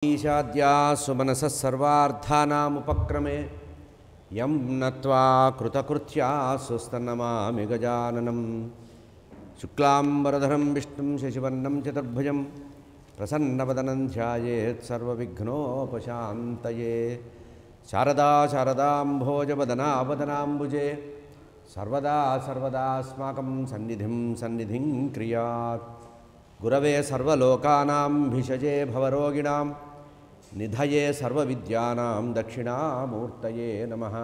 ईशाद्या सुमनसः सर्वार्थानामुपक्रमे यं नत्वा कृतकृत्या सुस्तन्नमामि गजाननं शुक्लाम्बरधरं विष्णुं शशिवर्णं चतुर्भुजं प्रसन्नवदनं ध्यायेत् सर्वविघ्नोपशान्तये शारदा शारदाम्भोजवदनावदनाम्बुजे सर्वदा सर्वदास्माकं सन्निधिं क्रियात् गुरवे सर्वलोकानां भिषजे भवरोगिणां निधये सर्वविद्यानां दक्षिणामूर्तये नमः।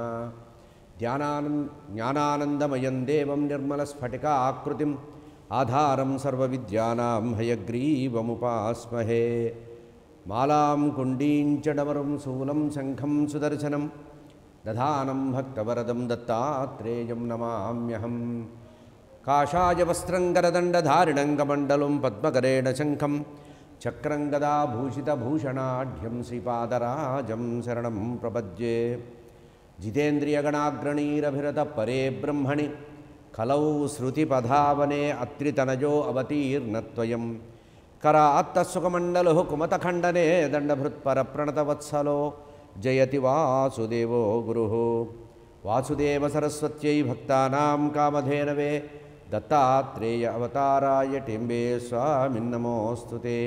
ज्ञानानन्दमयं देवं निर्मलस्फटिकाकृतिम् आधारं सर्वविद्यानां हयग्रीवमुपास्महे। मालां कुण्डीं च डमरुं शूलं शङ्खं सुदर्शनं दधानं भक्तवरदं दत्तात्रेयं नमाम्यहम्। काषाय वस्त्रं गरदण्डधारिणं कमण्डलुं पद्मकरेण शङ्खं चक्रं गदाभूषितभूषणाढ्यं श्रीपादराजं शरणं प्रपद्ये। जितेन्द्रियगणाग्रणीरभिरतः परे ब्रह्मणि कलौ श्रुतिपधावने अत्रितनजो अवतीर्णत्वयं करात्तसुखमण्डलुः कुमतखण्डने दण्डभृत्परप्रणतवत्सलो जयति वासुदेवो गुरुः। वासुदेवसरस्वत्यै भक्तानां कामधेनवे दत्तात्रेय अवताराय टेम्बे स्वामिन्नमोऽस्तु ते।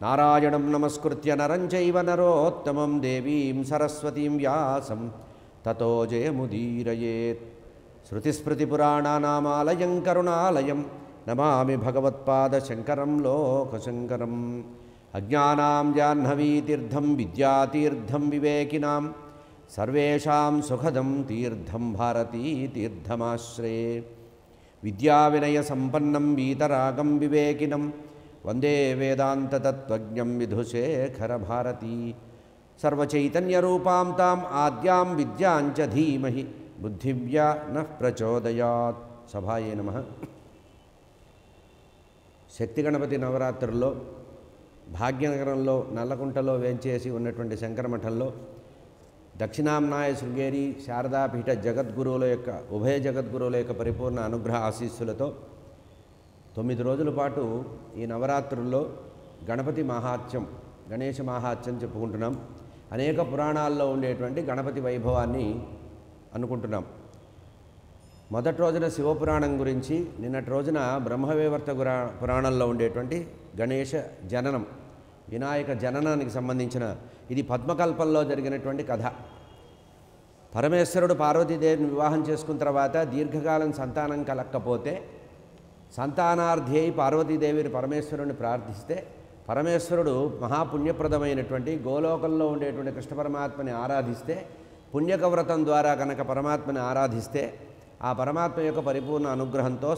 नारायणं नमस्कृत्य नरं चैव नरोत्तमं देवीं सरस्वतीं व्यासं ततो जयमुदीरयेत्। श्रुतिस्मृतिपुराणानामालयं करुणालयं नमामि भगवत्पादशङ्करं लोकशङ्करम्। अज्ञानां जाह्नवीतीर्थं विद्यातीर्थं विवेकिनां सर्वेषां सुखदं तीर्थं भारतीतीर्थमाश्रये। विद्याविनयसम्पन्नं वीतरागं विवेकिनं वन्दे वेदान्ततत्त्वज्ञं विधुशेखरभारती। सर्वचैतन्यरूपां ताम् आद्यां विद्यां च धीमहि बुद्धिव्या नः प्रचोदयात्। सभाये नमः। శక్తి గణపతి నవరాత్రుల్లో భాగ్యనగరంలో నల్లకుంటలో వేంచేసి ఉన్నటువంటి శంకరమఠంలో దక్షిణాంనాయ శృంగేరి శారదాపీఠ జగద్గురువుల యొక్క ఉభయ జగద్గురువుల యొక్క పరిపూర్ణ అనుగ్రహ ఆశీస్సులతో 9 రోజుల పాటు ఈ నవరాత్రుల్లో గణపతి మహాత్మ్యం గణేష మహాత్మ్యం చెప్పుకుంటున్నాం. అనేక పురాణాల్లో ఉండేటువంటి గణపతి వైభవాన్ని అనుకుంటున్నాం. మొదటి రోజున శివపురాణం గురించి, నిన్నటి రోజున బ్రహ్మవైవర్త పురాణంలో ఉండేటువంటి గణేష జననం వినాయక జననానికి సంబంధించిన ఇది పద్మకల్పంలో జరిగినటువంటి కథ. పరమేశ్వరుడు పార్వతీదేవిని వివాహం చేసుకున్న తర్వాత దీర్ఘకాలం సంతానం కలగకపోతే సంతానార్థ్యై పార్వతీదేవిని పరమేశ్వరుని ప్రార్థిస్తే పరమేశ్వరుడు మహాపుణ్యప్రదమైనటువంటి గోలోకంలో ఉండేటువంటి కృష్ణ పరమాత్మని ఆరాధిస్తే పుణ్యకవ్రతం ద్వారా కనుక పరమాత్మని ఆరాధిస్తే ఆ పరమాత్మ యొక్క పరిపూర్ణ అనుగ్రహంతో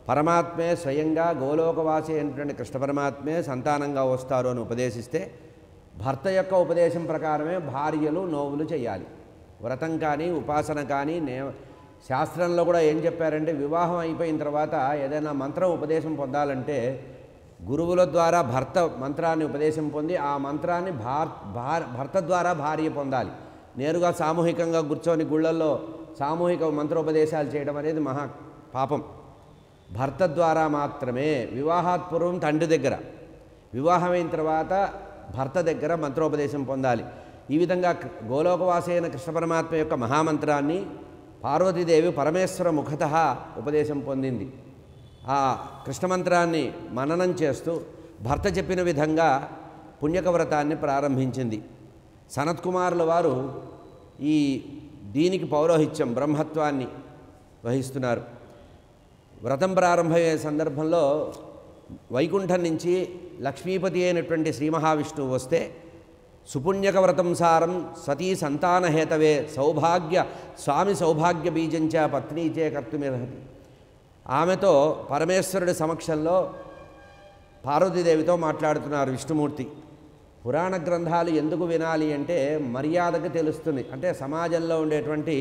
పరమాత్మే స్వయంగా గోలోకవాసి అయినటువంటి కృష్ణ పరమాత్మే సంతానంగా వస్తారు అని ఉపదేశిస్తే భర్త యొక్క ఉపదేశం ప్రకారమే భార్యలు నోవులు చేయాలి. వ్రతం కానీ ఉపాసన కానీ శాస్త్రంలో కూడా ఏం చెప్పారంటే వివాహం అయిపోయిన తర్వాత ఏదైనా మంత్రం ఉపదేశం పొందాలంటే గురువుల ద్వారా భర్త మంత్రాన్ని ఉపదేశం పొంది ఆ మంత్రాన్ని భర్త ద్వారా భార్య పొందాలి. నేరుగా సామూహికంగా కూర్చొని గుళ్ళల్లో సామూహిక మంత్రోపదేశాలు చేయడం అనేది మహా పాపం. భర్త ద్వారా మాత్రమే. వివాహాత్ పూర్వం తండ్రి దగ్గర, వివాహమైన తర్వాత భర్త దగ్గర మంత్రోపదేశం పొందాలి. ఈ విధంగా గోలోకవాసి అయిన కృష్ణ పరమాత్మ యొక్క మహామంత్రాన్ని పార్వతీదేవి పరమేశ్వర ముఖతః ఉపదేశం పొందింది. ఆ కృష్ణమంత్రాన్ని మననం చేస్తూ భర్త చెప్పిన విధంగా పుణ్యకవ్రతాన్ని ప్రారంభించింది. సనత్కుమారుల వారు ఈ దీనికి పౌరోహిత్యం బ్రహ్మత్వాన్ని వహిస్తున్నారు. వ్రతం ప్రారంభమయ్యే సందర్భంలో వైకుంఠం నుంచి లక్ష్మీపతి అయినటువంటి శ్రీ మహావిష్ణువు వస్తే సుపుణ్యక వ్రతం సారం సతీ సంతానహేతవే సౌభాగ్య స్వామి సౌభాగ్య బీజంచ పత్నీచే కర్తుమిర్హతి. ఆమెతో పరమేశ్వరుడి సమక్షంలో పార్వతీదేవితో మాట్లాడుతున్నారు విష్ణుమూర్తి. పురాణ గ్రంథాలు ఎందుకు వినాలి అంటే మర్యాదకు తెలుస్తుంది. అంటే సమాజంలో ఉండేటువంటి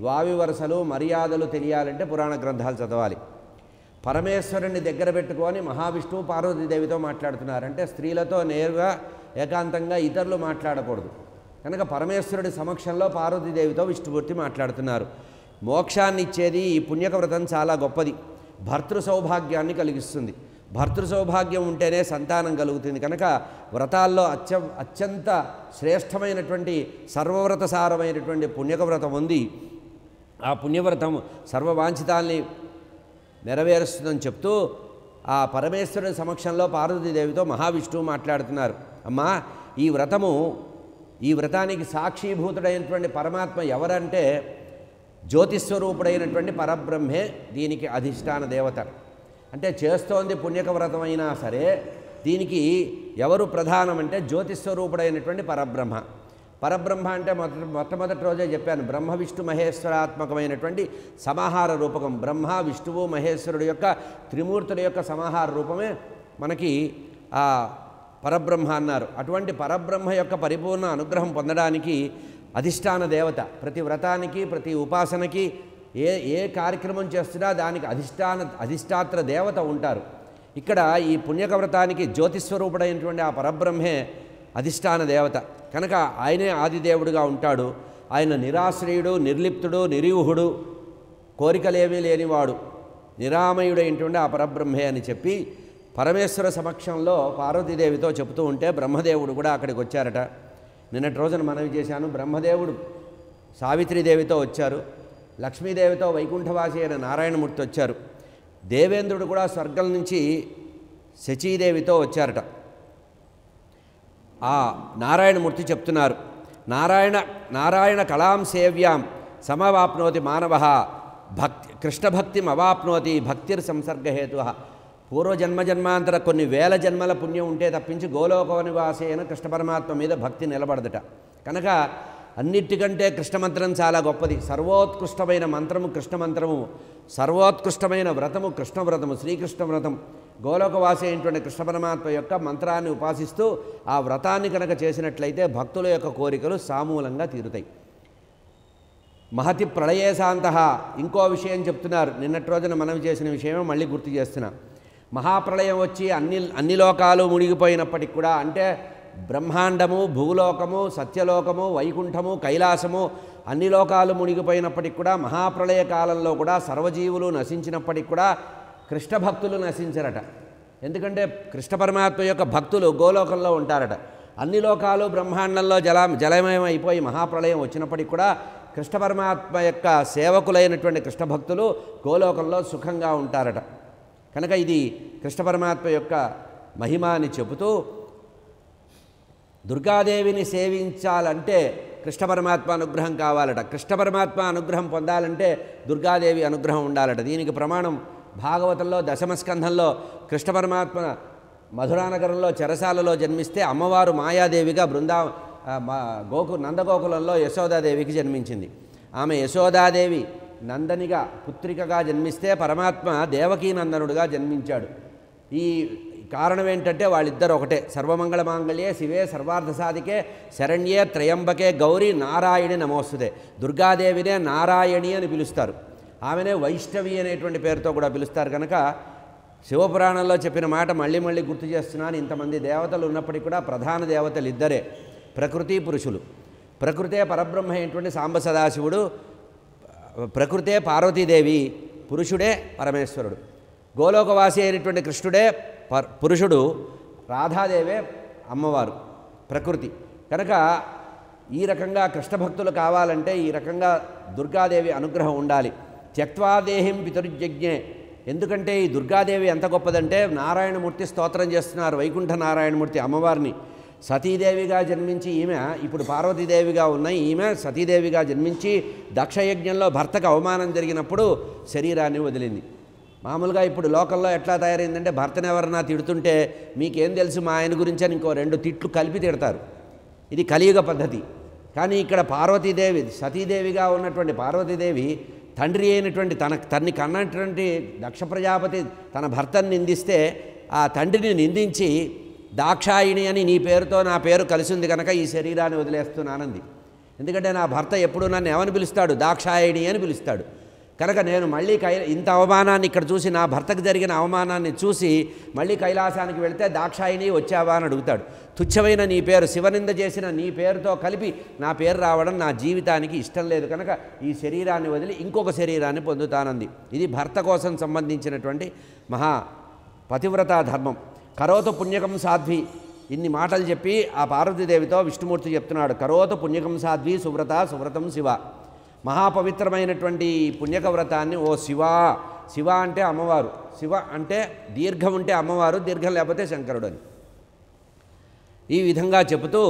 వావి వరుసలు మర్యాదలు తెలియాలంటే పురాణ గ్రంథాలు చదవాలి. పరమేశ్వరుని దగ్గర పెట్టుకొని మహావిష్ణువు పార్వతీదేవితో మాట్లాడుతున్నారంటే స్త్రీలతో నేరుగా ఏకాంతంగా ఇతరులు మాట్లాడకూడదు. కనుక పరమేశ్వరుడి సమక్షంలో పార్వతీదేవితో విష్ణుమూర్తి మాట్లాడుతున్నారు. మోక్షాన్ని ఇచ్చేది ఈ పుణ్యక వ్రతం చాలా గొప్పది. భర్తృ సౌభాగ్యాన్ని కలిగిస్తుంది. భర్తృ సౌభాగ్యం ఉంటేనే సంతానం కలుగుతుంది. కనుక వ్రతాల్లో అత్యంత శ్రేష్టమైనటువంటి సర్వవ్రత సారమైనటువంటి పుణ్యక వ్రతం ఉంది. ఆ పుణ్యవ్రతం సర్వవాంఛితాల్ని నెరవేరుస్తుందని చెప్తూ ఆ పరమేశ్వరుడి సమక్షంలో పార్వతీదేవితో మహావిష్ణువు మాట్లాడుతున్నారు. అమ్మా, ఈ వ్రతానికి సాక్షీభూతుడైనటువంటి పరమాత్మ ఎవరంటే జ్యోతిస్వరూపుడైనటువంటి పరబ్రహ్మే దీనికి అధిష్టాన దేవత. అంటే చేస్తోంది పుణ్యక వ్రతం అయినా సరే దీనికి ఎవరు ప్రధానమంటే జ్యోతిస్వరూపుడైనటువంటి పరబ్రహ్మ. పరబ్రహ్మ అంటే మొట్టమొదటి రోజే చెప్పాను, బ్రహ్మ విష్ణు మహేశ్వరాత్మకమైనటువంటి సమాహార రూపకం. బ్రహ్మ విష్ణువు మహేశ్వరుడు యొక్క త్రిమూర్తుల యొక్క సమాహార రూపమే మనకి ఆ పరబ్రహ్మ అన్నారు. అటువంటి పరబ్రహ్మ యొక్క పరిపూర్ణ అనుగ్రహం పొందడానికి అధిష్టాన దేవత ప్రతి వ్రతానికి ప్రతి ఉపాసనకి ఏ కార్యక్రమం చేస్తున్నా దానికి అధిష్టాత్ర దేవత ఉంటారు. ఇక్కడ ఈ పుణ్యక వ్రతానికి జ్యోతిస్వరూపుడైనటువంటి ఆ పరబ్రహ్మే అధిష్టాన దేవత. కనుక ఆయనే ఆదిదేవుడుగా ఉంటాడు. ఆయన నిరాశ్రయుడు, నిర్లిప్తుడు, నిరీవుహుడు, కోరికలేమీ లేనివాడు, నిరామయుడైనటువంటి ఆ పరబ్రహ్మే అని చెప్పి పరమేశ్వర సమక్షంలో పార్వతీదేవితో చెబుతూ ఉంటే బ్రహ్మదేవుడు కూడా అక్కడికి వచ్చారట. నిన్నటి రోజున మనవి చేశాను, బ్రహ్మదేవుడు సావిత్రీదేవితో వచ్చారు, లక్ష్మీదేవితో వైకుంఠవాసి అయిన నారాయణమూర్తి వచ్చారు, దేవేంద్రుడు కూడా స్వర్గం నుంచి శచీదేవితో వచ్చారట. ఆ నారాయణమూర్తి చెప్తున్నారు, నారాయణ కళాం సేవ్యాం సమవాప్నోతి మానవ కృష్ణభక్తిం అవాప్నోతి భక్తిర్ సంసర్గహేతు. పూర్వజన్మజన్మాంతర కొన్ని వేల జన్మల పుణ్యం ఉంటే తప్పించి గోలోకనివాసైన కృష్ణ పరమాత్మ మీద భక్తి నిలబడదట. కనుక అన్నిటికంటే కృష్ణమంత్రం చాలా గొప్పది. సర్వోత్కృష్టమైన మంత్రము కృష్ణమంత్రము, సర్వోత్కృష్టమైన వ్రతము కృష్ణవ్రతము, శ్రీకృష్ణ వ్రతం. గోలోకవాసి అయినటువంటి కృష్ణ పరమాత్మ యొక్క మంత్రాన్ని ఉపాసిస్తూ ఆ వ్రతాన్ని కనుక చేసినట్లయితే భక్తుల యొక్క కోరికలు సామూలంగా తీరుతాయి. మహతి ప్రళయేశాంత. ఇంకో విషయం చెప్తున్నారు, నిన్నటి రోజున మనం చేసిన విషయమే మళ్ళీ గుర్తు చేస్తున్నా. మహాప్రళయం వచ్చి అన్ని లోకాలు మునిగిపోయినప్పటికి కూడా, అంటే బ్రహ్మాండము, భూలోకము, సత్యలోకము, వైకుంఠము, కైలాసము అన్ని లోకాలు మునిగిపోయినప్పటికి కూడా మహాప్రళయ కాలంలో కూడా సర్వజీవులు నశించినప్పటికి కూడా కృష్ణ భక్తులు నశించరట. ఎందుకంటే కృష్ణ పరమాత్మ యొక్క భక్తులు గోలోకంలో ఉంటారట. అన్ని లోకాలు బ్రహ్మాండంలో జలమయం అయిపోయి మహాప్రళయం వచ్చినప్పటికి కూడా కృష్ణ పరమాత్మ యొక్క సేవకులైనటువంటి కృష్ణ భక్తులు గోలోకంలో సుఖంగా ఉంటారట. కనుక ఇది కృష్ణ పరమాత్మ యొక్క మహిమ అని చెబుతూ, దుర్గాదేవిని సేవించాలంటే కృష్ణ పరమాత్మ అనుగ్రహం కావాలట. కృష్ణ పరమాత్మ అనుగ్రహం పొందాలంటే దుర్గాదేవి అనుగ్రహం ఉండాలట. దీనికి ప్రమాణం భాగవతంలో దశమస్కంధంలో కృష్ణ పరమాత్మ మధురానగరంలో చెరసాలలో జన్మిస్తే అమ్మవారు మాయాదేవిగా నందగోకులంలో యశోదాదేవికి జన్మించింది. ఆమె యశోదాదేవి నందనిగా పుత్రికగా జన్మిస్తే పరమాత్మ దేవకీ నందనుడుగా జన్మించాడు. ఈ కారణం ఏంటంటే వాళ్ళిద్దరు ఒకటే. సర్వమంగళ మాంగళ్యే శివే సర్వార్థ సాధికే శరణ్యే త్రయంబకే గౌరీ నారాయణి నమోస్తుతే. దుర్గాదేవినే నారాయణి అని పిలుస్తారు, ఆమెనే వైష్ణవి అనేటువంటి పేరుతో కూడా పిలుస్తారు. కనుక శివపురాణంలో చెప్పిన మాట మళ్ళీ మళ్ళీ గుర్తు చేస్తున్నాను. ఇంతమంది దేవతలు ఉన్నప్పటికీ కూడా ప్రధాన దేవతలు ఇద్దరే, ప్రకృతి పురుషులు. ప్రకృతే పరబ్రహ్మ అయినటువంటి సాంబ సదాశివుడు, ప్రకృతే పార్వతీదేవి, పురుషుడే పరమేశ్వరుడు. గోలోకవాసి అయినటువంటి కృష్ణుడే పురుషుడు, రాధాదేవే అమ్మవారు ప్రకృతి. కనుక ఈ రకంగా కృష్ణ భక్తులు కావాలంటే ఈ రకంగా దుర్గాదేవి అనుగ్రహం ఉండాలి. త్యక్వాదేహిం పితరుజ్ఞే. ఎందుకంటే ఈ దుర్గాదేవి ఎంత గొప్పదంటే నారాయణమూర్తి స్తోత్రం చేస్తున్నారు, వైకుంఠ నారాయణమూర్తి అమ్మవారిని. సతీదేవిగా జన్మించి ఈమె ఇప్పుడు పార్వతీదేవిగా ఉన్నాయి. ఈమె సతీదేవిగా జన్మించి దక్షయజ్ఞంలో భర్తకు అవమానం జరిగినప్పుడు శరీరాన్ని వదిలింది. మామూలుగా ఇప్పుడు లోకల్లో ఎట్లా తయారైందంటే భర్తను ఎవరన్నా తిడుతుంటే మీకేం తెలుసు మా ఆయన గురించి అని ఇంకో 2 తిట్లు కలిపి తిడతారు. ఇది కలియుగ పద్ధతి. కానీ ఇక్కడ పార్వతీదేవి, సతీదేవిగా ఉన్నటువంటి పార్వతీదేవి తండ్రి అయినటువంటి తన్ని కన్నటువంటి దక్ష ప్రజాపతి తన భర్తను నిందిస్తే ఆ తండ్రిని నిందించి దాక్షాయిణి అని నీ పేరుతో నా పేరు కలిసింది కనుక ఈ శరీరాన్ని వదిలేస్తున్నానంది. ఎందుకంటే నా భర్త ఎప్పుడు నన్ను ఏమని పిలుస్తాడు, దాక్షాయిణి అని పిలుస్తాడు. కనుక నేను మళ్ళీ ఇంత అవమానాన్ని ఇక్కడ చూసి, నా భర్తకు జరిగిన అవమానాన్ని చూసి మళ్ళీ కైలాసానికి వెళితే దాక్షాయిని వచ్చావా అని అడుగుతాడు. తుచ్చమైన నీ పేరు, శివనింద చేసిన నీ పేరుతో కలిపి నా పేరు రావడం నా జీవితానికి ఇష్టం లేదు కనుక ఈ శరీరాన్ని వదిలి ఇంకొక శరీరాన్ని పొందుతానంది. ఇది భర్త కోసం సంబంధించినటువంటి మహా పతివ్రత ధర్మం. కరోతు పుణ్యకం సాధ్వి, ఇన్ని మాటలు చెప్పి ఆ పార్వతీదేవితో విష్ణుమూర్తి చెప్తున్నాడు, కరోతు పుణ్యకం సాధ్వి సువ్రత సువ్రతం శివ. మహాపవిత్రమైనటువంటి పుణ్యక వ్రతాన్ని ఓ శివ, శివ అంటే అమ్మవారు, శివ అంటే దీర్ఘం ఉంటే అమ్మవారు, దీర్ఘం లేకపోతే శంకరుడు అని ఈ విధంగా చెబుతూ,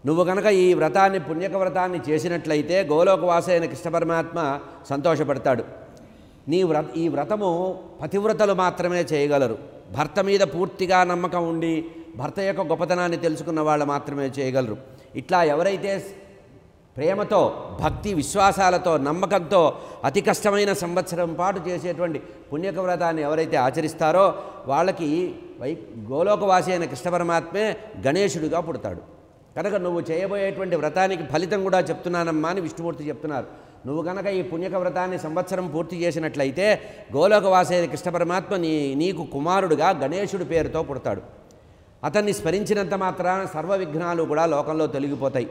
నువ్వు కనుక ఈ వ్రతాన్ని పుణ్యక వ్రతాన్ని చేసినట్లయితే గోలోకవాస అయిన కృష్ణ పరమాత్మ సంతోషపడతాడు. ఈ వ్రతము పతివ్రతలు మాత్రమే చేయగలరు. భర్త మీద పూర్తిగా నమ్మకం ఉండి భర్త యొక్క గొప్పతనాన్ని తెలుసుకున్న వాళ్ళు మాత్రమే చేయగలరు. ఇట్లా ఎవరైతే ప్రేమతో, భక్తి విశ్వాసాలతో, నమ్మకంతో అతి కష్టమైన సంవత్సరం పాటు చేసేటువంటి పుణ్యక వ్రతాన్ని ఎవరైతే ఆచరిస్తారో వాళ్ళకి గోలోకవాసి అయిన కృష్ణ పరమాత్మే గణేశుడిగా పుడతాడు. కనుక నువ్వు చేయబోయేటువంటి వ్రతానికి ఫలితం కూడా చెప్తున్నానమ్మా అని విష్ణుమూర్తి చెప్తున్నారు. నువ్వు కనుక ఈ పుణ్యక వ్రతాన్ని సంవత్సరం పూర్తి చేసినట్లయితే గోలోకవాసి అయిన కృష్ణ పరమాత్మ నీకు కుమారుడుగా గణేశుడి పేరుతో పుడతాడు. అతన్ని స్మరించినంత మాత్రాన సర్వ విఘ్నాలు కూడా లోకంలో తొలగిపోతాయి.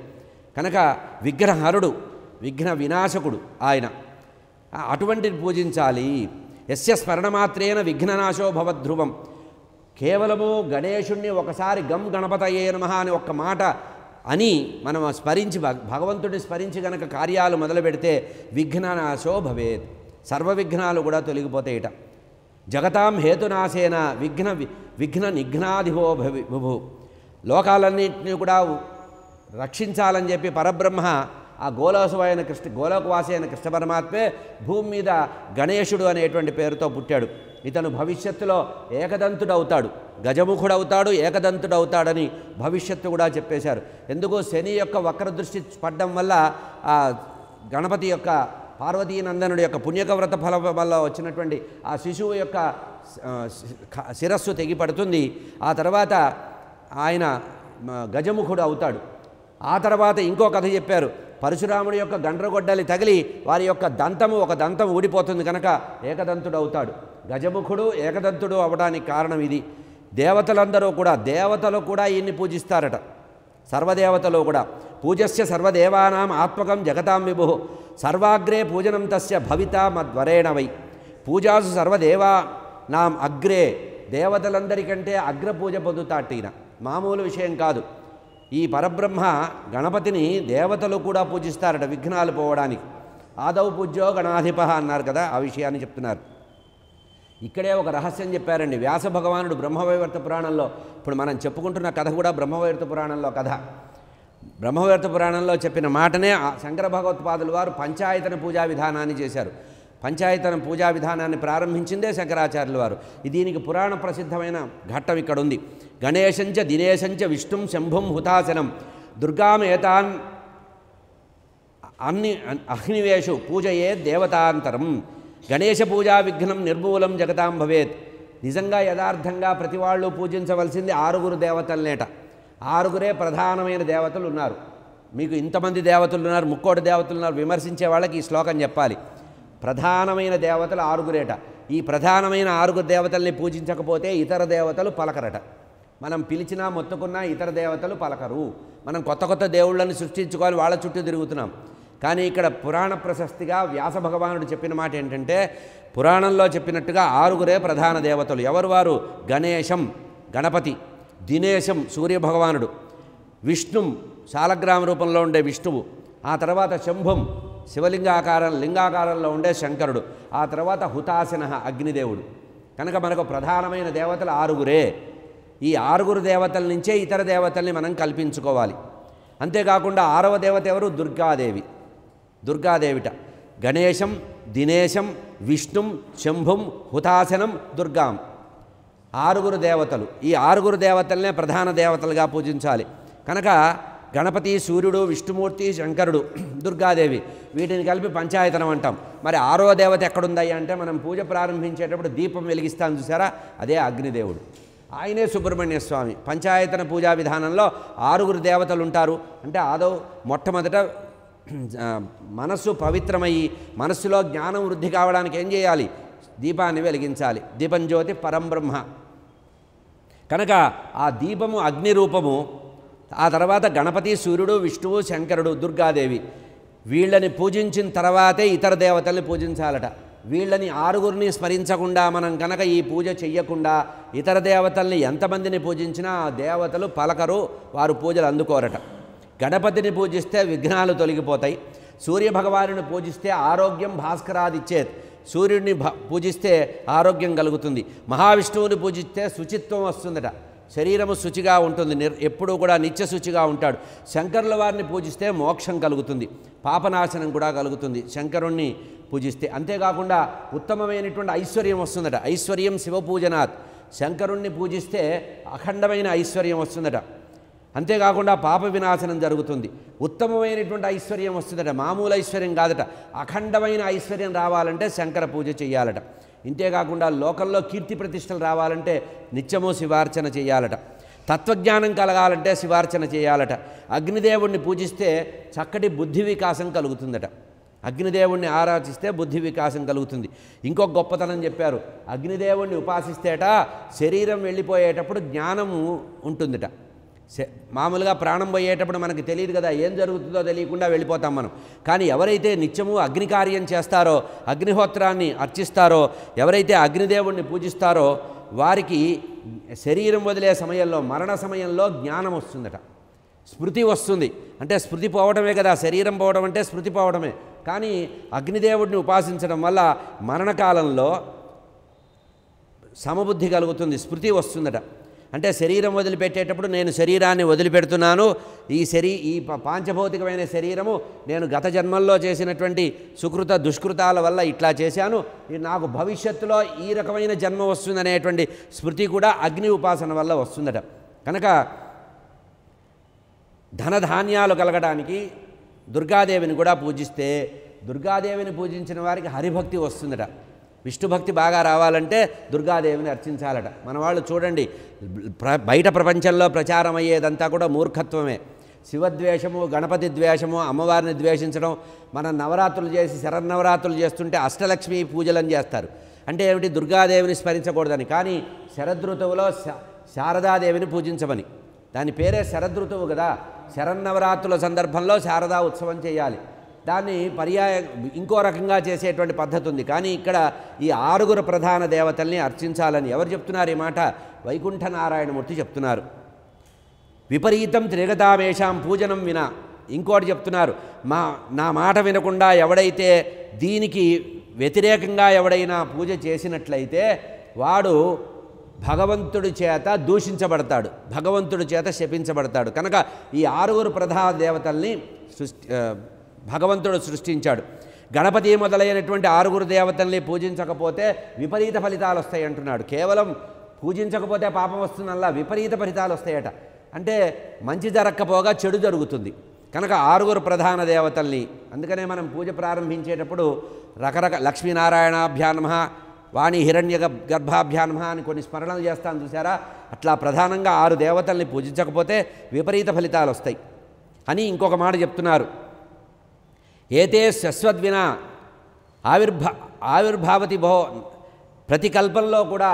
కనుక విఘ్నహరుడు, విఘ్న వినాశకుడు ఆయన, అటువంటిని పూజించాలి. యస్య స్మరణమాత్రేన విఘ్ననాశో భవద్ధ్రువం. కేవలము గణేశుణ్ణి ఒకసారి గం గణపతయే నమః అని ఒక్క మాట అని మనం స్మరించి భగవంతుడిని స్మరించి గనక కార్యాలు మొదలు పెడితే విఘ్ననాశో భవేత్, సర్వ విఘ్నాలు కూడా తొలగిపోతాయిట. జగతాం హేతునాశేన విఘ్న నిఘ్నాధిపో భుభు. లోకాలన్నింటినీ కూడా రక్షించాలని చెప్పి పరబ్రహ్మ ఆ గోలోకవాసి అయిన కృష్ణ పరమాత్మే భూమి మీద గణేశుడు అనేటువంటి పేరుతో పుట్టాడు. ఇతను భవిష్యత్తులో ఏకదంతుడవుతాడు, గజముఖుడవుతాడు, ఏకదంతుడవుతాడని భవిష్యత్తు కూడా చెప్పేశారు. ఎందుకు? శని యొక్క వక్రదృష్టి పడ్డం వల్ల ఆ గణపతి యొక్క పార్వతీనందనుడి యొక్క పుణ్యక వ్రత ఫలం వల్ల వచ్చినటువంటి ఆ శిశువు యొక్క శిరస్సు తెగిపడుతుంది. ఆ తర్వాత ఆయన గజముఖుడు అవుతాడు. ఆ తర్వాత ఇంకో కథ చెప్పారు, పరశురాముడి యొక్క గండ్రగొడ్డలి తగిలి వారి యొక్క ఒక దంతం ఊడిపోతుంది కనుక ఏకదంతుడు అవుతాడు. గజముఖుడు ఏకదంతుడు అవడానికి కారణం ఇది. దేవతలందరూ కూడా, దేవతలు కూడా ఈయన్ని పూజిస్తారట. సర్వదేవతలు కూడా పూజస్య సర్వదేవానాం ఆత్మకం జగతాం విభు సర్వాగ్రే పూజనం తస్య భవితా మద్వరేణ వై. పూజాసు సర్వదేవానాం అగ్రే, దేవతలందరికంటే అగ్రపూజ పొందుతాట ఈయన. మామూలు విషయం కాదు. ఈ పరబ్రహ్మ గణపతిని దేవతలు కూడా పూజిస్తారట విఘ్నాలు పోవడానికి. ఆదౌ పూజ్యో గణాధిప అన్నారు కదా, ఆ విషయాన్ని చెప్తున్నారు. ఇక్కడే ఒక రహస్యం చెప్పారండి వ్యాస భగవానుడు బ్రహ్మవైవర్త పురాణంలో. ఇప్పుడు మనం చెప్పుకుంటున్న కథ కూడా బ్రహ్మవైవర్త పురాణంలో కథ. బ్రహ్మవైవర్త పురాణంలో చెప్పిన మాటనే శంకర భగవత్పాదులు వారు పంచాయతన పూజా విధానాన్ని చేశారు. పంచాయతన పూజా విధానాన్ని ప్రారంభించిందే శంకరాచార్యుల వారు. దీనికి పురాణ ప్రసిద్ధమైన ఘట్టం ఇక్కడ ఉంది. గణేశంచ దినేశంచ విష్ణుం శంభుం హుతాసనం దుర్గామేతాన్ అగ్నివేషు పూజయే దేవతాంతరం. గణేశ పూజా విఘ్నం నిర్మూలం జగతాం భవేత్. నిజంగా యథార్థంగా ప్రతి వాళ్ళు పూజించవలసింది 6 దేవతలనేట. 6 ప్రధానమైన దేవతలు ఉన్నారు. మీకు ఇంతమంది దేవతలు ఉన్నారు, ముక్కోటి దేవతలు ఉన్నారు, విమర్శించే వాళ్ళకి ఈ శ్లోకం చెప్పాలి. ప్రధానమైన దేవతలు 6 ఈ ప్రధానమైన 6 దేవతల్ని పూజించకపోతే ఇతర దేవతలు పలకరట. మనం పిలిచినా మొత్తుకున్నా ఇతర దేవతలు పలకరు. మనం కొత్త కొత్త దేవుళ్ళని సృష్టించుకోవాలి, వాళ్ళ చుట్టూ తిరుగుతున్నాం. కానీ ఇక్కడ పురాణ ప్రశస్తిగా వ్యాస భగవానుడు చెప్పిన మాట ఏంటంటే, పురాణంలో చెప్పినట్టుగా 6 ప్రధాన దేవతలు. ఎవరు వారు? గణేశం గణపతి, దినేశం సూర్యభగవానుడు, విష్ణుం శాలగ్రామ రూపంలో ఉండే విష్ణువు, ఆ తర్వాత శంభుం లింగాకారంలో ఉండే శంకరుడు, ఆ తర్వాత హుతాసన అగ్నిదేవుడు. కనుక మనకు ప్రధానమైన దేవతలు 6. ఈ 6 దేవతల నుంచే ఇతర దేవతల్ని మనం కల్పించుకోవాలి. అంతేకాకుండా 6వ దేవత ఎవరు? దుర్గాదేవిట. గణేశం, దినేశం, విష్ణుం, శంభుం, హుతాసనం, దుర్గాం 6 దేవతలు. ఈ 6 దేవతలనే ప్రధాన దేవతలుగా పూజించాలి. కనుక గణపతి, సూర్యుడు, విష్ణుమూర్తి, శంకరుడు, దుర్గాదేవి వీటిని కలిపి పంచాయతనం అంటాం. మరి 6వ దేవత ఎక్కడుందయ్యా అంటే, మనం పూజ ప్రారంభించేటప్పుడు దీపం వెలిగిస్తాం చూసారా, అదే అగ్నిదేవుడు. ఆయనే సుబ్రహ్మణ్య స్వామి. పంచాయతన పూజా విధానంలో 6 దేవతలు ఉంటారు. అంటే మొట్టమొదట మనస్సు పవిత్రమయ్యి మనస్సులో జ్ఞానం వృద్ధి కావడానికి ఏం చేయాలి? దీపాన్ని వెలిగించాలి. దీపం జ్యోతి పరంబ్రహ్మ. కనుక ఆ దీపము అగ్ని రూపము. ఆ తర్వాత గణపతి, సూర్యుడు, విష్ణువు, శంకరుడు, దుర్గాదేవి వీళ్ళని పూజించిన తర్వాతే ఇతర దేవతల్ని పూజించాలట. వీళ్ళని ఆరుగురిని స్మరించకుండా మనం కనుక ఈ పూజ చెయ్యకుండా ఇతర దేవతల్ని ఎంతమందిని పూజించినా ఆ దేవతలు పలకరు, వారు పూజలు అందుకోరట. గణపతిని పూజిస్తే విఘ్నాలు తొలగిపోతాయి. సూర్యభగవానుని పూజిస్తే ఆరోగ్యం భాస్కరాదిచ్చేత్, సూర్యుడిని పూజిస్తే ఆరోగ్యం కలుగుతుంది. మహావిష్ణువుని పూజిస్తే శుచిత్వం వస్తుందట, శరీరము శుచిగా ఉంటుంది, ఎప్పుడూ కూడా నిత్య శుచిగా ఉంటాడు. శంకరుల వారిని పూజిస్తే మోక్షం కలుగుతుంది, పాపనాశనం కూడా కలుగుతుంది శంకరుణ్ణి పూజిస్తే. అంతేకాకుండా ఉత్తమమైనటువంటి ఐశ్వర్యం వస్తుందట. ఐశ్వర్యం శివపూజనాత్, శంకరుణ్ణి పూజిస్తే అఖండమైన ఐశ్వర్యం వస్తుందట. అంతేకాకుండా పాప వినాశనం జరుగుతుంది, ఉత్తమమైనటువంటి ఐశ్వర్యం వస్తుందట. మామూలు ఐశ్వర్యం కాదట, అఖండమైన ఐశ్వర్యం రావాలంటే శంకర పూజ చేయాలట. ఇంతేకాకుండా లోకంలో కీర్తి ప్రతిష్టలు రావాలంటే నిత్యము శివార్చన చేయాలట. తత్వజ్ఞానం కలగాలంటే శివార్చన చేయాలట. అగ్నిదేవుణ్ణి పూజిస్తే చక్కటి బుద్ధి వికాసం కలుగుతుందట. అగ్నిదేవుణ్ణి ఆరాధిస్తే బుద్ధి వికాసం కలుగుతుంది. ఇంకొక గొప్పతనం చెప్పారు, అగ్నిదేవుణ్ణి ఉపాసిస్తేట శరీరం వెళ్ళిపోయేటప్పుడు జ్ఞానము ఉంటుందిట. మామూలుగా ప్రాణం పోయేటప్పుడు మనకి తెలియదు కదా, ఏం జరుగుతుందో తెలియకుండా వెళ్ళిపోతాం మనం. కానీ ఎవరైతే నిత్యము అగ్నికార్యం చేస్తారో, అగ్నిహోత్రాన్ని అర్చిస్తారో, ఎవరైతే అగ్నిదేవుణ్ణి పూజిస్తారో వారికి శరీరం వదిలే సమయంలో, మరణ సమయంలో జ్ఞానం వస్తుందట, స్మృతి వస్తుంది. అంటే స్మృతి పోవడమే కదా, శరీరం పోవడం అంటే స్మృతి పోవడమే. కానీ అగ్నిదేవుడిని ఉపాసించడం వల్ల మరణకాలంలో సమబుద్ధి కలుగుతుంది, స్మృతి వస్తుందట. అంటే శరీరం వదిలిపెట్టేటప్పుడు నేను శరీరాన్ని వదిలిపెడుతున్నాను, ఈ పాంచభౌతికమైన శరీరము నేను గత జన్మల్లో చేసినటువంటి సుకృత దుష్కృతాల వల్ల ఇట్లా చేశాను, నాకు భవిష్యత్తులో ఈ రకమైన జన్మ వస్తుందనేటువంటి స్మృతి కూడా అగ్ని ఉపాసన వల్ల వస్తుందట. కనుక ధనధాన్యాలు కలగడానికి దుర్గాదేవిని కూడా పూజిస్తే, దుర్గాదేవిని పూజించిన వారికి హరిభక్తి వస్తుందట. విష్ణుభక్తి బాగా రావాలంటే దుర్గాదేవిని అర్చించాలట. మన వాళ్ళు చూడండి, బయట ప్రపంచంలో ప్రచారం అయ్యేదంతా కూడా మూర్ఖత్వమే. శివద్వేషము, గణపతి ద్వేషము, అమ్మవారిని ద్వేషించడం. మనం నవరాత్రులు చేసి శరన్నవరాత్రులు చేస్తుంటే అష్టలక్ష్మి పూజలను చేస్తారు. అంటే ఏమిటి? దుర్గాదేవిని స్మరించకూడదని. కానీ శరదృతువులో శారదాదేవిని పూజించమని, దాని పేరే శరదృతువు కదా. శరన్నవరాత్రుల సందర్భంలో శారదా ఉత్సవం చేయాలి. దాన్ని ఇంకో రకంగా చేసేటువంటి పద్ధతి ఉంది. కానీ ఇక్కడ ఈ 6 ప్రధాన దేవతల్ని అర్చించాలని ఎవరు చెప్తున్నారు ఈ మాట? వైకుంఠ నారాయణమూర్తి చెప్తున్నారు. విపరీతం త్రిగతామేషాం పూజనం వినా. ఇంకోటి చెప్తున్నారు, నా మాట వినకుండా ఎవడైతే దీనికి వ్యతిరేకంగా ఎవడైనా పూజ చేసినట్లయితే వాడు భగవంతుడి చేత దూషించబడతాడు, భగవంతుడి చేత శపించబడతాడు. కనుక ఈ 6 ప్రధాన దేవతల్ని భగవంతుడు సృష్టించాడు. గణపతి మొదలైనటువంటి 6 దేవతల్ని పూజించకపోతే విపరీత ఫలితాలు వస్తాయి అంటున్నాడు. కేవలం పూజించకపోతే పాపం వస్తుందల్లా, విపరీత ఫలితాలు వస్తాయట. అంటే మంచి జరగకపోగా చెడు జరుగుతుంది. కనుక 6 ప్రధాన దేవతల్ని, అందుకనే మనం పూజ ప్రారంభించేటప్పుడు లక్ష్మీనారాయణాభ్యాం నమః, వాణి హిరణ్య గర్భాభ్యాం నమః అని కొన్ని స్మరణలు చేస్తాను చూసారా. అట్లా ప్రధానంగా 6 దేవతల్ని పూజించకపోతే విపరీత ఫలితాలు వస్తాయి అని ఇంకొక మాట చెప్తున్నారు. ఏతే శశ్వద్వినా ఆవిర్భావతి భో. ప్రతి కల్పంలో కూడా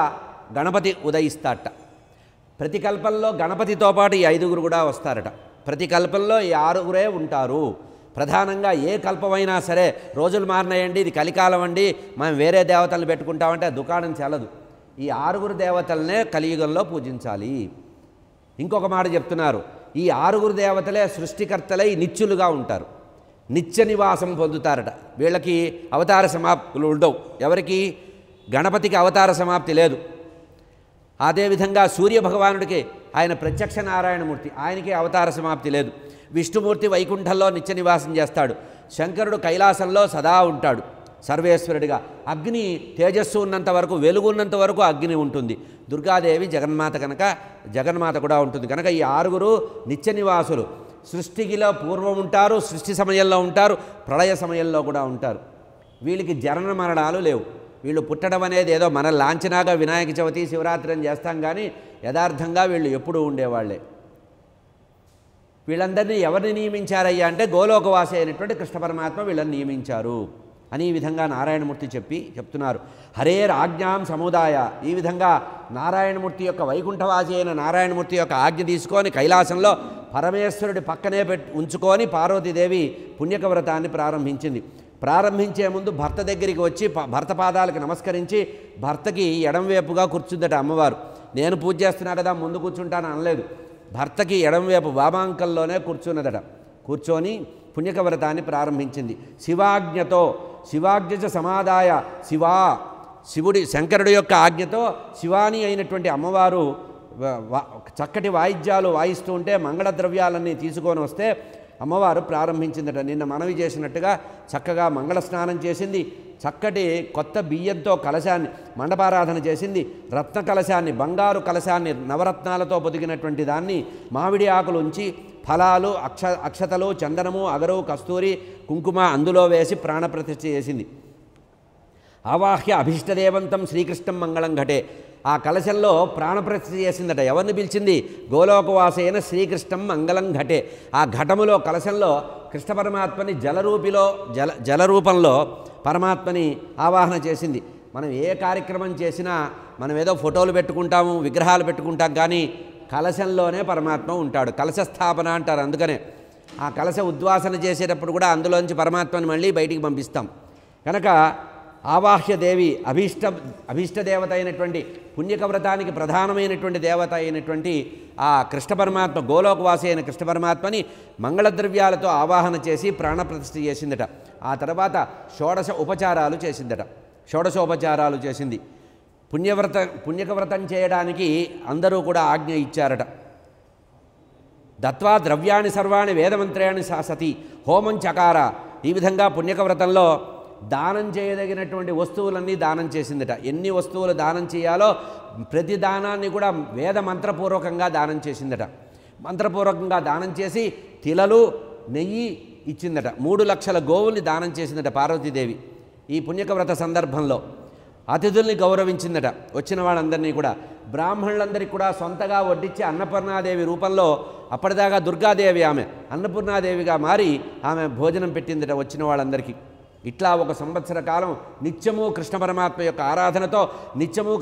గణపతి ఉదయిస్తారట. ప్రతి కల్పంలో గణపతితో పాటు ఈ 5 కూడా వస్తారట. ప్రతి కల్పంలో ఈ 6 ఉంటారు. ప్రధానంగా ఏ కల్పమైనా సరే, రోజులు మారినాయండి, ఇది కలికాలం అండి, మనం వేరే దేవతలను పెట్టుకుంటామంటే దుకాణం చెల్లదు. ఈ 6 దేవతలనే కలియుగంలో పూజించాలి. ఇంకొక మాట చెప్తున్నారు, ఈ 6 దేవతలే సృష్టికర్తలై నిత్యులుగా ఉంటారు, నిత్య నివాసం పొందుతారట. వీళ్ళకి అవతార సమాప్తులు ఉండవు. ఎవరికి? గణపతికి అవతార సమాప్తి లేదు. అదేవిధంగా సూర్యభగవానుడికి, ఆయన ప్రత్యక్ష నారాయణమూర్తి, ఆయనకి అవతార సమాప్తి లేదు. విష్ణుమూర్తి వైకుంఠంలో నిత్య నివాసం చేస్తాడు. శంకరుడు కైలాసంలో సదా ఉంటాడు సర్వేశ్వరుడిగా. అగ్ని తేజస్సు ఉన్నంత వరకు, వెలుగు ఉన్నంత వరకు అగ్ని ఉంటుంది. దుర్గాదేవి జగన్మాత కనుక జగన్మాత కూడా ఉంటుంది. కనుక ఈ 6 నిత్య నివాసులు. సృష్టికిలో పూర్వం ఉంటారు, సృష్టి సమయంలో ఉంటారు, ప్రళయ సమయంలో కూడా ఉంటారు. వీళ్ళకి జనన మరణాలు లేవు. వీళ్ళు పుట్టడం అనేది ఏదో మన లాంఛనాగా వినాయక చవితి శివరాత్రి అని చేస్తాం, కానీ యథార్థంగా వీళ్ళు ఎప్పుడూ ఉండేవాళ్లే. వీళ్ళందరినీ ఎవరిని నియమించారయ్యా అంటే గోలోకవాసి అయినటువంటి కృష్ణ పరమాత్మ వీళ్ళని నియమించారు అని ఈ విధంగా నారాయణమూర్తి చెప్తున్నారు. హరేర్ ఆజ్ఞాం సముదాయ. ఈ విధంగా నారాయణమూర్తి యొక్క, వైకుంఠవాసి అయిన నారాయణమూర్తి యొక్క ఆజ్ఞ తీసుకొని కైలాసంలో పరమేశ్వరుడి పక్కనే ఉంచుకొని పార్వతీదేవి పుణ్యక వ్రతాన్ని ప్రారంభించింది. ప్రారంభించే ముందు భర్త దగ్గరికి వచ్చి భర్త పాదాలకు నమస్కరించి భర్తకి ఎడంవైపుగా కూర్చుందట అమ్మవారు. నేను పూజ చేస్తున్నా కదా ముందు కూర్చుంటాను అనలేదు. భర్తకి ఎడంవైపు వామాంకంలోనే కూర్చున్నదట. కూర్చొని పుణ్యక వ్రతాన్ని ప్రారంభించింది. శివాజ్ఞతో శివాజ్ఞ సమాదాయ శివుడి శంకరుడి యొక్క ఆజ్ఞతో శివాని అయినటువంటి అమ్మవారు చక్కటి వాయిద్యాలు వాయిస్తూ ఉంటే మంగళ ద్రవ్యాలన్నీ తీసుకొని వస్తే అమ్మవారు ప్రారంభించిందట. నిన్న మనవి చేసినట్టుగా చక్కగా మంగళ స్నానం చేసింది. చక్కటి కొత్త బియ్యంతో కలశాన్ని మండపారాధన చేసింది. రత్న కలశాన్ని బంగారు కలశాన్ని నవరత్నాలతో పొదిగినటువంటి దాన్ని మామిడి ఆకులు ఉంచి ఫలాలు అక్షతలు చందనము అగరు కస్తూరి కుంకుమ అందులో వేసి ప్రాణప్రతిష్ఠ చేసింది. ఆవాహ్య అభీష్టదేవంతం శ్రీకృష్ణం మంగళం ఘటే. ఆ కలశంలో ప్రాణప్రతిష్ఠ చేసిందట. ఎవరిని పిలిచింది? గోలోకవాసైన శ్రీకృష్ణం మంగళం ఘటే. ఆ ఘటములో కలశంలో కృష్ణ పరమాత్మని జలరూపంలో పరమాత్మని ఆవాహన చేసింది. మనం ఏ కార్యక్రమం చేసినా మనం ఏదో ఫోటోలు పెట్టుకుంటాము, విగ్రహాలు పెట్టుకుంటాం, కానీ కలశంలోనే పరమాత్మ ఉంటాడు. కలశ స్థాపన అంటారు. అందుకనే ఆ కలశ ఉద్వాసన చేసేటప్పుడు కూడా అందులోంచి పరమాత్మని మళ్ళీ బయటికి పంపిస్తాం. కనుక ఆవాహ్యదేవి అభీష్టదేవత అయినటువంటి పుణ్యక వ్రతానికి ప్రధానమైనటువంటి దేవత అయినటువంటి ఆ కృష్ణ పరమాత్మ గోలోకవాసి అయిన కృష్ణ పరమాత్మని మంగళద్రవ్యాలతో ఆవాహన చేసి ప్రాణప్రతిష్ఠ చేసిందట. ఆ తర్వాత షోడశ ఉపచారాలు చేసింది. పుణ్యక వ్రతం చేయడానికి అందరూ కూడా ఆజ్ఞ ఇచ్చారట. దత్వా ద్రవ్యాన్ని సర్వాణి వేదమంత్రాన్ని సతి హోమం చకార. ఈ విధంగా పుణ్యక వ్రతంలో దానం చేయదగినటువంటి వస్తువులన్నీ దానం చేసిందట. ఎన్ని వస్తువులు దానం చేయాలో ప్రతి దానాన్ని కూడా వేద మంత్రపూర్వకంగా దానం చేసిందట. మంత్రపూర్వకంగా దానం చేసి తిలలు నెయ్యి ఇచ్చిందట. 3 లక్షల గోవుల్ని దానం చేసిందట పార్వతీదేవి. ఈ పుణ్యక వ్రత సందర్భంలో అతిథుల్ని గౌరవించిందట. వచ్చిన వాళ్ళందరినీ కూడా బ్రాహ్మణులందరికీ కూడా సొంతగా వడ్డించి అన్నపూర్ణాదేవి రూపంలో, అప్పటిదాకా దుర్గాదేవి ఆమె అన్నపూర్ణాదేవిగా మారి ఆమె భోజనం పెట్టిందట వచ్చిన వాళ్ళందరికీ. ఇట్లా 1 సంవత్సర కాలం నిత్యము కృష్ణ పరమాత్మ యొక్క ఆరాధనతో నిత్యము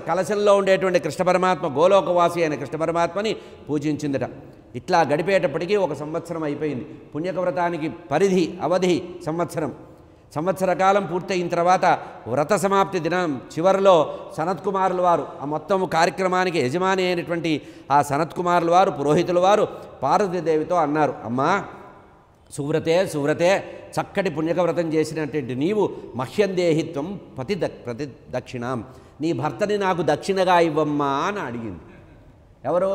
కలశంలో ఉండేటువంటి కృష్ణ పరమాత్మ గోలోకవాసి అయిన కృష్ణ పరమాత్మని పూజించిందట. ఇట్లా గడిపేటప్పటికీ 1 సంవత్సరం అయిపోయింది. పుణ్యక వ్రతానికి అవధి సంవత్సర కాలం పూర్తయిన తర్వాత వ్రత సమాప్తి దినం చివరిలో సనత్కుమారుల వారు, ఆ మొత్తం కార్యక్రమానికి యజమాని అయినటువంటి ఆ సనత్కుమారుల వారు, పురోహితుల వారు పార్వతీదేవితో అన్నారు, అమ్మా సువ్రతే చక్కటి పుణ్యక వ్రతం చేసినటువంటి నీవు మహ్యందేహిత్వం ప్రతి దక్షిణాం, నీ భర్తని నాకు దక్షిణగా ఇవ్వమ్మా అని అడిగింది. ఎవరు?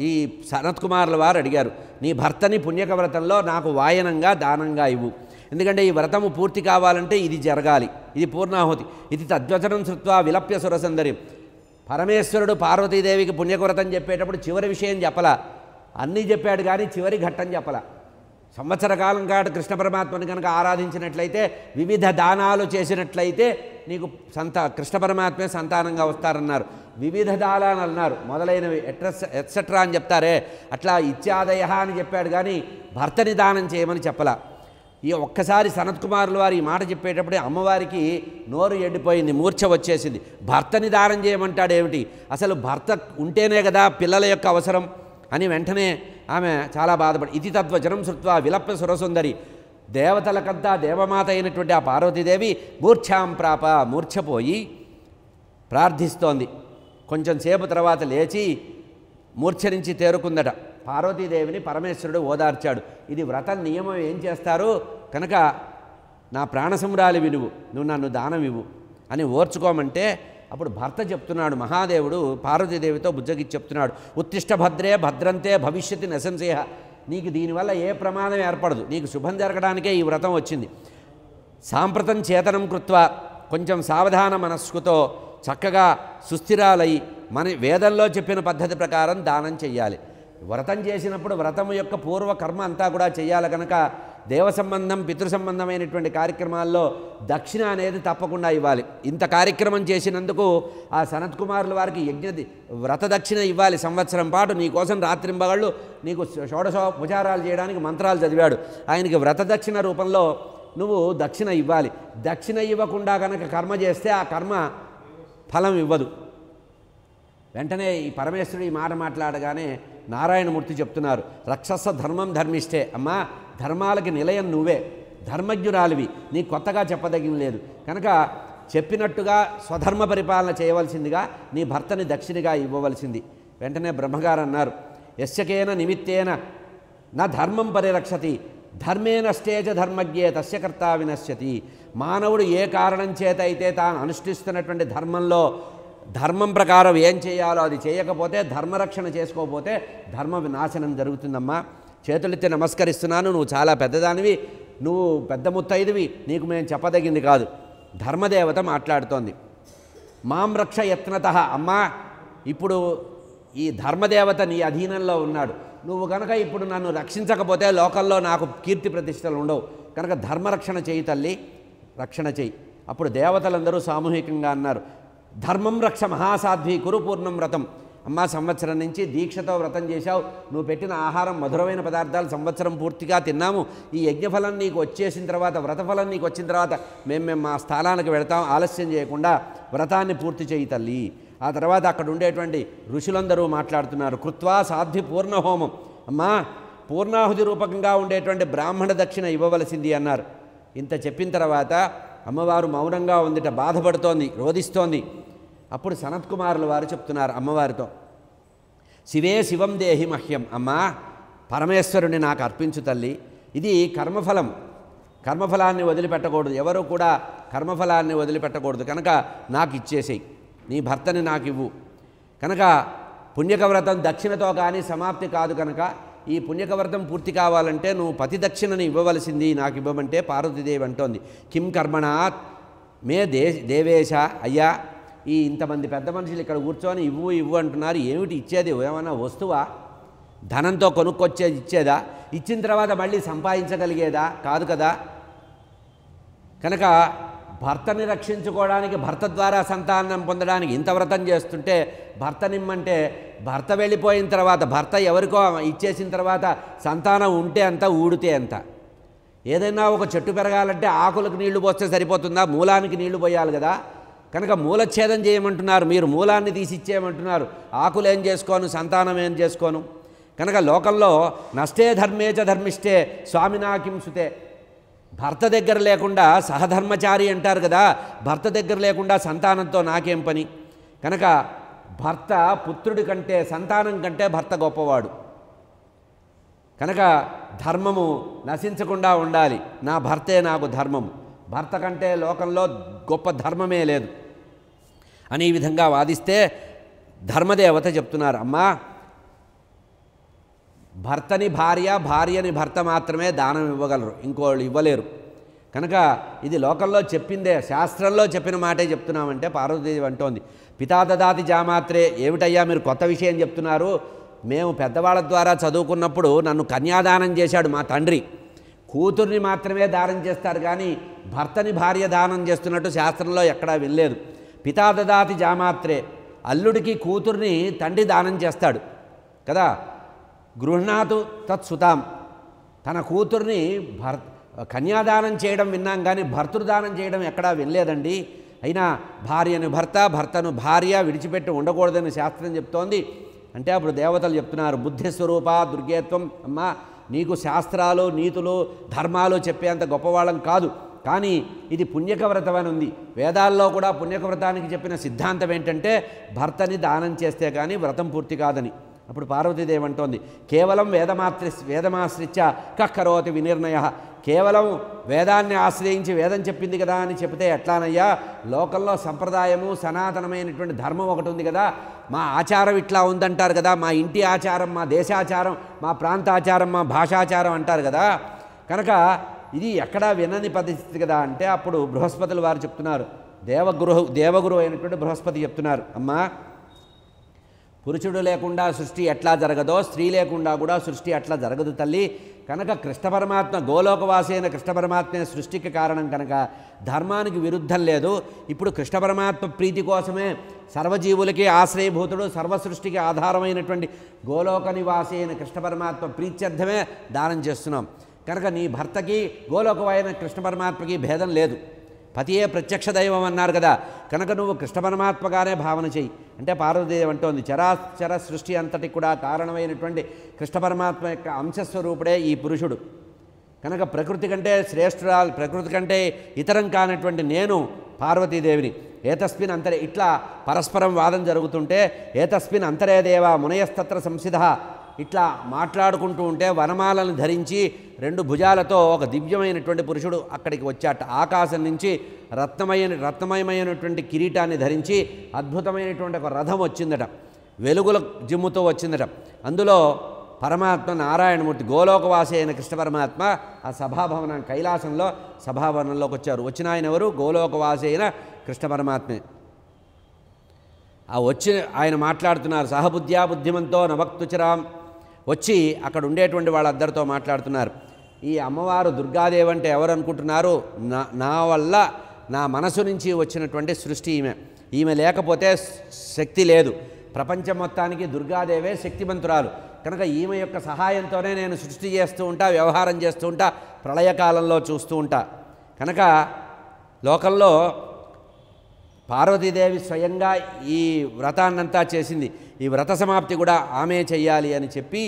ఈ సనత్కుమారుల వారు అడిగారు, నీ భర్తని పుణ్యక వ్రతంలో నాకు వాయనంగా దానంగా ఇవ్వు. ఎందుకంటే ఈ వ్రతము పూర్తి కావాలంటే ఇది జరగాలి, ఇది పూర్ణాహుతి. ఇది తద్వచనం శృత్వా విలప్య సురసుందరిం. పరమేశ్వరుడు పార్వతీదేవికి పుణ్యక వ్రతం చెప్పేటప్పుడు చివరి విషయం చెప్పలా, అన్నీ చెప్పాడు కానీ చివరి ఘట్టం చెప్పలా. సంవత్సర కాలం కాదు కృష్ణ పరమాత్మని కనుక ఆరాధించినట్లయితే, వివిధ దానాలు చేసినట్లయితే నీకు కృష్ణ పరమాత్మే సంతానంగా వస్తారన్నారు. వివిధ దానాలు అన్నారు, మొదలైనవి ఎట్సెట్రా అని చెప్తారే, అట్లా ఇత్యాదయ అని చెప్పాడు కానీ భర్తని దానం చేయమని చెప్పలా. ఈ ఒక్కసారి సనత్కుమారుల వారు ఈ మాట చెప్పేటప్పుడే అమ్మవారికి నోరు ఎండిపోయింది, మూర్ఛ వచ్చేసింది. భర్తని దానం చేయమంటాడేమిటి, అసలు భర్త ఉంటేనే కదా పిల్లల యొక్క అవసరం అని వెంటనే ఆమె చాలా బాధపడి ఇది తద్వచనం శృత్వా విలప్య సురసుందరి. దేవతలకంతా దేవమాత అయినటువంటి ఆ పార్వతీదేవి మూర్ఛపోయి ప్రార్థిస్తోంది. కొంచెం సేపు తర్వాత లేచి మూర్ఛ నుంచి తేరుకుందట. పార్వతీదేవిని పరమేశ్వరుడు ఓదార్చాడు. ఇది వ్రత నియమం, ఏం చేస్తారు కనుక నా ప్రాణసమురాలివి నువ్వు నన్ను దానం ఇవ్వు అని ఓర్చుకోమంటే, అప్పుడు భర్త చెప్తున్నాడు, మహాదేవుడు పార్వతీదేవితో బుజ్జగిచ్చి చెప్తున్నాడు, ఉత్తిష్ట భద్రే భద్రంతే భవిష్యత్తు నశంసేహ. నీకు దీనివల్ల ఏ ప్రమాదం ఏర్పడదు, నీకు శుభం జరగడానికే ఈ వ్రతం వచ్చింది. సాంప్రతం చేతనం కృత్వా, కొంచెం సావధాన మనస్సుతో చక్కగా సుస్థిరాలై మన వేదంలో చెప్పిన పద్ధతి ప్రకారం దానం చెయ్యాలి. వ్రతం చేసినప్పుడు వ్రతం యొక్క పూర్వ కర్మ అంతా కూడా చెయ్యాలి. కనుక దేవ సంబంధం పితృ సంబంధమైనటువంటి కార్యక్రమాల్లో దక్షిణ అనేది తప్పకుండా ఇవ్వాలి. ఇంత కార్యక్రమం చేసినందుకు ఆ సనత్కుమారుల వారికి వ్రత దక్షిణ ఇవ్వాలి. సంవత్సరం పాటు నీ కోసం రాత్రింబగళ్ళు నీకు షోడశోపచారాలు చేయడానికి మంత్రాలు చదివాడు. ఆయనకి వ్రత దక్షిణ రూపంలో నువ్వు దక్షిణ ఇవ్వాలి. దక్షిణ ఇవ్వకుండా కనుక కర్మ చేస్తే ఆ కర్మ ఫలం ఇవ్వదు. వెంటనే ఈ పరమేశ్వరుడు ఈ మాట మాట్లాడగానే నారాయణమూర్తి చెప్తున్నారు, రక్షస ధర్మం ధర్మిష్టే. అమ్మా, ధర్మాలకి నిలయం నువ్వే. ధర్మజ్ఞురాలివి, నీ కొత్తగా చెప్పదగిన లేదు కనుక చెప్పినట్టుగా స్వధర్మ పరిపాలన చేయవలసిందిగా నీ భర్తని దక్షిణగా ఇవ్వవలసింది. వెంటనే బ్రహ్మగారు అన్నారు, యస్యకేన నిమిత్తేన నా ధర్మం పరిరక్షతి ధర్మేణ స్టేజ ధర్మజ్ఞే తస్య కర్త వినశ్యతి. మానవుడు ఏ కారణం చేత అయితే తాను అనుష్ఠిస్తున్నటువంటి ధర్మంలో ధర్మం ప్రకారం ఏం చేయాలో అది చేయకపోతే, ధర్మరక్షణ చేసుకోకపోతే ధర్మ వినాశనం జరుగుతుందమ్మా. చేతులెత్తి నమస్కరిస్తున్నాను, నువ్వు చాలా పెద్దదానివి, నువ్వు పెద్ద ముత్తైదువి, నీకు మేము చెప్పదగింది కాదు. ధర్మదేవత మాట్లాడుతోంది. మాం రక్ష యత్నతః, అమ్మా ఇప్పుడు ఈ ధర్మదేవత నీ అధీనంలో ఉన్నాడు, నువ్వు కనుక ఇప్పుడు నన్ను రక్షించకపోతే లోకల్లో నాకు కీర్తి ప్రతిష్టలు ఉండవు, కనుక ధర్మరక్షణ చేయి తల్లి, రక్షణ చేయి. అప్పుడు దేవతలందరూ సామూహికంగా అన్నారు, ధర్మం రక్ష మహాసాధ్వి కురు పూర్ణం వ్రతం. అమ్మ సంవత్సరం నుంచి దీక్షతో వ్రతం చేశావు, నువ్వు పెట్టిన ఆహారం మధురమైన పదార్థాలు సంవత్సరం పూర్తిగా తిన్నాము, ఈ యజ్ఞఫలం నీకు వచ్చేసిన తర్వాత, వ్రతఫలం నీకు వచ్చిన తర్వాత మేము మా స్థానానికి వెళతాం, ఆలస్యం చేయకుండా వ్రతాన్ని పూర్తి చేయి తల్లి. ఆ తర్వాత అక్కడ ఉండేటువంటి ఋషులందరూ మాట్లాడుతున్నారు, కృత్వా సాధ్వి పూర్ణహోమం, అమ్మా పూర్ణాహుతి రూపకంగా ఉండేటువంటి బ్రాహ్మణ దక్షిణ ఇవ్వవలసింది అన్నారు. ఇంత చెప్పిన తర్వాత అమ్మవారు మౌనంగా ఉందిట, బాధపడుతోంది, రోధిస్తోంది. అప్పుడు సనత్కుమారుల వారు చెప్తున్నారు అమ్మవారితో, శివే శివం దేహి మహ్యం, అమ్మా పరమేశ్వరుని నాకు అర్పించు తల్లి, ఇది కర్మఫలం, కర్మఫలాన్ని వదిలిపెట్టకూడదు, ఎవరు కూడా కర్మఫలాన్ని వదిలిపెట్టకూడదు, కనుక నాకు ఇచ్చేసేయి, నీ భర్తని నాకు ఇవ్వు. కనుక పుణ్యకవ్రతం దక్షిణతో కానీ సమాప్తి కాదు, కనుక ఈ పుణ్యకవ్రతం పూర్తి కావాలంటే నువ్వు పతి దక్షిణని ఇవ్వవలసింది, నాకు ఇవ్వమంటే పార్వతీదేవి అంటోంది, కిం కర్మణాత్ మే దేవేశ, అయ్యా ఈ ఇంతమంది పెద్ద మనుషులు ఇక్కడ కూర్చొని ఇవ్వు ఇవ్వు అంటున్నారు, ఏమిటి ఇచ్చేది, ఏమన్నా వస్తువా, ధనంతో కొనుక్కొచ్చేది ఇచ్చేదా, ఇచ్చిన తర్వాత మళ్ళీ సంపాదించగలిగేదా, కాదు కదా. కనుక భర్తని రక్షించుకోవడానికి, భర్త ద్వారా సంతానం పొందడానికి ఇంత వ్రతం చేస్తుంటే భర్తనిమ్మంటే, భర్త వెళ్ళిపోయిన తర్వాత, భర్త ఎవరికో ఇచ్చేసిన తర్వాత సంతానం ఉంటే అంత, ఊడితే అంత. ఏదైనా ఒక చెట్టు పెరగాలంటే ఆకులకు నీళ్లు పోస్తే సరిపోతుందా, మూలానికి నీళ్లు పోయాలి కదా. కనుక మూలఛేదం చేయమంటున్నారు మీరు, మూలాన్ని తీసిచ్చేయమంటున్నారు, ఆకులు ఏం చేసుకోను, సంతానం ఏం చేసుకోను. కనుక లోకంలో నష్టే ధర్మే చ ధర్మిష్టే స్వామినా కింసుతే, భర్త దగ్గర లేకుండా సహధర్మచారి అంటారు కదా, భర్త దగ్గర లేకుండా సంతానంతో నాకేం పని. కనుక భర్త పుత్రుడి కంటే, సంతానం కంటే భర్త గొప్పవాడు. కనుక ధర్మము నశించకుండా ఉండాలి, నా భర్తే నాకు ధర్మము, భర్త కంటే లోకంలో గొప్ప ధర్మమే లేదు అని ఈ విధంగా వాదిస్తే ధర్మదేవత చెప్తున్నారు, అమ్మా భర్తని భార్య, భార్యని భర్త మాత్రమే దానం ఇవ్వగలరు, ఇంకోళ్ళు ఇవ్వలేరు. కనుక ఇది లోకంలో చెప్పిందే, శాస్త్రంలో చెప్పిన మాటే చెప్తున్నామంటే పార్వతీదేవి అంటోంది, పితా దదాతి జామాత్రే, ఏమిటయ్యా మీరు కొత్త విషయం చెప్తున్నారు, మేము పెద్దవాళ్ళ ద్వారా చదువుకున్నప్పుడు నన్ను కన్యాదానం చేశాడు మా తండ్రి, కూతుర్ని మాత్రమే దానం చేస్తారు కానీ భర్తని భార్య దానం చేస్తున్నట్టు శాస్త్రంలో ఎక్కడా వినలేదు. పితా దదాతి జామాత్రే, అల్లుడికి కూతుర్ని తండ్రి దానం చేస్తాడు కదా, గృహ్ణాతు తత్సుతాం, తన కూతుర్ని కన్యాదానం చేయడం విన్నాం కానీ భర్తృదానం చేయడం ఎక్కడా వినలేదండి. అయినా భార్యను భర్త, భర్తను భార్య విడిచిపెట్టి ఉండకూడదని శాస్త్రం చెప్తోంది. అంటే అప్పుడు దేవతలు చెప్తున్నారు, బుద్ధిస్వరూప దుర్గేత్వం, అమ్మ నీకు శాస్త్రాలు నీతులు ధర్మాలు చెప్పేంత గొప్పవాళ్ళం కాదు, కానీ ఇది పుణ్యకవ్రతం అని ఉంది, వేదాల్లో కూడా పుణ్యకవ్రతానికి చెప్పిన సిద్ధాంతం ఏంటంటే దానం చేస్తే కానీ వ్రతం పూర్తి కాదని. అప్పుడు పార్వతీదేవి అంటోంది, కేవలం వేదమాశ్రిత్య కక్కరోతి వినిర్ణయ, కేవలం వేదాన్ని ఆశ్రయించి వేదం చెప్పింది కదా అని చెప్తే ఎట్లానయ్యా, లోకంలో సంప్రదాయము సనాతనమైనటువంటి ధర్మం ఒకటి ఉంది కదా, మా ఆచారం ఇట్లా ఉందంటారు కదా, మా ఇంటి ఆచారం, మా దేశాచారం, మా ప్రాంతాచారం, మా భాషాచారం అంటారు కదా, కనుక ఇది ఎక్కడా వినని పరిస్థితి కదా. అంటే అప్పుడు బృహస్పతులు వారు చెప్తున్నారు, దేవగురు అయినటువంటి బృహస్పతి చెప్తున్నారు, అమ్మా పురుషుడు లేకుండా సృష్టి ఎట్లా జరగదో స్త్రీ లేకుండా కూడా సృష్టి అట్లా జరగదు తల్లి. కనుక కృష్ణ పరమాత్మ గోలోకవాసి అయిన కృష్ణ పరమాత్మే సృష్టికి కారణం కనుక ధర్మానికి విరుద్ధం లేదు. ఇప్పుడు కృష్ణ పరమాత్మ ప్రీతి కోసమే సర్వజీవులకి ఆశ్రయభూతుడు, సర్వసృష్టికి ఆధారమైనటువంటి గోలోక నివాసి అయిన కృష్ణ పరమాత్మ ప్రీత్యర్థమే దానం చేస్తున్నాం. కనుక నీ భర్తకి గోలోకమైన కృష్ణ పరమాత్మకి భేదం లేదు, పతియే ప్రత్యక్ష దైవం అన్నారు కదా, కనుక నువ్వు కృష్ణ పరమాత్మగానే భావన చెయ్యి. అంటే పార్వతీదేవి అంటోంది, చరాచర సృష్టి అంతటి కూడా కారణమైనటువంటి కృష్ణ పరమాత్మ యొక్క అంశస్వరూపుడే ఈ పురుషుడు. కనుక ప్రకృతి కంటే శ్రేష్ఠురాలు, ప్రకృతి కంటే ఇతరం కానటువంటి నేను పార్వతీదేవిని. ఏతస్మిన్ అంతరే, ఇట్లా పరస్పరం వాదం జరుగుతుంటే ఏతస్మిన్ అంతరే దేవ మునయస్తత్ర సంసిధ ఇట్లా మాట్లాడుకుంటూ ఉంటే వనమాలను ధరించి 2 భుజాలతో ఒక దివ్యమైనటువంటి పురుషుడు అక్కడికి వచ్చాట. ఆకాశం నుంచి రత్నమయమైనటువంటి కిరీటాన్ని ధరించి అద్భుతమైనటువంటి ఒక రథం వచ్చిందట, వెలుగుల జిమ్ముతో వచ్చిందట. అందులో పరమాత్మ నారాయణమూర్తి గోలోకవాసి అయిన కృష్ణ పరమాత్మ ఆ సభాభవనం కైలాసంలో సభాభవనంలోకి వచ్చారు. వచ్చిన ఆయన ఎవరు? గోలోకవాసి అయిన కృష్ణ పరమాత్మే. ఆ వచ్చి ఆయన మాట్లాడుతున్నారు. సహబుద్ధ్యా బుద్ధిమంతో నవక్తుచరాం. వచ్చి అక్కడ ఉండేటువంటి వాళ్ళందరితో మాట్లాడుతున్నారు. ఈ అమ్మవారు దుర్గాదేవి అంటే ఎవరు అనుకుంటున్నారు? నా వల్ల, నా మనసు నుంచి వచ్చినటువంటి సృష్టి ఈమె లేకపోతే శక్తి లేదు. ప్రపంచం మొత్తానికి దుర్గాదేవే శక్తిమంతురాలు. కనుక ఈమె యొక్క సహాయంతోనే నేను సృష్టి చేస్తూ ఉంటా, వ్యవహారం చేస్తూ ఉంటా, ప్రళయకాలంలో చూస్తూ ఉంటా. కనుక లోకంలో పార్వతీదేవి స్వయంగా ఈ వ్రతాన్నంతా చేసింది. ఈ వ్రత సమాప్తి కూడా ఆమె చెయ్యాలి అని చెప్పి,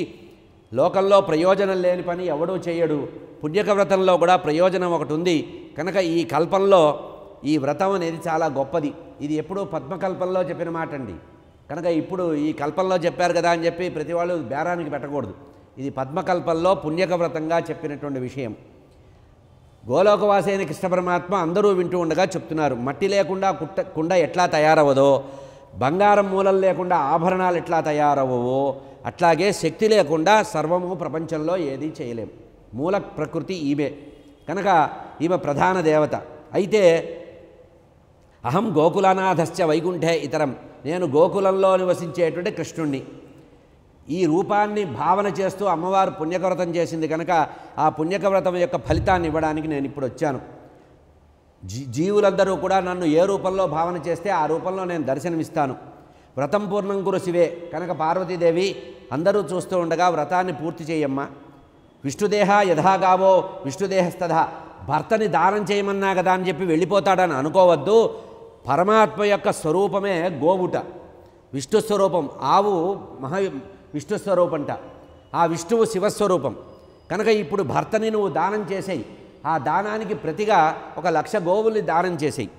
లోకంలో ప్రయోజనం లేని పని ఎవడూ చేయడు. పుణ్యక వ్రతంలో కూడా ప్రయోజనం ఒకటి ఉంది. కనుక ఈ కల్పంలో ఈ వ్రతం అనేది చాలా గొప్పది. ఇది ఎప్పుడూ పద్మకల్పంలో చెప్పిన మాట అండి. కనుక ఇప్పుడు ఈ కల్పంలో చెప్పారు కదా అని చెప్పి ప్రతి వాళ్ళు బేరానికి పెట్టకూడదు. ఇది పద్మకల్పంలో పుణ్యక వ్రతంగా చెప్పినటువంటి విషయం. గోలోకవాసి అయిన కృష్ణ పరమాత్మ అందరూ వింటూ ఉండగా చెప్తున్నారు. మట్టి లేకుండా కుండ ఎట్లా తయారవదో, బంగారం మూలలు లేకుండా ఆభరణాలు ఎట్లా తయారవవో, అట్లాగే శక్తి లేకుండా సర్వము ప్రపంచంలో ఏదీ చేయలేం. మూల ప్రకృతి ఈమె. కనుక ఈమె ప్రధాన దేవత. అయితే అహం గోకులనాథశ్చ వైకుంఠే ఇతరం, నేను గోకులంలో నివసించేటువంటి కృష్ణుణ్ణి. ఈ రూపాన్ని భావన చేస్తూ అమ్మవారు పుణ్యకవ్రతం చేసింది కనుక ఆ పుణ్యకవ్రతం యొక్క ఫలితాన్ని ఇవ్వడానికి నేను ఇప్పుడు వచ్చాను. జీవులందరూ కూడా నన్ను ఏ రూపంలో భావన చేస్తే ఆ రూపంలో నేను దర్శనమిస్తాను. వ్రతం పూర్ణం కురు శివే. కనుక పార్వతీదేవి అందరూ చూస్తూ ఉండగా వ్రతాన్ని పూర్తి చేయమ్మా. విష్ణుదేహ యథాగావో విష్ణుదేహస్తథా. భర్తని దానం చేయమన్నా కదా అని చెప్పి వెళ్ళిపోతాడని అనుకోవద్దు. పరమాత్మ యొక్క స్వరూపమే గోవుట, విష్ణుస్వరూపం. ఆవు విష్ణుస్వరూపంట, ఆ విష్ణువు శివస్వరూపం. కనుక ఇప్పుడు భర్తని నువ్వు దానం చేసేయి. ఆ దానానికి ప్రతిగా 1,00,000 గోవుల్ని దానం చేసేయి.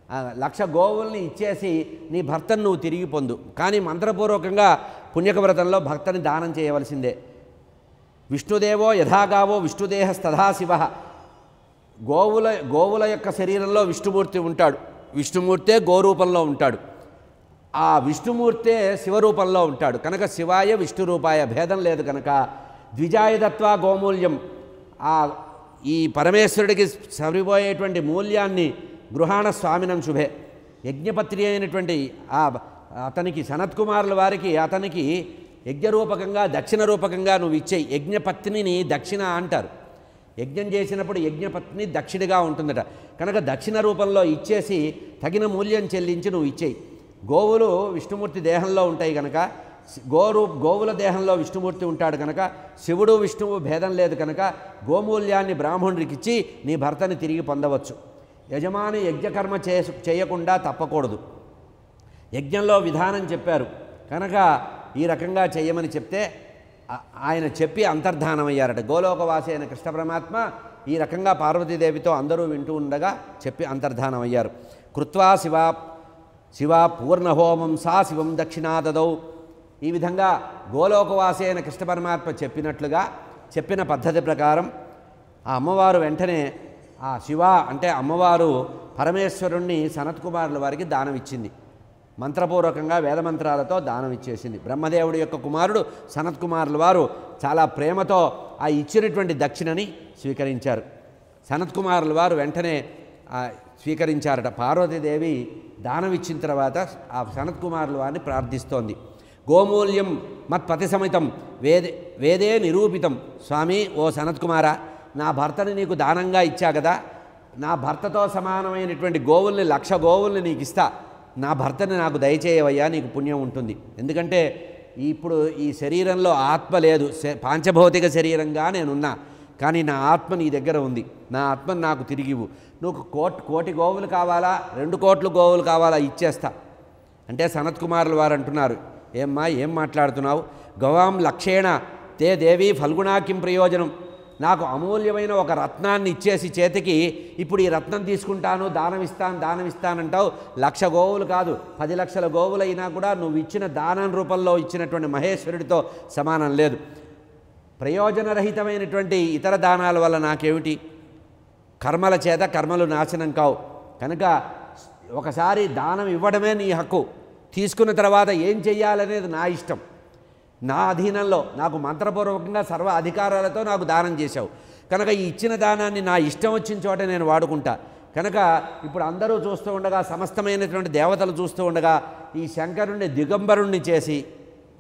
1,00,000 గోవుల్ని ఇచ్చేసి నీ భర్తను నువ్వు తిరిగి పొందు. కానీ మంత్రపూర్వకంగా పుణ్యక వ్రతంలో భర్తని దానం చేయవలసిందే. విష్ణుదేవో యథాగావో విష్ణుదేహస్తథా శివ. గోవుల యొక్క శరీరంలో విష్ణుమూర్తి ఉంటాడు. విష్ణుమూర్తే గోరూపంలో ఉంటాడు. ఆ విష్ణుమూర్తే శివరూపంలో ఉంటాడు. కనుక శివాయ విష్ణురూపాయ భేదం లేదు. కనుక ద్విజాయదత్వా గోమూల్యం. ఈ పరమేశ్వరుడికి సరిపోయేటువంటి మూల్యాన్ని గృహాణ స్వామినం శుభే. యజ్ఞపత్రి అయినటువంటి అతనికి సనత్కుమారుల వారికి అతనికి యజ్ఞరూపకంగా దక్షిణ రూపకంగా నువ్వు ఇచ్చేయి. యజ్ఞపత్నిని దక్షిణ అంటారు. యజ్ఞం చేసినప్పుడు యజ్ఞపత్ని దక్షిణగా ఉంటుందట. కనుక దక్షిణ రూపంలో ఇచ్చేసి తగిన మూల్యం చెల్లించి నువ్వు ఇచ్చేయి. గోవులు విష్ణుమూర్తి దేహంలో ఉంటాయి కనుక, గోవుల దేహంలో విష్ణుమూర్తి ఉంటాడు కనుక శివుడు విష్ణువు భేదం లేదు కనుక గోమూల్యాన్ని బ్రాహ్మణుడికి ఇచ్చి నీ భర్తని తిరిగి పొందవచ్చు. యజమాని యజ్ఞకర్మ చేయకుండా తప్పకూడదు. యజ్ఞంలో విధానం చెప్పారు కనుక ఈ రకంగా చేయమని చెప్తే ఆయన చెప్పి అంతర్ధానమయ్యారట. గోలోకవాసి అయిన కృష్ణ పరమాత్మ ఈ రకంగా పార్వతీదేవితో అందరూ వింటూ ఉండగా చెప్పి అంతర్ధానమయ్యారు. కృత్వా శివ పూర్ణహోమం సా శివం దక్షిణాదదౌ. ఈ విధంగా గోలోకవాసి అయిన కృష్ణ పరమాత్మ చెప్పినట్లుగా చెప్పిన పద్ధతి ప్రకారం ఆ అమ్మవారు వెంటనే ఆ శివ అంటే అమ్మవారు పరమేశ్వరుణ్ణి సనత్కుమారుల వారికి దానం ఇచ్చింది. మంత్రపూర్వకంగా వేదమంత్రాలతో దానం ఇచ్చేసింది. బ్రహ్మదేవుడి యొక్క కుమారుడు సనత్కుమారుల వారు చాలా ప్రేమతో ఆ ఇచ్చినటువంటి దక్షిణని స్వీకరించారు. సనత్కుమారుల వారు వెంటనే స్వీకరించారట. పార్వతీదేవి దానం ఇచ్చిన తర్వాత ఆ సనత్కుమారుల వారిని ప్రార్థిస్తోంది. గోమూల్యం మత్పతి సమితం వేదే నిరూపితం. స్వామి, ఓ సనత్కుమార, నా భర్తని నీకు దానంగా ఇచ్చా కదా, నా భర్తతో సమానమైనటువంటి గోవుల్ని 1,00,000 గోవుల్ని నీకు ఇస్తా. నా భర్తని నాకు దయచేయవయ్యా, నీకు పుణ్యం ఉంటుంది. ఎందుకంటే ఇప్పుడు ఈ శరీరంలో ఆత్మ లేదు, పాంచభౌతిక శరీరంగా నేనున్నా. కానీ నా ఆత్మ నీ దగ్గర ఉంది. నా ఆత్మను నాకు తిరిగివు. నువ్వు కోటి గోవులు కావాలా, 2 కోట్ల గోవులు కావాలా, ఇచ్చేస్తా అంటే సనత్కుమారుల వారు అంటున్నారు, ఏమ్మా ఏం మాట్లాడుతున్నావు? గవాం లక్షేణ తే దేవి ఫల్గుణా కిం ప్రయోజనం. నాకు అమూల్యమైన ఒక రత్నాన్ని ఇచ్చేసి చేతికి ఇప్పుడు ఈ రత్నం తీసుకుంటాను, దానం ఇస్తానంటావు. 1,00,000 గోవులు కాదు, 10 లక్షల గోవులైనా కూడా నువ్వు ఇచ్చిన దానం రూపంలో ఇచ్చినటువంటి మహేశ్వరుడితో సమానం లేదు. ప్రయోజనరహితమైనటువంటి ఇతర దానాల వల్ల నాకేమిటి? కర్మల చేత కర్మలు నాశనం కావు. కనుక ఒకసారి దానం ఇవ్వడమే నీ హక్కు. తీసుకున్న తర్వాత ఏం చెయ్యాలనేది నా ఇష్టం, నా అధీనంలో, నాకు మంత్రపూర్వకంగా సర్వ అధికారాలతో నాకు దానం చేశావు కనుక ఈ ఇచ్చిన దానాన్ని నా ఇష్టం వచ్చిన చోట నేను వాడుకుంటా. కనుక ఇప్పుడు అందరూ చూస్తూ ఉండగా, సమస్తమైనటువంటి దేవతలు చూస్తూ ఉండగా, ఈ శంకరుణ్ణి దిగంబరుణ్ణి చేసి,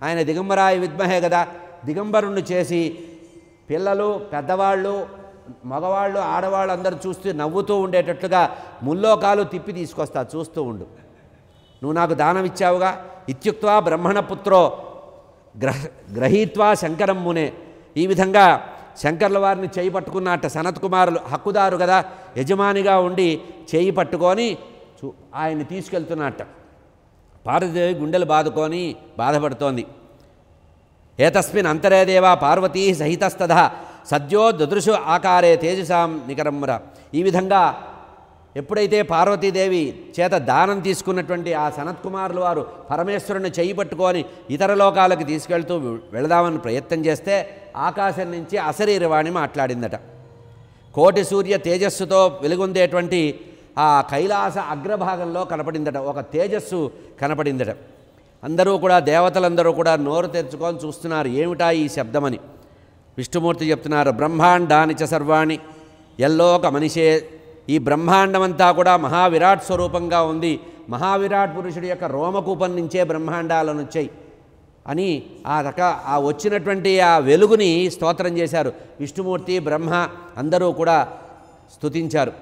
ఆయన దిగంబరాయ విద్మహే కదా, దిగంబరుణ్ణి చేసి పిల్లలు, పెద్దవాళ్ళు, మగవాళ్ళు, ఆడవాళ్ళు అందరూ చూస్తూ నవ్వుతూ ఉండేటట్లుగా ముల్లోకాలు తిప్పి తీసుకొస్తా, చూస్తూ ఉండు. నువ్వు నాకు దానం ఇచ్చావుగా. ఇత్యుక్త్వా బ్రహ్మణపుత్రో గ్రహీత్వా శంకరం మునే. ఈ విధంగా శంకర్ల వారిని చేయి పట్టుకున్నట్ట సనత్ కుమారులు, హక్కుదారు కదా, యజమానిగా ఉండి చేయి పట్టుకొని ఆయన్ని తీసుకెళ్తున్నట్ట. పార్వతీదేవి గుండెలు బాదుకొని బాధపడుతోంది. ఏతస్మిన్ అంతరే దేవా పార్వతీ సహితస్తథ సద్యో దదృశు ఆకారే తేజసాం నికరమ్ర. ఈ విధంగా ఎప్పుడైతే పార్వతీదేవి చేత దానం తీసుకున్నటువంటి ఆ సనత్కుమారులు వారు పరమేశ్వరుని చేయి పట్టుకొని ఇతర లోకాలకు తీసుకెళ్తూ వెళదామని ప్రయత్నం చేస్తే ఆకాశం నుంచి అశరీరవాణి మాట్లాడిందట. కోటి సూర్య తేజస్సుతో వెలుగొందేటువంటి ఆ కైలాస అగ్రభాగంలో కనపడిందట, ఒక తేజస్సు కనపడిందట. అందరూ కూడా, దేవతలందరూ కూడా నోరు తెరుచుకొని చూస్తున్నారు, ఏమిటా ఈ శబ్దమని. విష్ణుమూర్తి చెప్తున్నారు, బ్రహ్మాండాని చ సర్వాణి ఎల్లోక మనిషే. ఈ బ్రహ్మాండమంతా కూడా మహావిరాట్ స్వరూపంగా ఉంది. మహావిరాట్ పురుషుడి యొక్క రోమకూపం నుంచే బ్రహ్మాండాలను వచ్చాయి అని ఆ వచ్చినటువంటి ఆ వెలుగుని స్తోత్రం చేశారు. విష్ణుమూర్తి, బ్రహ్మ అందరూ కూడా స్తుతించారు.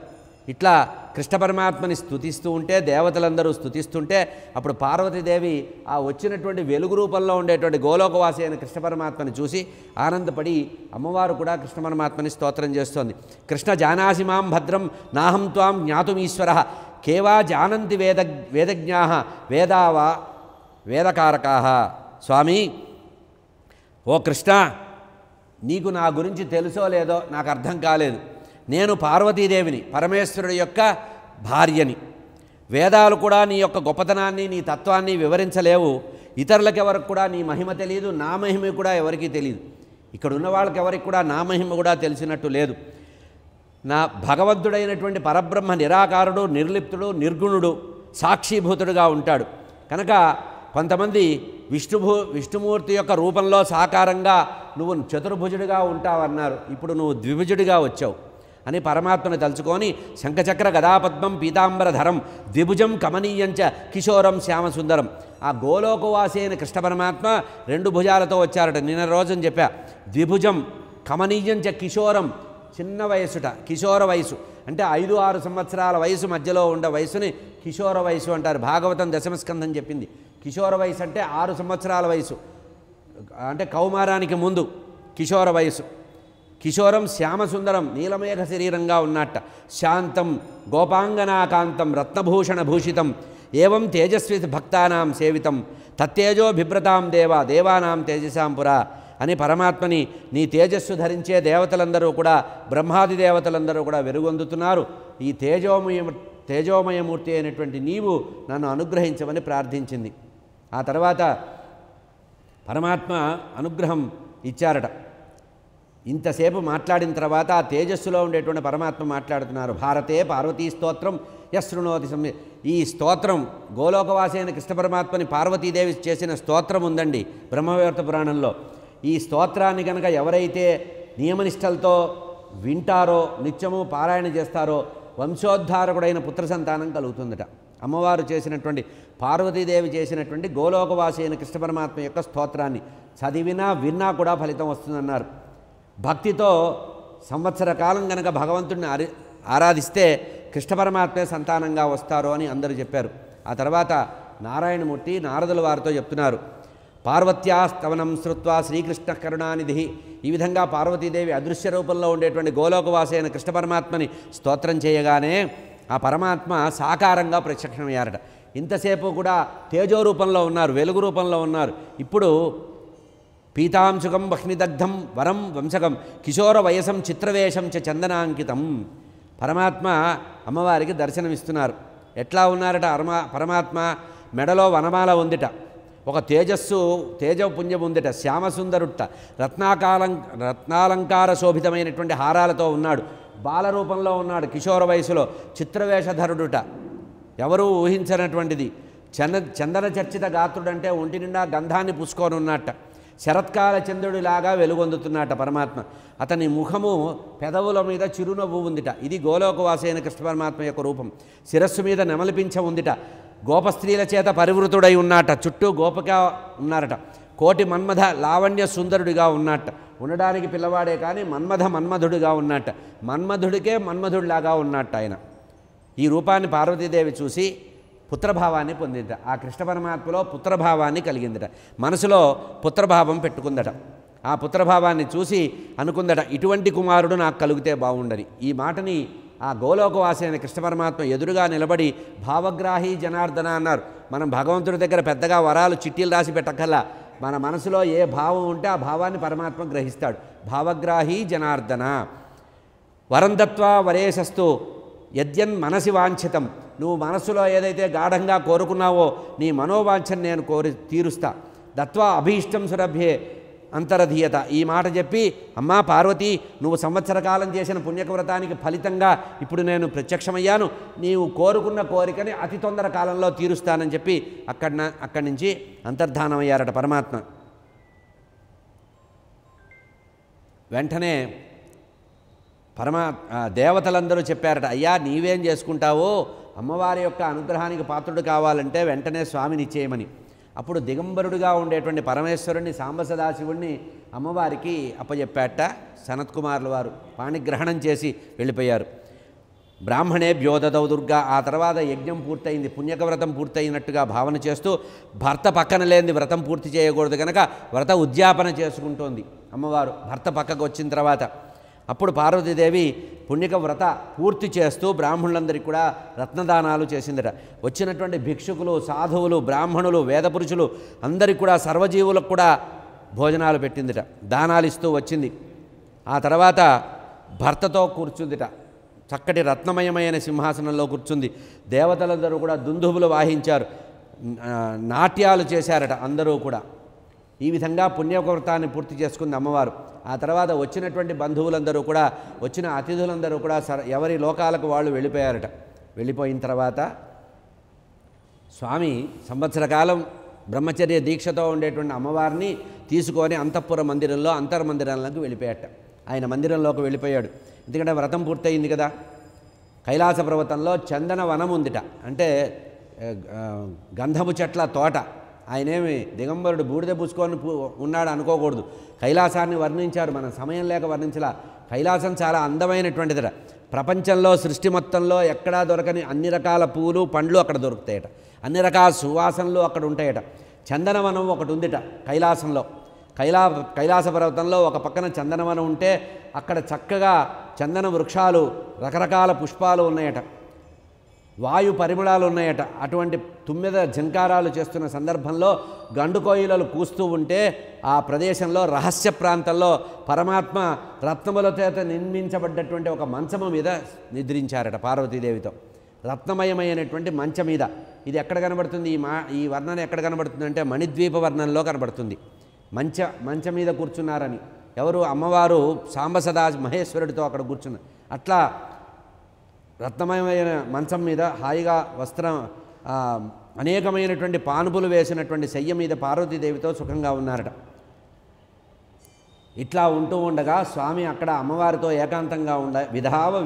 ఇట్లా కృష్ణ పరమాత్మని స్తుతిస్తూ ఉంటే, దేవతలందరూ స్తుతిస్తుంటే, అప్పుడు పార్వతీదేవి ఆ వచ్చినటువంటి వెలుగు రూపంలో ఉండేటువంటి గోలోకవాసి అయిన కృష్ణ పరమాత్మని చూసి ఆనందపడి అమ్మవారు కూడా కృష్ణ పరమాత్మని స్తోత్రం చేస్తోంది. కృష్ణ జానాసి మాం భద్రం నాహం త్వాం జ్ఞాతుమీశ్వర కేవా జానంతి వేదజ్ఞా వేదావా వేదకారకా. స్వామి, ఓ కృష్ణ, నీకు నా గురించి తెలుసో లేదో నాకు అర్థం కాలేదు. నేను పార్వతీదేవిని, పరమేశ్వరుడి యొక్క భార్యని. వేదాలు కూడా నీ యొక్క గొప్పతనాన్ని, నీ తత్వాన్ని వివరించలేవు. ఇతరులకు ఎవరికి కూడా నీ మహిమ తెలియదు, నా మహిమ కూడా ఎవరికీ తెలియదు. ఇక్కడ ఉన్న వాళ్ళకి ఎవరికి కూడా నా మహిమ కూడా తెలిసినట్టు లేదు. నా భగవంతుడైనటువంటి పరబ్రహ్మ నిరాకారుడు, నిర్లిప్తుడు, నిర్గుణుడు, సాక్షిభూతుడుగా ఉంటాడు. కనుక కొంతమంది విష్ణుమూర్తి యొక్క రూపంలో సాకారంగా నువ్వు చతుర్భుజుడిగా ఉంటావన్నారు, ఇప్పుడు నువ్వు ద్విభుజుడిగా వచ్చావు అని పరమాత్మని తలుచుకొని శంఖచక్ర గదాపద్మం పీతాంబరధరం ద్విభుజం కమనీయంచ కిశోరం శ్యామసుందరం. ఆ గోలోకవాసి అయిన కృష్ణ పరమాత్మ 2 భుజాలతో వచ్చారట. నిన్న రోజుని చెప్పా, ద్విభుజం కమనీయంచ కిశోరం, చిన్న వయసుట, కిశోర వయసు అంటే 5-6 సంవత్సరాల వయసు మధ్యలో ఉండే వయసుని కిశోర వయసు అంటారు. భాగవతం దశమస్కంధం చెప్పింది. కిశోర వయసు అంటే 6 సంవత్సరాల వయసు, అంటే కౌమారానికి ముందు కిశోర వయసు. కిశోరం శ్యామసుందరం, నీలమేఘ శరీరంగా ఉన్నట్ట. శాంతం గోపాంగనాకాంతం రత్నభూషణ భూషితం ఏవం తేజస్వి భక్తానాం సేవితం తత్తేజో బిభ్రతాం దేవానాం తేజసాం పురా అని పరమాత్మని నీ తేజస్సు ధరించే దేవతలందరూ కూడా, బ్రహ్మాది దేవతలందరూ కూడా వెలుగొందుతున్నారు. ఈ తేజోమయమూర్తి అయినటువంటి నీవు నన్ను అనుగ్రహించమని ప్రార్థించింది. ఆ తర్వాత పరమాత్మ అనుగ్రహం ఇచ్చారట. ఇంతసేపు మాట్లాడిన తర్వాత ఆ తేజస్సులో ఉండేటువంటి పరమాత్మ మాట్లాడుతున్నారు. భారతే పార్వతీ స్తోత్రం యశృణోతి ఈ స్తోత్రం గోలోకవాసి అయిన కృష్ణ పరమాత్మని పార్వతీదేవి చేసిన స్తోత్రం ఉందండి బ్రహ్మవేత్త పురాణంలో. ఈ స్తోత్రాన్ని కనుక ఎవరైతే నియమనిష్టలతో వింటారో, నిత్యము పారాయణ చేస్తారో, వంశోద్ధారకుడైన పుత్ర సంతానం కలుగుతుందట. అమ్మవారు చేసినటువంటి, పార్వతీదేవి చేసినటువంటి గోలోకవాసి అయిన కృష్ణ పరమాత్మ యొక్క స్తోత్రాన్ని చదివినా విన్నా కూడా ఫలితం వస్తుందన్నారు. భక్తితో సంవత్సర కాలం కనుక భగవంతుడిని ఆరాధిస్తే కృష్ణ పరమాత్మే సంతానంగా వస్తారు అని అందరూ చెప్పారు. ఆ తర్వాత నారాయణమూర్తి నారదుల వారితో చెప్తున్నారు, పార్వత్యా స్తవనం శ్రుత్వా శ్రీకృష్ణ కరుణానిధి. ఈ విధంగా పార్వతీదేవి అదృశ్య రూపంలో ఉండేటువంటి గోలోకవాసి అయిన కృష్ణ పరమాత్మని స్తోత్రం చేయగానే ఆ పరమాత్మ సాకారంగా పీతాంశుకం వహ్నిదగ్ధం వరం వంశకం కిశోర వయసం చిత్రవేషం చ చందనాంకితం. పరమాత్మ అమ్మవారికి దర్శనమిస్తున్నారు. ఎట్లా ఉన్నారట పరమాత్మ? మెడలో వనమాల ఉందిట, ఒక తేజపుంజం ఉందిట, శ్యామసుందరుట్ట, రత్నాలంకార శోభితమైనటువంటి హారాలతో ఉన్నాడు, బాలరూపంలో ఉన్నాడు, కిశోర వయసులో, చిత్రవేషధరుడుట, ఎవరూ ఊహించినటువంటిది. చందన చర్చిత గాత్రుడంటే ఒంటి నిండా గంధాన్ని పూసుకొని ఉన్నట్ట, శరత్కాల చంద్రుడిలాగా వెలుగొందుతున్నట్ట పరమాత్మ. అతని ముఖము పెదవుల మీద చిరునవ్వు ఉందిట. ఇది గోలోకవాసి అయిన కృష్ణ పరమాత్మ యొక్క రూపం. శిరస్సు మీద నెమలిపించ ఉందిట, గోపస్త్రీల చేత పరివృతుడై ఉన్నట్ట, చుట్టూ గోపిక ఉన్నారట, కోటి మన్మథ లావణ్య సుందరుడిగా ఉన్నట్ట. ఉండడానికి పిల్లవాడే కానీ మన్మధుడిగా ఉన్నట్ట, మన్మధుడికే మన్మధుడిలాగా ఉన్నట్ట ఆయన. ఈ రూపాన్ని పార్వతీదేవి చూసి పుత్రభావాన్ని పొందిందట. ఆ కృష్ణ పరమాత్మలో పుత్రభావాన్ని కలిగిందట, మనసులో పుత్రభావం పెట్టుకుందట. ఆ పుత్రభావాన్ని చూసి అనుకుందట, ఇటువంటి కుమారుడు నాకు కలిగితే బాగుండని. ఈ మాటని ఆ గోలోకవాసి అయిన కృష్ణ పరమాత్మ ఎదురుగా నిలబడి భావగ్రాహి జనార్దన అన్నారు. మనం భగవంతుడి దగ్గర పెద్దగా వరాలు చిట్టీలు రాసి పెట్టక్కల్లా, మన మనసులో ఏ భావం ఉంటే ఆ భావాన్ని పరమాత్మ గ్రహిస్తాడు. భావగ్రాహి జనార్దన వరం దత్వా వరేశస్తు యద్యన్ మనసి వాంఛితం. నువ్వు మనసులో ఏదైతే గాఢంగా కోరుకున్నావో నీ మనోవాంఛను నేను తీరుస్తా. దత్వా అభీష్టం సురభ్యే అంతరధీయత. ఈ మాట చెప్పి, అమ్మా పార్వతి, నువ్వు సంవత్సర కాలం చేసిన పుణ్యవ్రతానికి ఫలితంగా ఇప్పుడు ప్రత్యక్షమయ్యాను, నీవు కోరుకున్న కోరికని అతి తొందర కాలంలో తీరుస్తానని చెప్పి అక్కడి నుంచి అంతర్ధానమయ్యారట పరమాత్మ. వెంటనే దేవతలందరూ చెప్పారట, అయ్యా నీవేం చేసుకుంటావో, అమ్మవారి యొక్క అనుగ్రహానికి పాత్రుడు కావాలంటే వెంటనే స్వామిని ఇచ్చేయమని. అప్పుడు దిగంబరుడుగా ఉండేటువంటి పరమేశ్వరుణ్ణి, సాంబ సదాశివుణ్ణి అమ్మవారికి అప్పచెప్పాట సనత్కుమారుల వారు. పాణిగ్రహణం చేసి వెళ్ళిపోయారు. బ్రాహ్మణే భ్యోదదౌ దుర్గా. ఆ తర్వాత యజ్ఞం పూర్తయింది, పుణ్యక వ్రతం పూర్తయినట్టుగా భావన చేస్తూ, భర్త పక్కన లేని వ్రతం పూర్తి చేయకూడదు కనుక వ్రత ఉద్యాపన చేసుకుంటోంది అమ్మవారు. భర్త పక్కకు వచ్చిన తర్వాత అప్పుడు పార్వతీదేవి పుణ్యక వ్రత పూర్తి చేస్తూ బ్రాహ్మణులందరికీ కూడా రత్నదానాలు చేసిందట. వచ్చినటువంటి భిక్షుకులు, సాధువులు, బ్రాహ్మణులు, వేదపురుషులు అందరికీ కూడా, సర్వజీవులకు కూడా భోజనాలు పెట్టిందిట, దానాలు ఇస్తూ వచ్చింది. ఆ తర్వాత భర్తతో కూర్చుందిట, చక్కటి రత్నమయమైన సింహాసనంలో కూర్చుంది. దేవతలందరూ కూడా దుందుబులు వాయించారు, నాట్యాలు చేశారట అందరూ కూడా. ఈ విధంగా పుణ్యవ్రతాన్ని పూర్తి చేసుకుంది అమ్మవారు. ఆ తర్వాత వచ్చినటువంటి బంధువులందరూ కూడా, వచ్చిన అతిథులందరూ కూడా ఎవరి లోకాలకు వాళ్ళు వెళ్ళిపోయారట. వెళ్ళిపోయిన తర్వాత స్వామి సంవత్సర కాలం బ్రహ్మచర్య దీక్షతో ఉండేటువంటి అమ్మవారిని తీసుకొని అంతఃపుర మందిరంలో అంతర్మందిరంలోకి వెళ్ళిపోయాట. ఆయన మందిరంలోకి వెళ్ళిపోయాడు. ఎందుకంటే వ్రతం పూర్తయింది కదా. కైలాస పర్వతంలో చందన వనం ఉందిట, అంటే గంధము చెట్ల తోట. ఆయనేమి దిగంబరుడు బూడిద పూసుకొని ఉన్నాడు అనుకోకూడదు. కైలాసాన్ని వర్ణించారు, మనం సమయం లేక వర్ణించలా. కైలాసం చాలా అందమైనటువంటిదట. ప్రపంచంలో సృష్టి మొత్తంలో ఎక్కడా దొరకని అన్ని రకాల పూలు పండ్లు అక్కడ దొరుకుతాయట, అన్ని రకాల సువాసనలు అక్కడ ఉంటాయట. చందనవనం ఒకటి ఉందిట కైలాసంలో. కైలాస పర్వతంలో ఒక పక్కన చందనవనం ఉంటే అక్కడ చక్కగా చందన వృక్షాలు, రకరకాల పుష్పాలు ఉన్నాయట, వాయు పరిమళాలు ఉన్నాయట. అటువంటి తుమ్మెద ఝంకారాలు చేస్తున్న సందర్భంలో గండుకోయిలలు కూస్తూ ఉంటే ఆ ప్రదేశంలో రహస్య ప్రాంతంలో పరమాత్మ రత్నముల చేత నిర్మించబడ్డటువంటి ఒక మంచము మీద నిద్రించారట పార్వతీదేవితో. రత్నమయమైనటువంటి మంచం మీద. ఇది ఎక్కడ కనబడుతుంది? ఈ వర్ణన ఎక్కడ కనబడుతుంది అంటే మణిద్వీప వర్ణనలో కనబడుతుంది. మంచం మీద కూర్చున్నారని. ఎవరు? అమ్మవారు సాంబ సదా మహేశ్వరుడితో అక్కడ కూర్చున్నారు. అట్లా రత్నమయమైన మంచం మీద హాయిగా అనేకమైనటువంటి పానుపులు వేసినటువంటి శయ్య మీద పార్వతీదేవితో సుఖంగా ఉన్నారట. ఇట్లా ఉంటూ ఉండగా స్వామి అక్కడ అమ్మవారితో ఏకాంతంగా విధాయ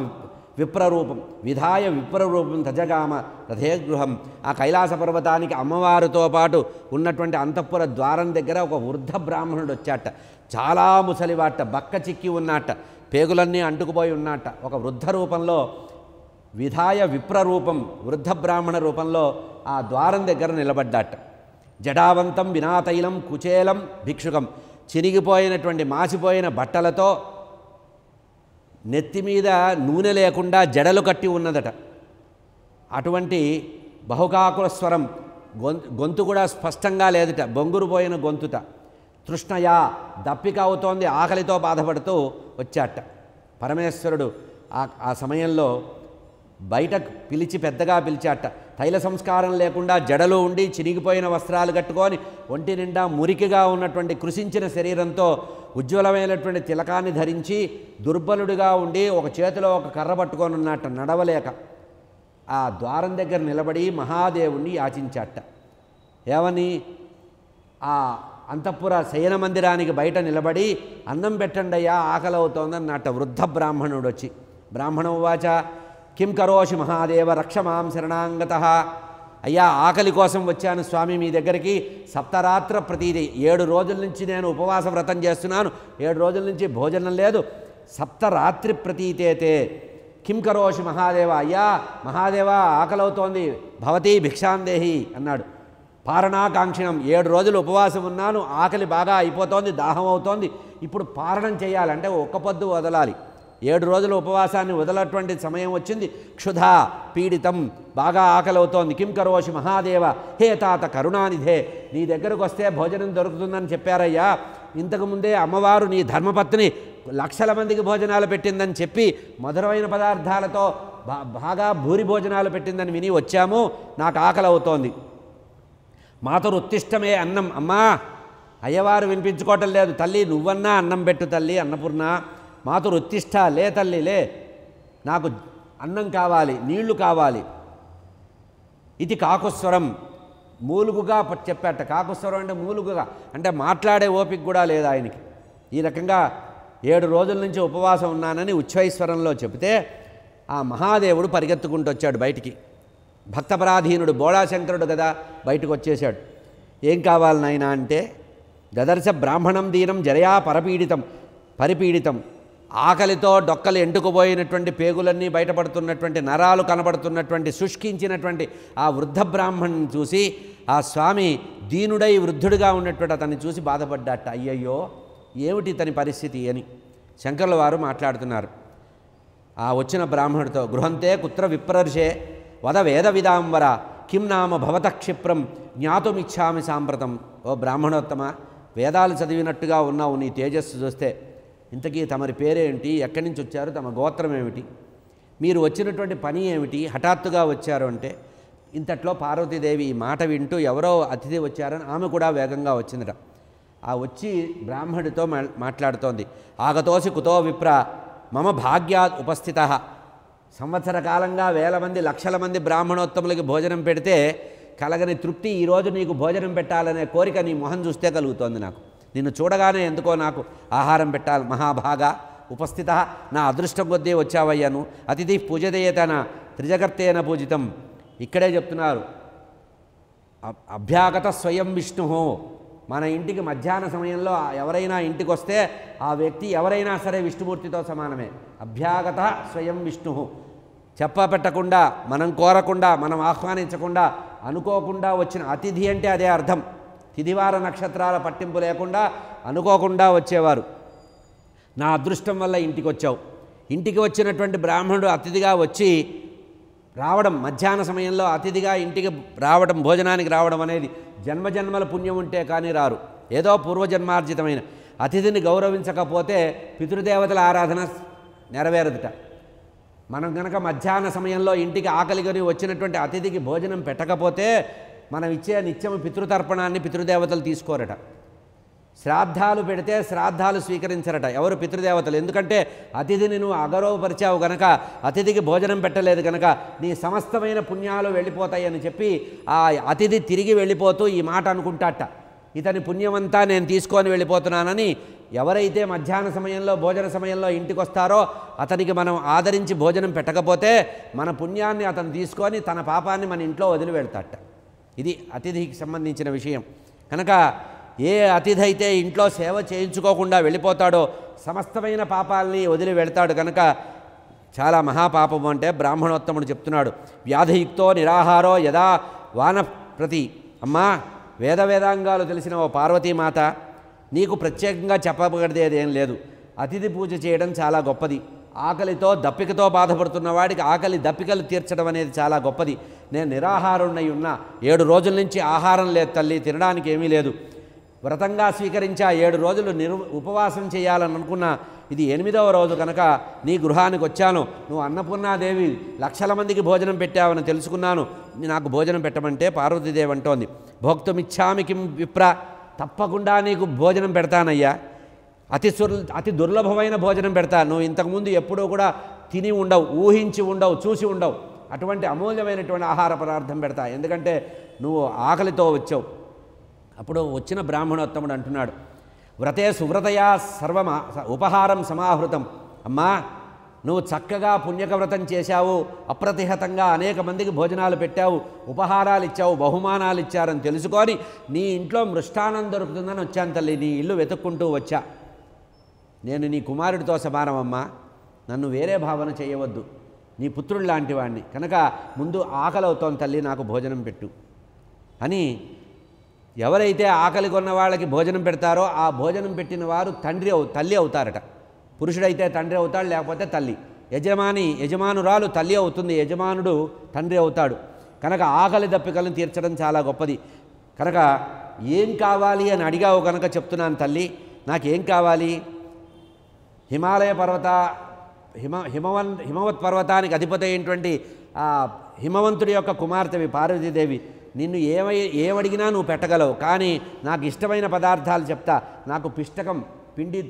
విప్రరూపం తజగామ రథేగృహం. ఆ కైలాస పర్వతానికి అమ్మవారితో పాటు ఉన్నటువంటి అంతఃపుర ద్వారం దగ్గర ఒక వృద్ధ బ్రాహ్మణుడు వచ్చాట. చాలా ముసలివాట, బక్క చిక్కి ఉన్నట్ట, పేగులన్నీ అంటుకుపోయి ఉన్నట్ట. ఒక వృద్ధ రూపంలో, విధాయ విప్రరూపం, వృద్ధ బ్రాహ్మణ రూపంలో ఆ ద్వారం దగ్గర నిలబడ్డాట. జడావంతం వినాతైలం కుచేలం భిక్షుకం. చిరిగిపోయినటువంటి మాసిపోయిన బట్టలతో, నెత్తి మీద నూనె లేకుండా జడలు కట్టి ఉన్నదట. అటువంటి బహుకాకుల స్వరం, గొంతు కూడా స్పష్టంగా లేదుట, బొంగురు పోయిన గొంతుట. తృష్ణయా దప్పిక అవుతోంది, ఆకలితో బాధపడుతూ వచ్చాట. పరమేశ్వరుడు ఆ సమయంలో బయట పిలిచి పెద్దగా పిలిచాట. తైల సంస్కారం లేకుండా జడలు ఉండి చినిగిపోయిన వస్త్రాలు కట్టుకొని ఒంటి నిండా మురికిగా ఉన్నటువంటి కృషించిన శరీరంతో ఉజ్వలమైనటువంటి తిలకాన్ని ధరించి దుర్బలుడిగా ఉండి ఒక చేతిలో ఒక కర్ర పట్టుకొని ఉన్నట్ట, నడవలేక ఆ ద్వారం దగ్గర నిలబడి మహాదేవుణ్ణి యాచించాట. ఏమని? ఆ అంతఃపుర శయన మందిరానికి బయట నిలబడి అన్నం పెట్టండి అయ్యా, ఆకలి అవుతోందన్నట్ట వృద్ధ బ్రాహ్మణుడు వచ్చి. బ్రాహ్మణ ఉవాచ కిం కరోషి మహాదేవ రక్ష మాం శరణాంగతః. అయ్యా ఆకలి కోసం వచ్చాను స్వామి మీ దగ్గరికి. సప్తరాత్ర ప్రతీది 7 రోజుల నుంచి నేను ఉపవాస వ్రతం చేస్తున్నాను, 7 రోజుల నుంచి భోజనం లేదు. సప్తరాత్రి ప్రతీతేతే కిం కరోషి మహాదేవ. అయ్యా మహాదేవ ఆకలవుతోంది, భవతీ భిక్షాందేహి అన్నాడు. పారణాకాంక్షణం, 7 రోజులు ఉపవాసం ఉన్నాను, ఆకలి బాగా అయిపోతోంది, దాహం అవుతోంది, ఇప్పుడు పారణం చేయాలంటే ఒక్క పొద్దు వదలాలి. 7 రోజుల ఉపవాసాన్ని వదలటువంటి సమయం వచ్చింది. క్షుధా పీడితం, బాగా ఆకలి అవుతోంది. కిం కరోషి మహాదేవ హే తాత కరుణానిధే, నీ దగ్గరకు వస్తే భోజనం దొరుకుతుందని చెప్పారయ్యా. ఇంతకుముందే అమ్మవారు నీ ధర్మపత్ని లక్షల మందికి భోజనాలు పెట్టిందని చెప్పి మధురమైన పదార్థాలతో బాగా భూరి భోజనాలు పెట్టిందని విని వచ్చాము, నాకు ఆకలి అవుతోంది. మాతృత్తిష్టమే అన్నం. అమ్మా అయ్యవారు వినిపించుకోవటం లేదు. తల్లి నువ్వన్నా అన్నం పెట్టు తల్లి అన్నపూర్ణ. మాతృత్తిష్ట, లే తల్లి లే, నాకు అన్నం కావాలి, నీళ్లు కావాలి. ఇది కాకుస్వరం, మూలుగుగా చెప్పాట. కాకుస్వరం అంటే మూలుగుగా, అంటే మాట్లాడే ఓపిక కూడా లేదు ఆయనకి. ఈ రకంగా 7 రోజుల నుంచి ఉపవాసం ఉన్నానని ఉచ్ఛ్వైస్వరంలో చెబితే ఆ మహాదేవుడు పరిగెత్తుకుంటూ వచ్చాడు బయటికి. భక్తపరాధీనుడు బోళాశంకరుడు కదా, బయటకు వచ్చేశాడు. ఏం కావాలి నాయనా అంటే, దదర్శ బ్రాహ్మణం దీనం జరయా పరిపీడితం. ఆకలితో డొక్కలు ఎంటుకుపోయినటువంటి పేగులన్నీ బయటపడుతున్నటువంటి, నరాలు కనబడుతున్నటువంటి, శుష్కించినటువంటి ఆ వృద్ధ బ్రాహ్మణుని చూసి ఆ స్వామి దీనుడై వృద్ధుడిగా ఉన్నటువంటి అతన్ని చూసి బాధపడ్డాట. అయ్యయ్యో ఏమిటి ఇతని పరిస్థితి అని శంకరుల వారు మాట్లాడుతున్నారు. ఆ వచ్చిన బ్రాహ్మణుడితో, గృహంతే కుత్ర విప్రర్షే వద వేద విదాంబర కిం నామ భవత క్షిప్రం జ్ఞాతుమిచ్చామి సాంప్రతం. ఓ బ్రాహ్మణోత్తమ, వేదాలు చదివినట్టుగా ఉన్నావు, నీ తేజస్సు చూస్తే. ఇంతకీ తమరి పేరేంటి, ఎక్కడి నుంచి వచ్చారు, తమ గోత్రం ఏమిటి, మీరు వచ్చినటువంటి పని ఏమిటి, హఠాత్తుగా వచ్చారు అంటే. ఇంతట్లో పార్వతీదేవి ఈ మాట వింటూ ఎవరో అతిథి వచ్చారని ఆమె కూడా వేగంగా వచ్చిందట. ఆ వచ్చి బ్రాహ్మణుడితో మాట్లాడుతోంది. ఆగతోసి కుతో విప్ర మమ భాగ్యాత్ ఉపస్థిత. సంవత్సర కాలంగా 1000 మంది 1,00,000 మంది బ్రాహ్మణోత్తములకి భోజనం పెడితే కలగని తృప్తి ఈరోజు నీకు భోజనం పెట్టాలనే కోరిక నీ మొహం చూస్తే కలుగుతోంది నాకు. నిన్ను చూడగానే ఎందుకో నాకు ఆహారం పెట్టాలి. మహాభాగా ఉపస్థిత, నా అదృష్టం కొద్దీ వచ్చావయ్యాను. అతిథి పూజదేయతన త్రిజగర్తేన పూజితం. ఇక్కడే చెప్తున్నారు, అభ్యాగత స్వయం విష్ణు. మన ఇంటికి మధ్యాహ్న సమయంలో ఎవరైనా ఇంటికి వస్తే ఆ వ్యక్తి ఎవరైనా సరే విష్ణుమూర్తితో సమానమే. అభ్యాగత స్వయం విష్ణు. చెప్పపెట్టకుండా, మనం కోరకుండా, మనం ఆహ్వానించకుండా, అనుకోకుండా వచ్చిన అతిథి అంటే అదే అర్థం. తిదివార నక్షత్రాల పట్టింపు లేకుండా అనుకోకుండా వచ్చేవారు. నా అదృష్టం వల్ల ఇంటికి వచ్చావు. ఇంటికి వచ్చినటువంటి బ్రాహ్మణుడు అతిథిగా వచ్చి రావడం, మధ్యాహ్న సమయంలో అతిథిగా ఇంటికి రావడం, భోజనానికి రావడం అనేది జన్మజన్మల పుణ్యం ఉంటే కానీ రారు. ఏదో పూర్వజన్మార్జితమైన. అతిథిని గౌరవించకపోతే పితృదేవతల ఆరాధన నెరవేరదుట. మనం కనుక మధ్యాహ్న సమయంలో ఇంటికి ఆకలికొని వచ్చినటువంటి అతిథికి భోజనం పెట్టకపోతే మనం ఇచ్చే నిత్యము పితృతర్పణాన్ని పితృదేవతలు తీసుకోరట. శ్రాద్ధాలు పెడితే శ్రాద్ధాలు స్వీకరించరట ఎవరు? పితృదేవతలు. ఎందుకంటే అతిథిని నువ్వు అగౌరవపరిచావు గనక, అతిథికి భోజనం పెట్టలేదు కనుక నీ సమస్తమైన పుణ్యాలు వెళ్ళిపోతాయని చెప్పి ఆ అతిథి తిరిగి వెళ్ళిపోతూ ఈ మాట అనుకుంటాట, ఇతని పుణ్యమంతా నేను తీసుకొని వెళ్ళిపోతున్నానని. ఎవరైతే మధ్యాహ్న సమయంలో భోజన సమయంలో ఇంటికి వస్తారో అతనికి మనం ఆదరించి భోజనం పెట్టకపోతే మన పుణ్యాన్ని అతను తీసుకొని తన పాపాన్ని మన ఇంట్లో వదిలి వెళ్తాట. ఇది అతిథికి సంబంధించిన విషయం. కనుక ఏ అతిథి అయితే ఇంట్లో సేవ చేయించుకోకుండా వెళ్ళిపోతాడో సమస్తమైన పాపాలని వదిలి వెళ్తాడు. కనుక చాలా మహాపాపము అంటే బ్రాహ్మణోత్తముడు చెప్తున్నాడు. వ్యాధియుక్తో నిరాహారో యదా వానప్రతి. అమ్మా, వేదాంగాలు తెలిసిన ఓ పార్వతీమాత, నీకు ప్రత్యేకంగా చెప్పబడేదేం లేదు. అతిథి పూజ చేయడం చాలా గొప్పది. ఆకలితో దప్పికతో బాధపడుతున్న వాడికి ఆకలి దప్పికలు తీర్చడం అనేది చాలా గొప్పది. నేను నిరాహారుణ్ణి ఉన్నా, 7 రోజుల నుంచి ఆహారం లేదు తల్లి, తినడానికి ఏమీ లేదు. వ్రతంగా స్వీకరించా 7 రోజులు ఉపవాసం చేయాలని అనుకున్నా. ఇది 8వ రోజు కనుక నీ గృహానికి వచ్చాను. నువ్వు అన్నపూర్ణాదేవి లక్షల మందికి భోజనం పెట్టావని తెలుసుకున్నాను. నాకు భోజనం పెట్టమంటే పార్వతీదేవి అంటోంది, భోక్తుమిచ్చామి కిం విప్ర, తప్పకుండా నీకు భోజనం పెడతానయ్యా. అతి దుర్లభమైన భోజనం పెడతా. నువ్వు ఇంతకుముందు ఎప్పుడూ కూడా తిని ఉండవు, ఊహించి ఉండవు, చూసి ఉండవు. అటువంటి అమూల్యమైనటువంటి ఆహార పదార్థం పెడతా, ఎందుకంటే నువ్వు ఆకలితో వచ్చావు. అప్పుడు వచ్చిన బ్రాహ్మణోత్తముడు అంటున్నాడు, వ్రతే సువ్రతయా సర్వమా ఉపహారం సమాహృతం. అమ్మా, నువ్వు చక్కగా పుణ్యక వ్రతం చేశావు, అప్రతిహతంగా అనేక మందికి భోజనాలు పెట్టావు, ఉపహారాలు ఇచ్చావు, బహుమానాలు ఇచ్చారని తెలుసుకొని నీ ఇంట్లో మృష్టానం దొరుకుతుందని వచ్చాను తల్లి. నీ ఇల్లు వెతుక్కుంటూ వచ్చా. నేను నీ కుమారుడితో సమానమమ్మా, నన్ను వేరే భావన చేయవద్దు, నీ పుత్రుడు లాంటి వాడిని కనుక ముందు ఆకలి అవుతోంది తల్లి, నాకు భోజనం పెట్టు అని ఎవరైతే ఆకలి కొన్న వాళ్ళకి భోజనం పెడతారో ఆ భోజనం పెట్టిన వారు తల్లి అవుతారట. పురుషుడైతే తండ్రి అవుతాడు, లేకపోతే తల్లి. యజమానురాలు తల్లి అవుతుంది, యజమానుడు తండ్రి అవుతాడు. కనుక ఆకలి దప్పికలను తీర్చడం చాలా గొప్పది. కనుక ఏం కావాలి అని అడిగావు కనుక చెప్తున్నాను తల్లి, నాకేం కావాలి? హిమవత్ పర్వతానికి అధిపతి అయినటువంటి ఆ హిమవంతుడి యొక్క కుమార్తెవి పార్వతీదేవి. నిన్ను ఏమడిగినా నువ్వు పెట్టగలవు, కానీ నాకు ఇష్టమైన పదార్థాలు చెప్తా. నాకు పిష్టకం,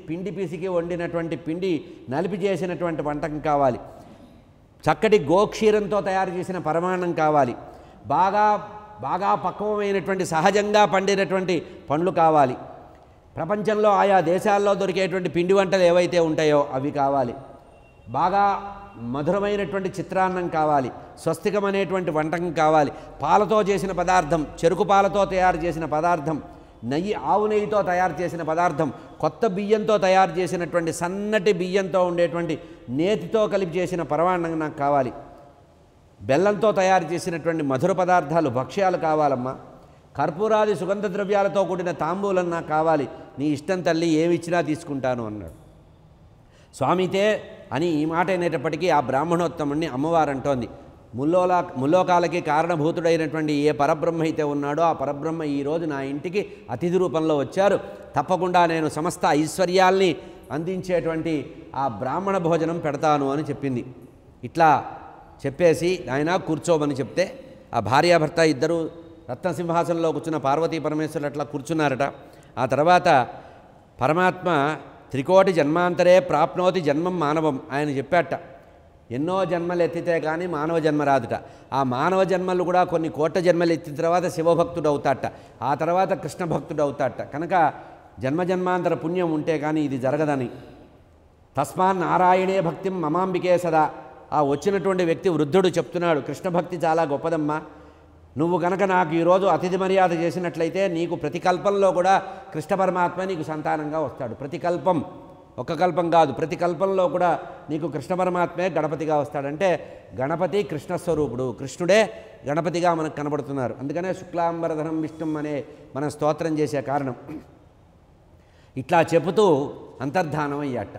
పిండి పిసికి వండినటువంటి పిండి నలిపి చేసినటువంటి వంటకం కావాలి. చక్కటి గోక్షీరంతో తయారు చేసిన పరమాన్నం కావాలి. బాగా పక్వమైనటువంటి సహజంగా పండినటువంటి పండ్లు కావాలి. ప్రపంచంలో ఆయా దేశాల్లో దొరికేటువంటి పిండి వంటలు ఏవైతే ఉంటాయో అవి కావాలి. బాగా మధురమైనటువంటి చిత్రాన్నం కావాలి. స్వస్తికం అనేటువంటి వంటకం కావాలి. పాలతో చేసిన పదార్థం, చెరుకు పాలతో తయారు చేసిన పదార్థం, ఆవు నెయ్యితో తయారు చేసిన పదార్థం, కొత్త బియ్యంతో తయారు చేసినటువంటి సన్నటి బియ్యంతో ఉండేటువంటి నేతితో కలిపి చేసిన పరమాన్నం నాకు కావాలి. బెల్లంతో తయారు చేసినటువంటి మధుర పదార్థాలు, భక్ష్యాలు కావాలమ్మా. కర్పూరాది సుగంధ ద్రవ్యాలతో కూడిన తాంబూలం నాకు కావాలి. నీ ఇష్టం తల్లి, ఏమిచ్చినా తీసుకుంటాను అన్నాడు. స్వామితే అని ఈ మాట అనేటప్పటికీ ఆ బ్రాహ్మణోత్తముడిని అమ్మవారు అంటోంది, ముల్లోకాలకి కారణభూతుడైనటువంటి ఏ పరబ్రహ్మ అయితే ఉన్నాడో ఆ పరబ్రహ్మ ఈరోజు నా ఇంటికి అతిథి రూపంలో వచ్చారు. తప్పకుండా నేను సమస్త ఐశ్వర్యాల్ని అందించేటువంటి ఆ బ్రాహ్మణ భోజనం పెడతాను అని చెప్పింది. ఇట్లా చెప్పేసి ఆయన కూర్చోమని చెప్తే ఆ భార్యాభర్త ఇద్దరు రత్నసింహాసనంలో కూర్చున్న పార్వతీ పరమేశ్వరులు అట్లా కూర్చున్నారట. ఆ తర్వాత పరమాత్మ త్రికోటి జన్మాంతరే ప్రాప్నోతి జన్మం మానవం ఆయన చెప్పాట. ఎన్నో జన్మలు ఎత్తితే కానీ మానవ జన్మ రాదుట. ఆ మానవ జన్మలు కూడా కొన్ని కోట్ల జన్మలు ఎత్తిన తర్వాత శివభక్తుడు అవుతాట, ఆ తర్వాత కృష్ణ భక్తుడు అవుతాట. కనుక జన్మజన్మాంతర పుణ్యం ఉంటే కానీ ఇది జరగదని. తస్మాన్ నారాయణే భక్తిం మమాంబికే సదా. ఆ వచ్చినటువంటి వ్యక్తి వృద్ధుడు చెప్తున్నాడు, కృష్ణ భక్తి చాలా గొప్పదమ్మా. నువ్వు కనుక నాకు ఈరోజు అతిథి మర్యాద చేసినట్లయితే నీకు ప్రతి కల్పంలో కూడా కృష్ణ పరమాత్మ నీకు సంతానంగా వస్తాడు. ప్రతి కల్పం, ఒక కల్పం కాదు, ప్రతి కల్పంలో కూడా నీకు కృష్ణ పరమాత్మే గణపతిగా వస్తాడంటే గణపతి కృష్ణస్వరూపుడు, కృష్ణుడే గణపతిగా మనకు కనబడుతున్నారు. అందుకనే శుక్లాంబరధరం విష్ణుం అనే మనం స్తోత్రం చేసే కారణం. ఇట్లా చెబుతూ అంతర్ధానం అయ్యాట.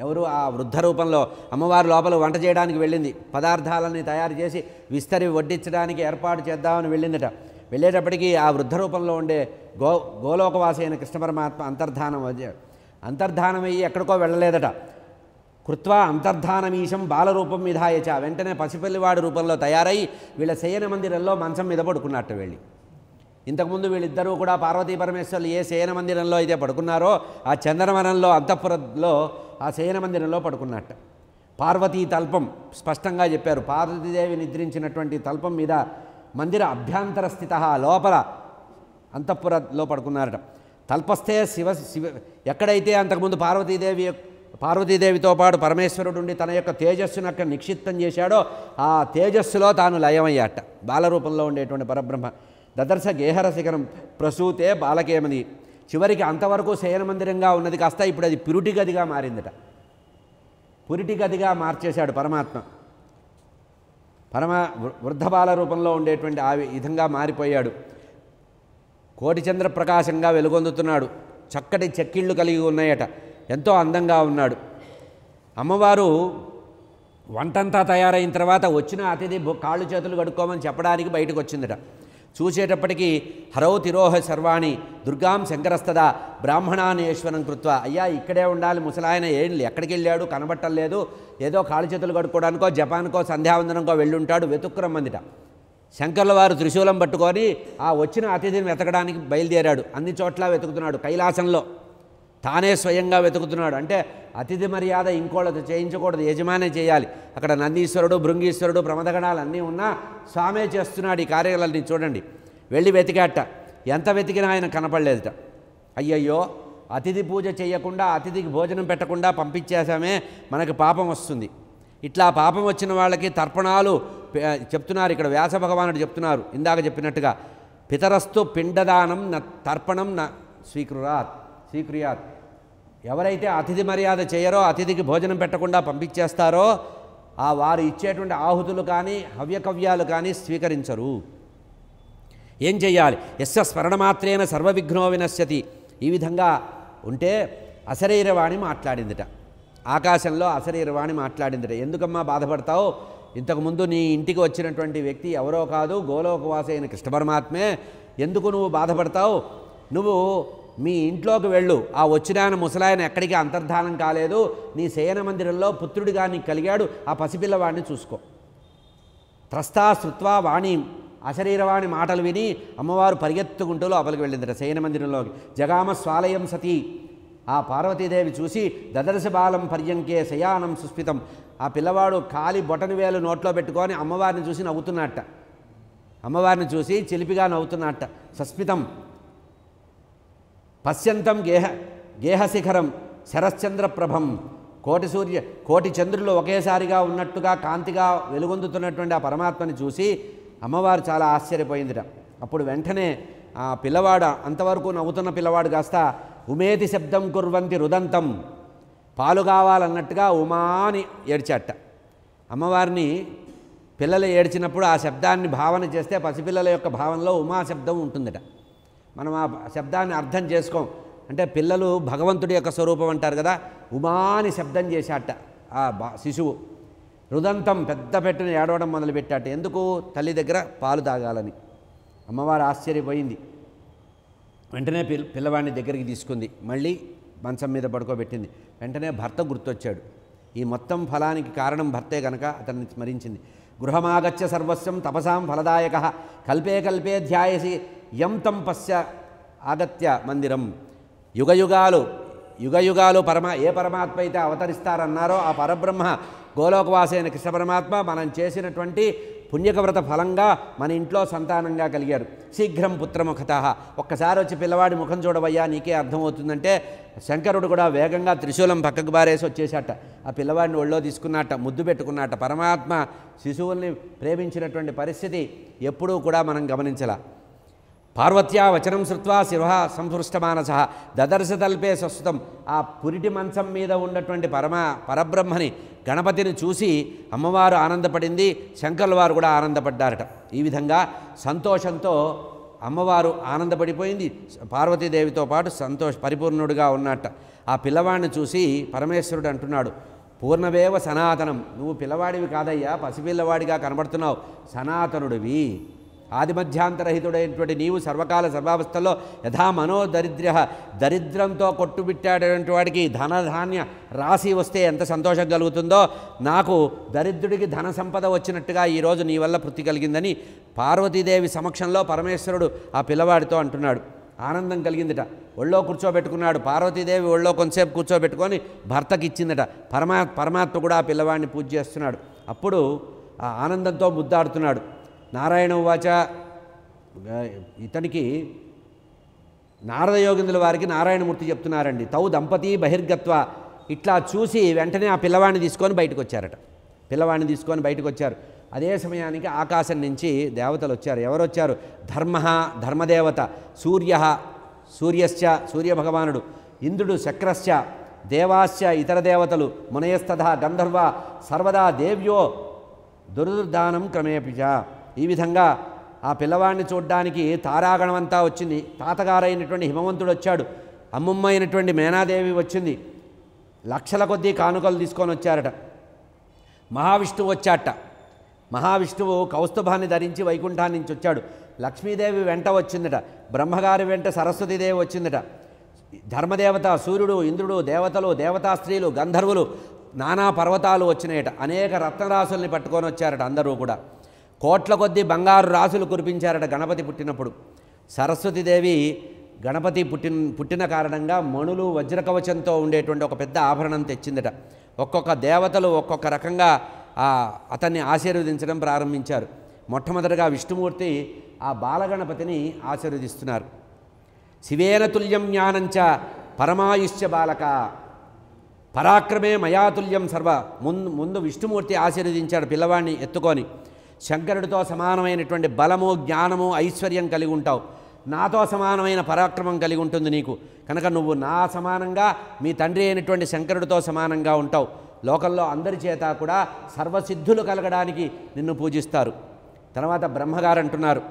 ఎవరు? ఆ వృద్ధ రూపంలో అమ్మవారి లోపల వంట చేయడానికి వెళ్ళింది. పదార్థాలని తయారు చేసి విస్తరి వడ్డించడానికి ఏర్పాటు చేద్దామని వెళ్ళిందట. వెళ్ళేటప్పటికీ ఆ వృద్ధ రూపంలో ఉండే గోలోకవాసి అయిన కృష్ణ పరమాత్మ అంతర్ధానమయ్యి ఎక్కడికో వెళ్ళలేదట. కృత్వా అంతర్ధానమీశం బాలరూపం విధాయచ. వెంటనే పసిపిల్లివాడి రూపంలో తయారై వీళ్ళ శయన మందిరంలో మంచం మీద పడుకున్నట్టు వెళ్ళి. ఇంతకుముందు వీళ్ళిద్దరూ కూడా పార్వతీ పరమేశ్వరులు ఏ శయన మందిరంలో అయితే పడుకున్నారో ఆ చందనవనంలో అంతఃపురంలో ఆ శయన మందిరంలో పడుకున్నట్ట. పార్వతీ తల్పం స్పష్టంగా చెప్పారు. పార్వతీదేవి నిద్రించినటువంటి తల్పం మీద మందిర అభ్యంతర స్థిత లోపల అంతఃపురంలో పడుకున్నారట. తల్పస్థే శివ ఎక్కడైతే అంతకుముందు పార్వతీదేవితో పాటు పరమేశ్వరుడు ఉండి తన యొక్క తేజస్సును అక్కడ నిక్షిప్తం చేశాడో ఆ తేజస్సులో తాను లయమయ్యాట. బాలరూపంలో ఉండేటువంటి పరబ్రహ్మ. దదర్శ గేహర శిఖరం ప్రసూతే బాలకేమది. చివరికి అంతవరకు శయన మందిరంగా ఉన్నది కాస్త ఇప్పుడు అది పురిటి గదిగా మారిందట. పురిటి గదిగా మార్చేశాడు పరమాత్మ. వృద్ధ బాల రూపంలో ఉండేటువంటి ఆ విధంగా మారిపోయాడు. కోటి చంద్ర ప్రకాశంగా వెలుగొందుతున్నాడు. చక్కటి చెక్కిళ్ళు కలిగి ఉన్నాయట. ఎంతో అందంగా ఉన్నాడు. అమ్మవారు వంటంతా తయారైన తర్వాత వచ్చిన అతిథి కాళ్ళు చేతులు కడుక్కోమని చెప్పడానికి బయటకు వచ్చిందట. చూసేటప్పటికీ హరౌ తిరోహ సర్వాణి దుర్గాం శంకరస్తదా బ్రాహ్మణానేశ్వరం కృత్వ. అయ్యా ఇక్కడే ఉండాలి ముసలాయన ఎక్కడికి వెళ్ళాడు కనబట్టలేదు, ఏదో కాళ్ళు చేతులు కడుక్కోవడానికో జపాన్కో సంధ్యావందనంకో వెళ్ళుంటాడు, వెతుక్కురమ్మందిట. శంకర్ల వారు త్రిశూలం పట్టుకొని ఆ వచ్చిన అతిథిని వెతకడానికి బయలుదేరాడు. అన్ని చోట్ల వెతుకుతున్నాడు, కైలాసంలో తానే స్వయంగా వెతుకుతున్నాడు. అంటే అతిథి మర్యాద ఇంకోళ్ళతో చేయించకూడదు, యజమానే చేయాలి. అక్కడ నందీశ్వరుడు భృంగీశ్వరుడు ప్రమదగణాలు అన్నీ ఉన్నా స్వామే చేస్తున్నాడు ఈ కార్యాలన్నీ. చూడండి, వెళ్ళి వెతికాట. ఎంత వెతికినా ఆయన కనపడలేదుట. అయ్యయ్యో, అతిథి పూజ చేయకుండా అతిథికి భోజనం పెట్టకుండా పంపించేసామే, మనకు పాపం వస్తుంది. ఇట్లా పాపం వచ్చిన వాళ్ళకి తర్పణాలు చెప్తున్నారు ఇక్కడ వ్యాస భగవానుడు చెప్తున్నారు. ఇందాక చెప్పినట్టుగా పితరస్తు పిండదానం న తర్పణం న స్వీకృయాత్. ఎవరైతే అతిథి మర్యాద చేయరో, అతిథికి భోజనం పెట్టకుండా పంపించేస్తారో, ఆ వారు ఇచ్చేటువంటి ఆహుతులు కానీ హవ్యకవ్యాలు కానీ స్వీకరించరు. ఏం చెయ్యాలి? యస్య స్మరణమాత్రేన సర్వవిఘ్నో వినశ్యతి. ఈ విధంగా ఉంటే అశరీరవాణి మాట్లాడిందిట. ఆకాశంలో అశరీరవాణి మాట్లాడిందిట. ఎందుకమ్మా బాధపడతావు? ఇంతకుముందు నీ ఇంటికి వచ్చినటువంటి వ్యక్తి ఎవరో కాదు, గోలోకవాసి అయిన కృష్ణ పరమాత్మే. ఎందుకు నువ్వు బాధపడతావు? నువ్వు మీ ఇంట్లోకి వెళ్ళు. ఆ వచ్చిన ముసలాయన ఎక్కడికి అంతర్ధానం కాలేదు, నీ శయన మందిరంలో పుత్రుడిగా నీకు కలిగాడు, ఆ పసిపిల్లవాడిని చూసుకో. త్రస్తా శృత్వా వాణి, అశరీరవాణి మాటలు విని అమ్మవారు పరిగెత్తుకుంటూ లోపలికి వెళ్ళిందట శయన మందిరంలోకి. జగామ స్వాలయం సతీ. ఆ పార్వతీదేవి చూసి దదర్శ బాలం పర్యంకే శయానం సుస్మితం. ఆ పిల్లవాడు కాలి బొటని వేలు నోట్లో పెట్టుకొని అమ్మవారిని చూసి నవ్వుతున్నట్ట. అమ్మవారిని చూసి చిలిపిగా నవ్వుతున్నట్ట. సస్మితం పశ్యంతం గేహశిఖరం శరశ్చంద్ర ప్రభం. కోటి చంద్రులు ఒకేసారిగా ఉన్నట్టుగా కాంతిగా వెలుగొందుతున్నటువంటి ఆ పరమాత్మని చూసి అమ్మవారు చాలా ఆశ్చర్యపోయిందిట. అప్పుడు వెంటనే ఆ పిల్లవాడు, అంతవరకు నవ్వుతున్న పిల్లవాడు కాస్త ఉమేతి శబ్దం కుర్వంతి రుదంతం, పాలు కావాలన్నట్టుగా ఉమాని ఏడ్చాట. అమ్మవారిని పిల్లలు ఏడ్చినప్పుడు ఆ శబ్దాన్ని భావన చేస్తే పసిపిల్లల యొక్క భావనలో ఉమా శబ్దం ఉంటుందట. మనం ఆ శబ్దాన్ని అర్థం చేసుకోం. అంటే పిల్లలు భగవంతుడి యొక్క స్వరూపం అంటారు కదా, ఉమాని శబ్దం చేశాట ఆ శిశువు. రుదంతం పెద్ద పెట్టుని ఏడవడం మొదలుపెట్టాట. ఎందుకు? తల్లి దగ్గర పాలు తాగాలని. అమ్మవారు ఆశ్చర్యపోయింది. వెంటనే పిల్లవాడిని దగ్గరికి తీసుకుంది, మళ్ళీ మంచం మీద పడుకోబెట్టింది. వెంటనే భర్త గుర్తొచ్చాడు. ఈ మొత్తం ఫలానికి కారణం భర్తే కనుక అతన్ని స్మరించింది. గృహమాగత్య సర్వస్వం తపసాం ఫలదాయక కల్పే కల్పే ధ్యాయసి యం తం పశ్య ఆగత్య మందిరం. యుగయుగాలు ఏ పరమాత్మ అయితే అవతరిస్తారన్నారో ఆ పరబ్రహ్మ గోలోకవాసైన కృష్ణ పరమాత్మ మనం చేసినటువంటి పుణ్యకవ్రత ఫలంగా మన ఇంట్లో సంతానంగా కలిగారు. శీఘ్రం పుత్రముఖత. ఒక్కసారి వచ్చి పిల్లవాడి ముఖం చూడవయ్యా, నీకే అర్థమవుతుందంటే శంకరుడు కూడా వేగంగా త్రిశూలం పక్కకు బారేసి వచ్చేసాట. ఆ పిల్లవాడిని ఒళ్ళో తీసుకున్నట్ట, ముద్దు పెట్టుకున్నట్ట. పరమాత్మ శిశువుల్ని ప్రేమించినటువంటి పరిస్థితి ఎప్పుడూ కూడా మనం గమనించాల. పార్వత్యా వచనం శృత్వా శివ సంపృష్టమానస దదర్శతల్పే స్వస్థం. ఆ పురిటి మంచం మీద ఉన్నటువంటి పరబ్రహ్మని గణపతిని చూసి అమ్మవారు ఆనందపడింది, శంకర్ల వారు కూడా ఆనందపడ్డారట. ఈ విధంగా సంతోషంతో అమ్మవారు ఆనందపడిపోయింది. పార్వతీదేవితో పాటు పరిపూర్ణుడిగా ఉన్నట్ట. ఆ పిల్లవాడిని చూసి పరమేశ్వరుడు అంటున్నాడు, పూర్ణవేవ సనాతనం. నువ్వు పిల్లవాడివి కాదయ్యా, పసిపిల్లవాడిగా కనబడుతున్నావు, సనాతనుడివి. ఆదిమధ్యాంతరహితుడైనటువంటి నీవు సర్వకాల సర్వావస్థల్లో యథా మనోదరిద్ర్య, దరిద్రంతో కొట్టుబిట్టాడేటువంటి వాడికి ధనధాన్య రాశి వస్తే ఎంత సంతోషం కలుగుతుందో, నాకు దరిద్రుడికి ధన సంపద వచ్చినట్టుగా ఈరోజు నీ వల్ల తృప్తి కలిగిందని పార్వతీదేవి సమక్షంలో పరమేశ్వరుడు ఆ పిల్లవాడితో అంటున్నాడు. ఆనందం కలిగిందట. ఒళ్ళో కూర్చోబెట్టుకున్నాడు. పార్వతీదేవి ఒళ్ళో కొంతసేపు కూర్చోబెట్టుకొని భర్తకి ఇచ్చిందట. పరమాత్మ కూడా ఆ పిల్లవాడిని పూజ చేస్తున్నాడు. అప్పుడు ఆ ఆనందంతో ముద్దాడుతున్నాడు. నారాయణ ఉవాచ. ఇతనికి నారద యోగిందుల వారికి నారాయణమూర్తి చెప్తున్నారండి. తౌ దంపతి బహిర్గత్వ. ఇట్లా చూసి వెంటనే ఆ పిల్లవాడిని తీసుకొని బయటకు వచ్చారట. పిల్లవాడిని తీసుకొని బయటకు వచ్చారు. అదే సమయానికి ఆకాశం నుంచి దేవతలు వచ్చారు. ఎవరొచ్చారు? ధర్మదేవత, సూర్యశ్చ సూర్యభగవానుడు, ఇంద్రుడు, శక్రశ్చ, దేవాశ్చ ఇతర దేవతలు, మునయస్తథ గంధర్వ సర్వదా దేవ్యో దుర్దానం క్రమేపిచ. ఈ విధంగా ఆ పిల్లవాడిని చూడ్డానికి తారాగణమంతా వచ్చింది. తాతగారైనటువంటి హిమవంతుడు వచ్చాడు. అమ్మమ్మ అయినటువంటి మేనాదేవి వచ్చింది. లక్షల కొద్దీ కానుకలు తీసుకొని వచ్చారట. మహావిష్ణువు వచ్చాట. మహావిష్ణువు కౌస్తుభాన్ని ధరించి వైకుంఠాన్ని నుంచి వచ్చాడు. లక్ష్మీదేవి వెంట వచ్చిందట, బ్రహ్మగారి వెంట సరస్వతీదేవి వచ్చిందట, ధర్మదేవత, సూర్యుడు, ఇంద్రుడు, దేవతలు, దేవతా స్త్రీలు, గంధర్వులు, నానా పర్వతాలు వచ్చినాయట, అనేక రత్నరాసుల్ని పట్టుకొని వచ్చారట. అందరూ కూడా కోట్ల కొద్దీ బంగారు రాసులు కురిపించారట గణపతి పుట్టినప్పుడు. సరస్వతీదేవి గణపతి పుట్టిన కారణంగా మణులు వజ్రకవచంతో ఉండేటువంటి ఒక పెద్ద ఆభరణం తెచ్చిందట. ఒక్కొక్క దేవతలు ఒక్కొక్క రకంగా అతన్ని ఆశీర్వదించడం ప్రారంభించారు. మొట్టమొదటిగా విష్ణుమూర్తి ఆ బాలగణపతిని ఆశీర్వదిస్తున్నారు. శివేన తుల్యం జ్ఞానంచ పరమాయుష్య బాలక పరాక్రమే మయాతుల్యం సర్వ. ముందు విష్ణుమూర్తి ఆశీర్వదించాడు పిల్లవాడిని ఎత్తుకొని. శంకరుడితో సమానమైనటువంటి బలము, జ్ఞానము, ఐశ్వర్యం కలిగి ఉంటావు, నాతో సమానమైన పరాక్రమం కలిగి ఉంటుంది నీకు, కనుక నువ్వు నా సమానంగా మీ తండ్రి అయినటువంటి శంకరుడితో సమానంగా ఉంటావు. లోకంలో అందరి చేత కూడా సర్వసిద్ధులు కలగడానికి నిన్ను పూజిస్తారు. తర్వాత బ్రహ్మగారు అంటున్నారు,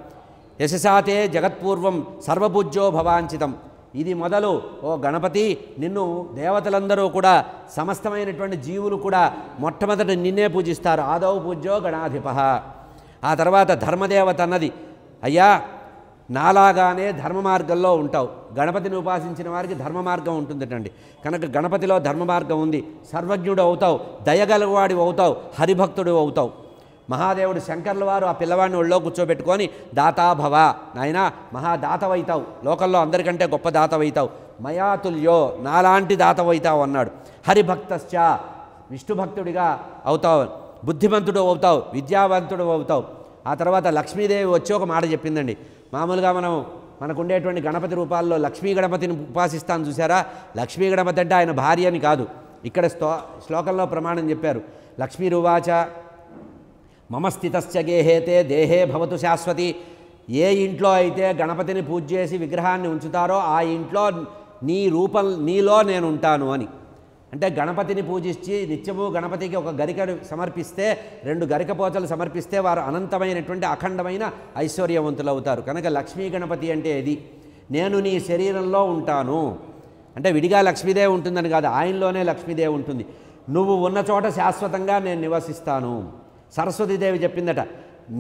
యశసాతే జగత్పూర్వం సర్వపూజ్యో భవాంచితం. ఇది మొదలు ఓ గణపతి, నిన్ను దేవతలందరూ కూడా సమస్తమైనటువంటి జీవులు కూడా మొట్టమొదటి నిన్నే పూజిస్తారు. ఆదౌ పూజ్యో గణాధిప. ఆ తర్వాత ధర్మదేవత అన్నది, అయ్యా నాలాగానే ధర్మ మార్గంలో ఉంటావు, గణపతిని ఉపాసించిన వారికి ధర్మ మార్గం ఉంటుందటండి. కనుక గణపతిలో ధర్మ మార్గం ఉంది. సర్వజ్ఞుడు అవుతావు, దయగలవాడి అవుతావు, హరిభక్తుడు అవుతావు. మహాదేవుడు శంకర్ల వారు ఆ పిల్లవాడిని ఒళ్ళో కూర్చోబెట్టుకొని దాతాభవ, నాయన మహాదాతవైతావు, లోకంలో అందరికంటే గొప్ప దాతవైతావు, మయాతుల్యో నాలాంటి దాతవైతావు అన్నాడు. హరిభక్తశ్చ విష్ణుభక్తుడిగా అవుతావు, బుద్ధిమంతుడు అవుతావు, విద్యావంతుడు అవుతావు. ఆ తర్వాత లక్ష్మీదేవి వచ్చి ఒక మాట చెప్పిందండి. మామూలుగా మనకు ఉండేటువంటి గణపతి రూపాల్లో లక్ష్మీ గణపతిని ఉపాసిస్తాను చూసారా, లక్ష్మీ గణపతి అంటే ఆయన భార్య అని కాదు. ఇక్కడ శ్లోకంలో ప్రమాణం చెప్పారు. లక్ష్మీరువాచ మమ స్థితశ్చ గేహేతే దేహే భవతు శాశ్వతి. ఏ ఇంట్లో అయితే గణపతిని పూజ చేసి విగ్రహాన్ని ఉంచుతారో ఆ ఇంట్లో నీ రూపం నీలో నేను ఉంటాను అని. అంటే గణపతిని పూజించి నిత్యము గణపతికి ఒక గరికను సమర్పిస్తే, 2 గరికపోతలు సమర్పిస్తే వారు అనంతమైనటువంటి అఖండమైన ఐశ్వర్యవంతులు అవుతారు. కనుక లక్ష్మీ గణపతి అంటే ఇది, నేను నీ శరీరంలో ఉంటాను అంటే విడిగా లక్ష్మీదేవి ఉంటుందని కాదు, ఆయనలోనే లక్ష్మీదేవి ఉంటుంది. నువ్వు ఉన్న చోట శాశ్వతంగా నేను నివసిస్తాను. సరస్వతీదేవి చెప్పిందట,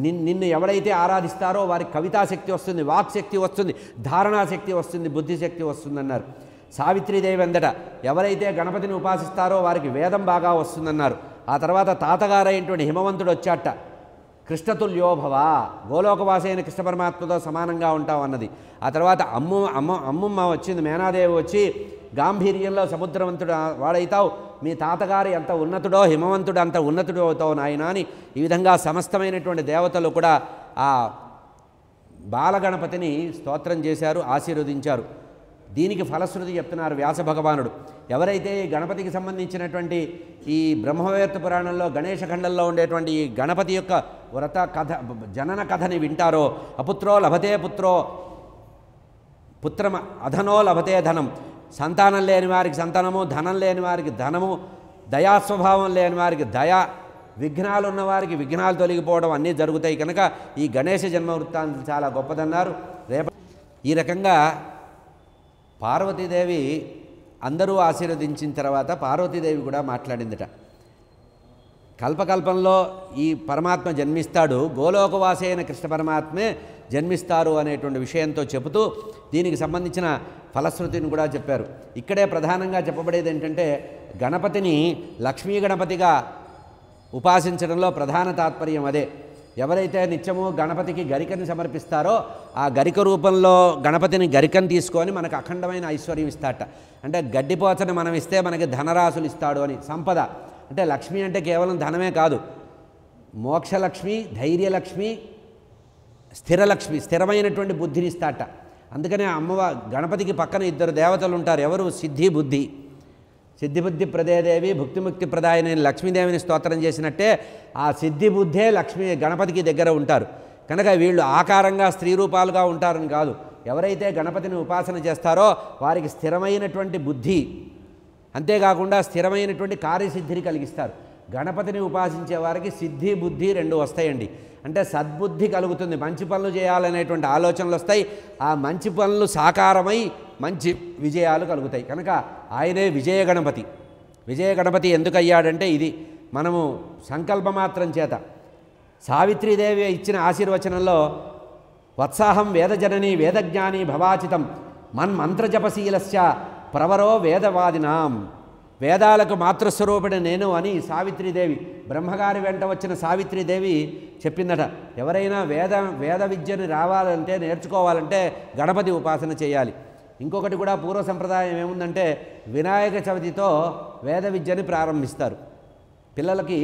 నిన్ను ఎవరైతే ఆరాధిస్తారో వారికి కవితాశక్తి వస్తుంది, వాక్శక్తి వస్తుంది, ధారణాశక్తి వస్తుంది, బుద్ధిశక్తి వస్తుందన్నారు. సావిత్రీదేవి అందట, ఎవరైతే గణపతిని ఉపాసిస్తారో వారికి వేదం బాగా వస్తుందన్నారు. ఆ తర్వాత తాతగారైనటువంటి హిమవంతుడు వచ్చాట, కృష్ణతుల్యోభవ, గోలోకవాసైన కృష్ణ పరమాత్మతో సమానంగా ఉంటావు అన్నది. ఆ తర్వాత అమ్మమ్మ వచ్చింది, మేనాదేవి వచ్చి గాంభీర్యంలో సముద్రవంతుడు వాడైతావు, మీ తాతగారు ఎంత ఉన్నతుడో హిమవంతుడు అంత ఉన్నతుడు అవుతావు నాయన అని. ఈ విధంగా సమస్తమైనటువంటి దేవతలు కూడా ఆ బాలగణపతిని స్తోత్రం చేశారు, ఆశీర్వదించారు. దీనికి ఫలశ్రుతి చెప్తున్నారు వ్యాస భగవానుడు. ఎవరైతే ఈ గణపతికి సంబంధించినటువంటి ఈ బ్రహ్మవేత్త పురాణంలో గణేశఖండంలో ఉండేటువంటి ఈ గణపతి యొక్క వ్రత కథ, జనన కథని వింటారో, అపుత్రో లభతే పుత్రో పుత్రం అధనో లభతే ధనం, సంతానం లేని వారికి సంతానము, ధనం లేని వారికి ధనము, దయాస్వభావం లేని వారికి దయ, విఘ్నాలు ఉన్నవారికి విఘ్నాలు తొలగిపోవడం అన్నీ జరుగుతాయి. కనుక ఈ గణేశ జన్మ వృత్తాంతం చాలా గొప్పదన్నారు. ఈ రకంగా పార్వతీదేవి అందరూ ఆశీర్వదించిన తర్వాత పార్వతీదేవి కూడా మాట్లాడిందట. కల్పకల్పంలో ఈ పరమాత్మ జన్మిస్తాడు, గోలోకవాసి అయిన కృష్ణ పరమాత్మే జన్మిస్తారు అనేటువంటి విషయంతో చెబుతూ దీనికి సంబంధించిన ఫలశ్రుతిని కూడా చెప్పారు. ఇక్కడే ప్రధానంగా చెప్పబడేది ఏంటంటే, గణపతిని లక్ష్మీ గణపతిగా ఉపాసించడంలో ప్రధాన తాత్పర్యం అదే. ఎవరైతే నిత్యము గణపతికి గరికని సమర్పిస్తారో ఆ గరిక రూపంలో గణపతిని గరికను తీసుకొని మనకు అఖండమైన ఐశ్వర్యం ఇస్తాట. అంటే గడ్డిపోచని మనం ఇస్తే మనకి ధనరాశులు ఇస్తాడు అని. సంపద అంటే లక్ష్మి అంటే కేవలం ధనమే కాదు, మోక్షలక్ష్మి, ధైర్యలక్ష్మి, స్థిరలక్ష్మి, స్థిరమైనటువంటి బుద్ధిని ఇస్తాట. అందుకనే గణపతికి పక్కన 2 దేవతలు ఉంటారు. ఎవరు? సిద్ధి బుద్ధి. సిద్ధిబుద్ధి ప్రదేదేవి భుక్తిముక్తి ప్రదాయని లక్ష్మీదేవిని స్తోత్రం చేసినట్టే ఆ సిద్ధి బుద్ధే లక్ష్మీ గణపతికి దగ్గర ఉంటారు. కనుక వీళ్ళు ఆకారంగా స్త్రీ రూపాలుగా ఉంటారని కాదు, ఎవరైతే గణపతిని ఉపాసన చేస్తారో వారికి స్థిరమైనటువంటి బుద్ధి, అంతేకాకుండా స్థిరమైనటువంటి కార్యసిద్ధిని కలిగిస్తారు. గణపతిని ఉపాసించే వారికి సిద్ధి బుద్ధి 2 వస్తాయండి. అంటే సద్బుద్ధి కలుగుతుంది, మంచి పనులు చేయాలనేటువంటి ఆలోచనలు వస్తాయి, ఆ మంచి పనులు సాకారమై మంచి విజయాలు కలుగుతాయి. కనుక ఆయనే విజయ గణపతి. విజయ గణపతి ఎందుకు అయ్యాడంటే ఇది మనము సంకల్పమాత్రం చేత. సావిత్రీదేవి ఇచ్చిన ఆశీర్వచనంలో వత్సాహం వేదజనని వేదజ్ఞాని భవాచితం మన్మంత్రజపశీలస్య ప్రవరో వేదవాదినాం. వేదాలకు మాతృస్వరూపిణి నేను అని సావిత్రీదేవి, బ్రహ్మగారి వెంట వచ్చిన సావిత్రీదేవి చెప్పిందట. ఎవరైనా వేద విద్యను రావాలంటే, నేర్చుకోవాలంటే గణపతి ఉపాసన చేయాలి. ఇంకొకటి కూడా పూర్వ సంప్రదాయం ఏముందంటే, వినాయక చవితితో వేద విద్యని ప్రారంభిస్తారు పిల్లలకి.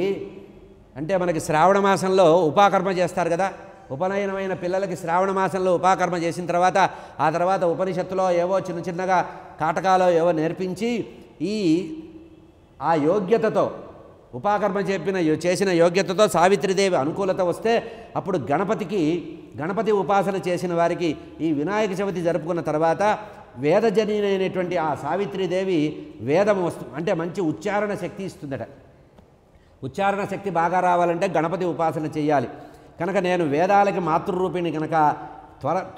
అంటే మనకి శ్రావణ మాసంలో ఉపాకర్మ చేస్తారు కదా, ఉపనయనమైన పిల్లలకి శ్రావణ మాసంలో ఉపాకర్మ చేసిన తర్వాత ఆ తర్వాత ఉపనిషత్తులో ఏవో చిన్న చిన్నగా కాటకాలో ఏవో నేర్పించి ఆ యోగ్యతతో ఉపాకర్మ చేసిన యోగ్యతతో సావిత్రీదేవి అనుకూలత వస్తే అప్పుడు గణపతి ఉపాసన చేసిన వారికి ఈ వినాయక చవితి జరుపుకున్న తర్వాత వేదజనీనైనటువంటి ఆ సావిత్రీదేవి వేదం అంటే మంచి ఉచ్చారణ శక్తి ఇస్తుందట. ఉచ్చారణ శక్తి బాగా రావాలంటే గణపతి ఉపాసన చేయాలి. కనుక నేను వేదాలకి మాతృరూపిణి కనుక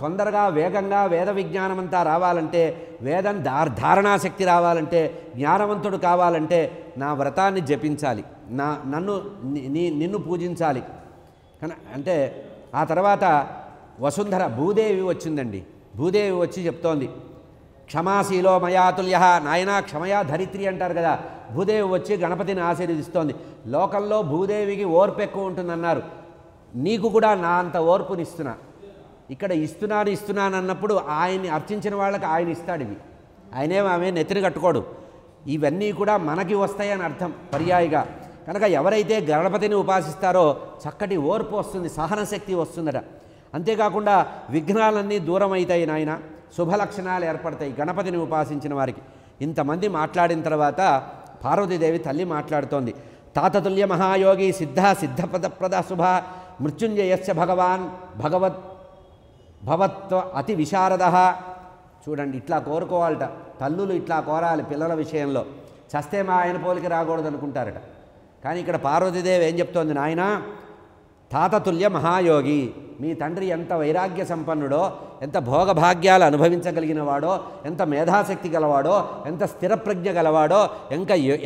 తొందరగా వేగంగా వేద విజ్ఞానం అంతా రావాలంటే, వేదం ధారణాశక్తి రావాలంటే, జ్ఞానవంతుడు కావాలంటే నా వ్రతాన్ని జపించాలి, నిన్ను పూజించాలి. అంటే ఆ తర్వాత వసుంధర భూదేవి వచ్చిందండి. భూదేవి వచ్చి చెప్తోంది, క్షమాశీలో మయాతుల్య, నాయనా క్షమయా ధరిత్రి అంటారు కదా. భూదేవి వచ్చి గణపతిని ఆశీర్వదిస్తోంది. లోకంలో భూదేవికి ఓర్పు ఎక్కువ ఉంటుందన్నారు. నీకు కూడా నా అంత ఓర్పునిస్తున్నా. ఇక్కడ ఇస్తున్నాను అన్నప్పుడు ఆయన్ని అర్చించిన వాళ్ళకి ఆయన ఇస్తాడు. ఇవి ఆమె నెత్తిని కట్టుకోడు. ఇవన్నీ కూడా మనకి వస్తాయని అర్థం పర్యాయిగా. కనుక ఎవరైతే గణపతిని ఉపాసిస్తారో చక్కటి ఓర్పు వస్తుంది, సహనశక్తి వస్తుందట. అంతేకాకుండా విఘ్నాలన్నీ దూరం అవుతాయి నాయన, శుభలక్షణాలు ఏర్పడతాయి గణపతిని ఉపాసించిన వారికి. ఇంతమంది మాట్లాడిన తర్వాత పార్వతీదేవి తల్లి మాట్లాడుతోంది. తాతతుల్య మహాయోగి సిద్ధపదప్రద శుభ మృత్యుంజయస్య భగవాన్ భవత్వ అతి విశారద. చూడండి, ఇట్లా కోరుకోవాలట తల్లులు, ఇట్లా కోరాలి పిల్లల విషయంలో. చస్తే మా ఆయన పోలికి రాకూడదు అనుకుంటారట. కానీ ఇక్కడ పార్వతీదేవి ఏం చెప్తోంది, నాయన తాతతుల్య మహాయోగి, మీ తండ్రి ఎంత వైరాగ్య సంపన్నుడో, ఎంత భోగభాగ్యాలు అనుభవించగలిగిన వాడో, ఎంత మేధాశక్తి గలవాడో, ఎంత స్థిరప్రజ్ఞ గలవాడో,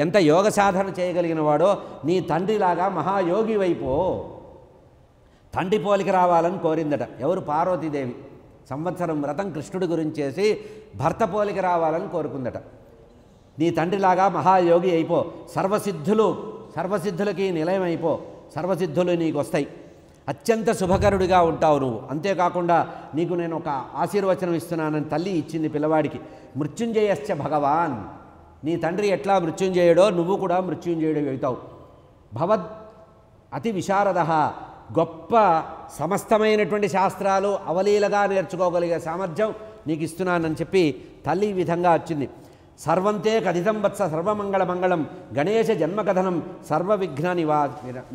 ఎంత యోగ సాధన చేయగలిగిన వాడో, నీ తండ్రిలాగా మహాయోగి వైపు తండ్రి పోలికి రావాలని కోరిందట. ఎవరు? పార్వతీదేవి. సంవత్సరం వ్రతం కృష్ణుడి గురించి చేసి భర్త పోలికి రావాలని కోరుకుందట. నీ తండ్రిలాగా మహాయోగి అయిపో, సర్వసిద్ధులకి నిలయం అయిపో, సర్వసిద్ధులు నీకు వస్తాయి, అత్యంత శుభకరుడిగా ఉంటావు నువ్వు. అంతేకాకుండా నీకు నేను ఒక ఆశీర్వచనం ఇస్తున్నానని తల్లి ఇచ్చింది పిల్లవాడికి. మృత్యుంజయశ్చ భగవాన్, నీ తండ్రి ఎట్లా మృత్యుంజయుడో నువ్వు కూడా మృత్యుంజయుడు అవుతావు. భవద్ అతి విశారద, గొప్ప సమస్తమైనటువంటి శాస్త్రాలు అవలీలగా నేర్చుకోగలిగే సామర్థ్యం నీకు ఇస్తున్నానని చెప్పి తల్లి ఈ విధంగా వచ్చింది. సర్వంతే కథితం వత్స సర్వమంగళ మంగళం గణేశ జన్మకథనం సర్వవిఘ్న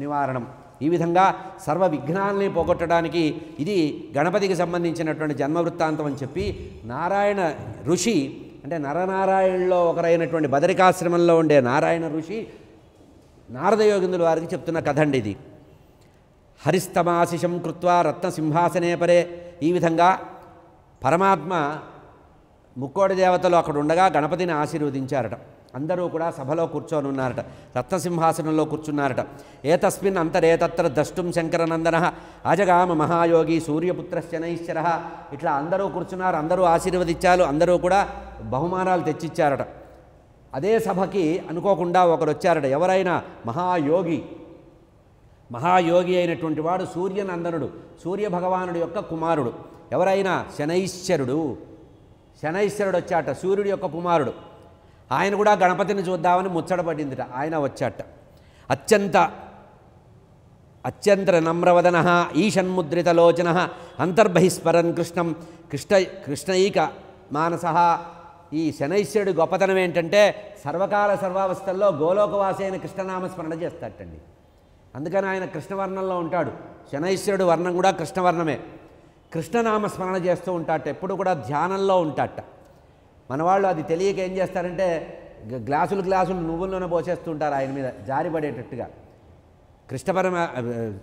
నివారణం. ఈ విధంగా సర్వ విఘ్నాలని పోగొట్టడానికి ఇది గణపతికి సంబంధించినటువంటి జన్మవృత్తాంతం అని చెప్పి నారాయణ ఋషి, అంటే నరనారాయణలో ఒకరైనటువంటి బదరికాశ్రమంలో ఉండే నారాయణ ఋషి నారదయోగిందుల వారికి చెప్తున్న కథ అండి ఇది. హరిస్తమాశిషం కృత్వా రత్నసింహాసనే పరే. ఈ విధంగా పరమాత్మ ముక్కోడి దేవతలు అక్కడ ఉండగా గణపతిని ఆశీర్వదించారట. అందరూ కూడా సభలో కూర్చొని ఉన్నారట, రత్నసింహాసనంలో కూర్చున్నారట. ఏతస్మిన్ అంతరేతత్ర ద్రష్టుం శంకరనందన అజగామ మహాయోగి సూర్యపుత్రశ్చనైశ్చర. ఇట్లా అందరూ కూర్చున్నారు, అందరూ ఆశీర్వదించారు, అందరూ కూడా బహుమానాలు తెచ్చిచ్చారట. అదే సభకి అనుకోకుండా ఒకరు వచ్చారట. ఎవరైనా మహాయోగి అయినటువంటి వాడు సూర్యనందనుడు, సూర్యభగవానుడి యొక్క కుమారుడు. ఎవరైనా శనైశ్వరుడు వచ్చాట, సూర్యుడి యొక్క కుమారుడు. ఆయన కూడా గణపతిని చూద్దామని ముచ్చటపడిందిట. ఆయన వచ్చాట. అత్యంత నమ్రవదన ఈషన్ముద్రితలోచన అంతర్బహిస్మరన్ కృష్ణైక మానస. ఈ శనైశ్వరుడి గొప్పతనం ఏంటంటే సర్వకాల సర్వావస్థల్లో గోలోకవాసి అయిన కృష్ణనామస్మరణ చేస్తాటండి. అందుకని ఆయన కృష్ణవర్ణంలో ఉంటాడు. శనైశ్వరుడు వర్ణం కూడా కృష్ణవర్ణమే. కృష్ణనామస్మరణ చేస్తూ ఉంటాట, ఎప్పుడు కూడా ధ్యానంలో ఉంటాట. మనవాళ్ళు అది తెలియక ఏం చేస్తారంటే గ్లాసులు నువ్వుల్లోనే పోసేస్తుంటారు ఆయన మీద జారిపడేటట్టుగా.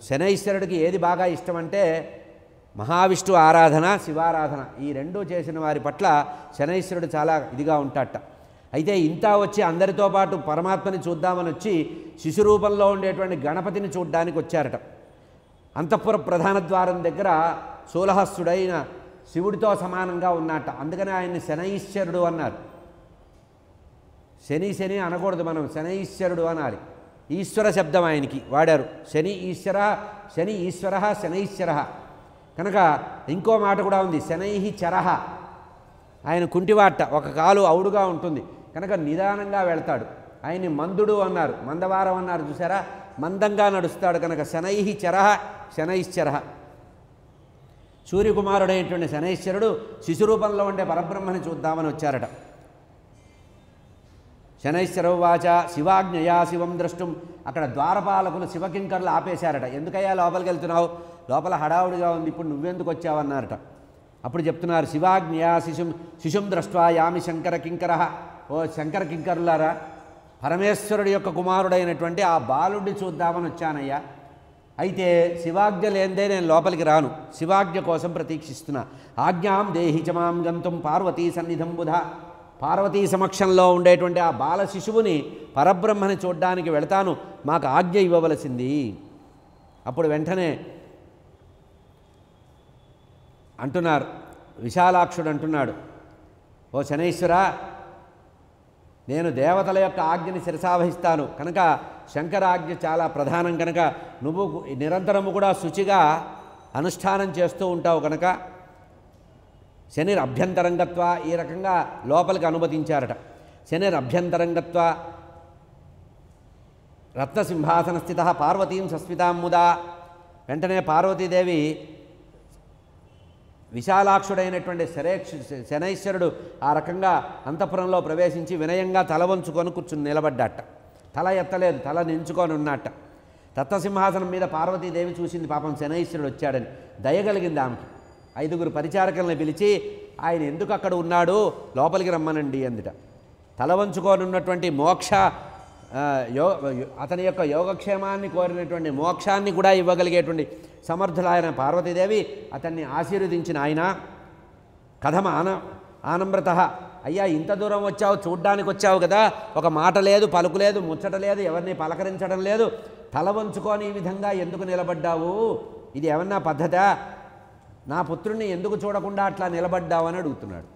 శనైశ్వరుడికి ఏది బాగా ఇష్టం అంటే మహావిష్ణు ఆరాధన, శివారాధన. ఈ రెండూ చేసిన వారి పట్ల శనైశ్వరుడు చాలా ఇదిగా ఉంటాట. అయితే ఇంత వచ్చి అందరితో పాటు పరమాత్మని చూద్దామని వచ్చి శిశురూపంలో ఉండేటువంటి గణపతిని చూడ్డానికి వచ్చారట. అంతఃపుర ప్రధాన ద్వారం దగ్గర శూలహస్తుడైన శివుడితో సమానంగా ఉన్నట్ట. అందుకని ఆయన్ని శనైశ్వరుడు అన్నారు. శని శని అనకూడదు, మనం శనైశ్వరుడు అనాలి. ఈశ్వర శబ్దం ఆయనకి వాడారు. శని ఈశ్వర, శని ఈశ్వర, శనైశ్వర. కనుక ఇంకో మాట కూడా ఉంది, శనైహి చరహ. ఆయన కుంటివాట, ఒక కాలు అవుడుగా ఉంటుంది కనుక నిదానంగా వెళ్తాడు. ఆయన్ని మందుడు అన్నారు, మందవారం అన్నారు. చూసారా, మందంగా నడుస్తాడు కనుక శనైహి చరహ, శనైశ్చర. సూర్యకుమారుడైనటువంటి శనైశ్వరుడు శిశురూపంలో ఉండే పరబ్రహ్మని చూద్దామని వచ్చారట. శనైశ్వరవాచ శివాజ్ఞయా శివం ద్రష్టుం. అక్కడ ద్వారపాలకులు శివకింకర్లు ఆపేశారట. ఎందుకయ్యా లోపలికి వెళ్తున్నావు, లోపల హడావుడిగా ఉంది, ఇప్పుడు నువ్వెందుకు వచ్చావన్నారట. అప్పుడు చెప్తున్నారు, శివాజ్ఞయా శిశుం దృష్ట్వా యామి శంకర కింకర. ఓ శంకర కింకరులారా, పరమేశ్వరుడి యొక్క కుమారుడైనటువంటి ఆ బాలుడిని చూద్దామని వచ్చానయ్యా. అయితే శివాజ్ఞ లేనిదే నేను లోపలికి రాను, శివాజ్ఞ కోసం ప్రతీక్షిస్తున్నా. ఆజ్ఞాం దేహి చ మాం గంతుం పార్వతీ సన్నిధం బుధ. పార్వతీ సమక్షంలో ఉండేటువంటి ఆ బాల శిశువుని పరబ్రహ్మని చూడ్డానికి వెళతాను, మాకు ఆజ్ఞ ఇవ్వవలసింది. అప్పుడు వెంటనే అంటున్నారు, విశాలాక్షుడు అంటున్నాడు, ఓ శనైశ్వర, నేను దేవతల యొక్క ఆజ్ఞని శిరసావహిస్తాను కనుక శంకరాజ్ఞ చాలా ప్రధానం కనుక నువ్వు నిరంతరము కూడా శుచిగా అనుష్ఠానం చేస్తూ ఉంటావు కనుక శనిరభ్యంతరంగత్వ ఈ రకంగా లోపలికి అనుమతించారట. శనిరభ్యంతరంగత్వ రత్నసింహాసన స్థిత పార్వతీం సస్మితాముదా. వెంటనే పార్వతీదేవి విశాలాక్షుడైనటువంటి శనైశ్వరుడు ఆ రకంగా అంతఃపురంలో ప్రవేశించి వినయంగా తల వంచుకొని కూర్చుని నిలబడ్డాట. తల ఎత్తలేదు, తల నించుకొని ఉన్నట్ట. రత్నసింహాసనం మీద పార్వతీదేవి చూసింది, పాపం శనైశ్వరుడు వచ్చాడని దయగలిగింది ఆమెకి. 5 పరిచారకులను పిలిచి ఆయన ఎందుకు అక్కడ ఉన్నాడు, లోపలికి రమ్మనండి అందుట. తల వంచుకొని ఉన్నటువంటి మోక్ష అతని యొక్క యోగక్షేమాన్ని కోరినటువంటి మోక్షాన్ని కూడా ఇవ్వగలిగేటువంటి సమర్థులైన పార్వతీదేవి అతన్ని ఆశీర్వదించిన ఆయన కథమ ఆనమ్రత. అయ్యా, ఇంత దూరం వచ్చావు, చూడ్డానికి వచ్చావు కదా, ఒక మాట లేదు, పలుకు లేదు, ముచ్చట లేదు, ఎవరిని పలకరించడం లేదు, తల వంచుకొని ఈ విధంగా ఎందుకు నిలబడ్డావు, ఇది ఏమన్నా పద్ధతా, నా పుత్రుడిని ఎందుకు చూడకుండా అట్లా నిలబడ్డావు అని అడుగుతున్నాడు.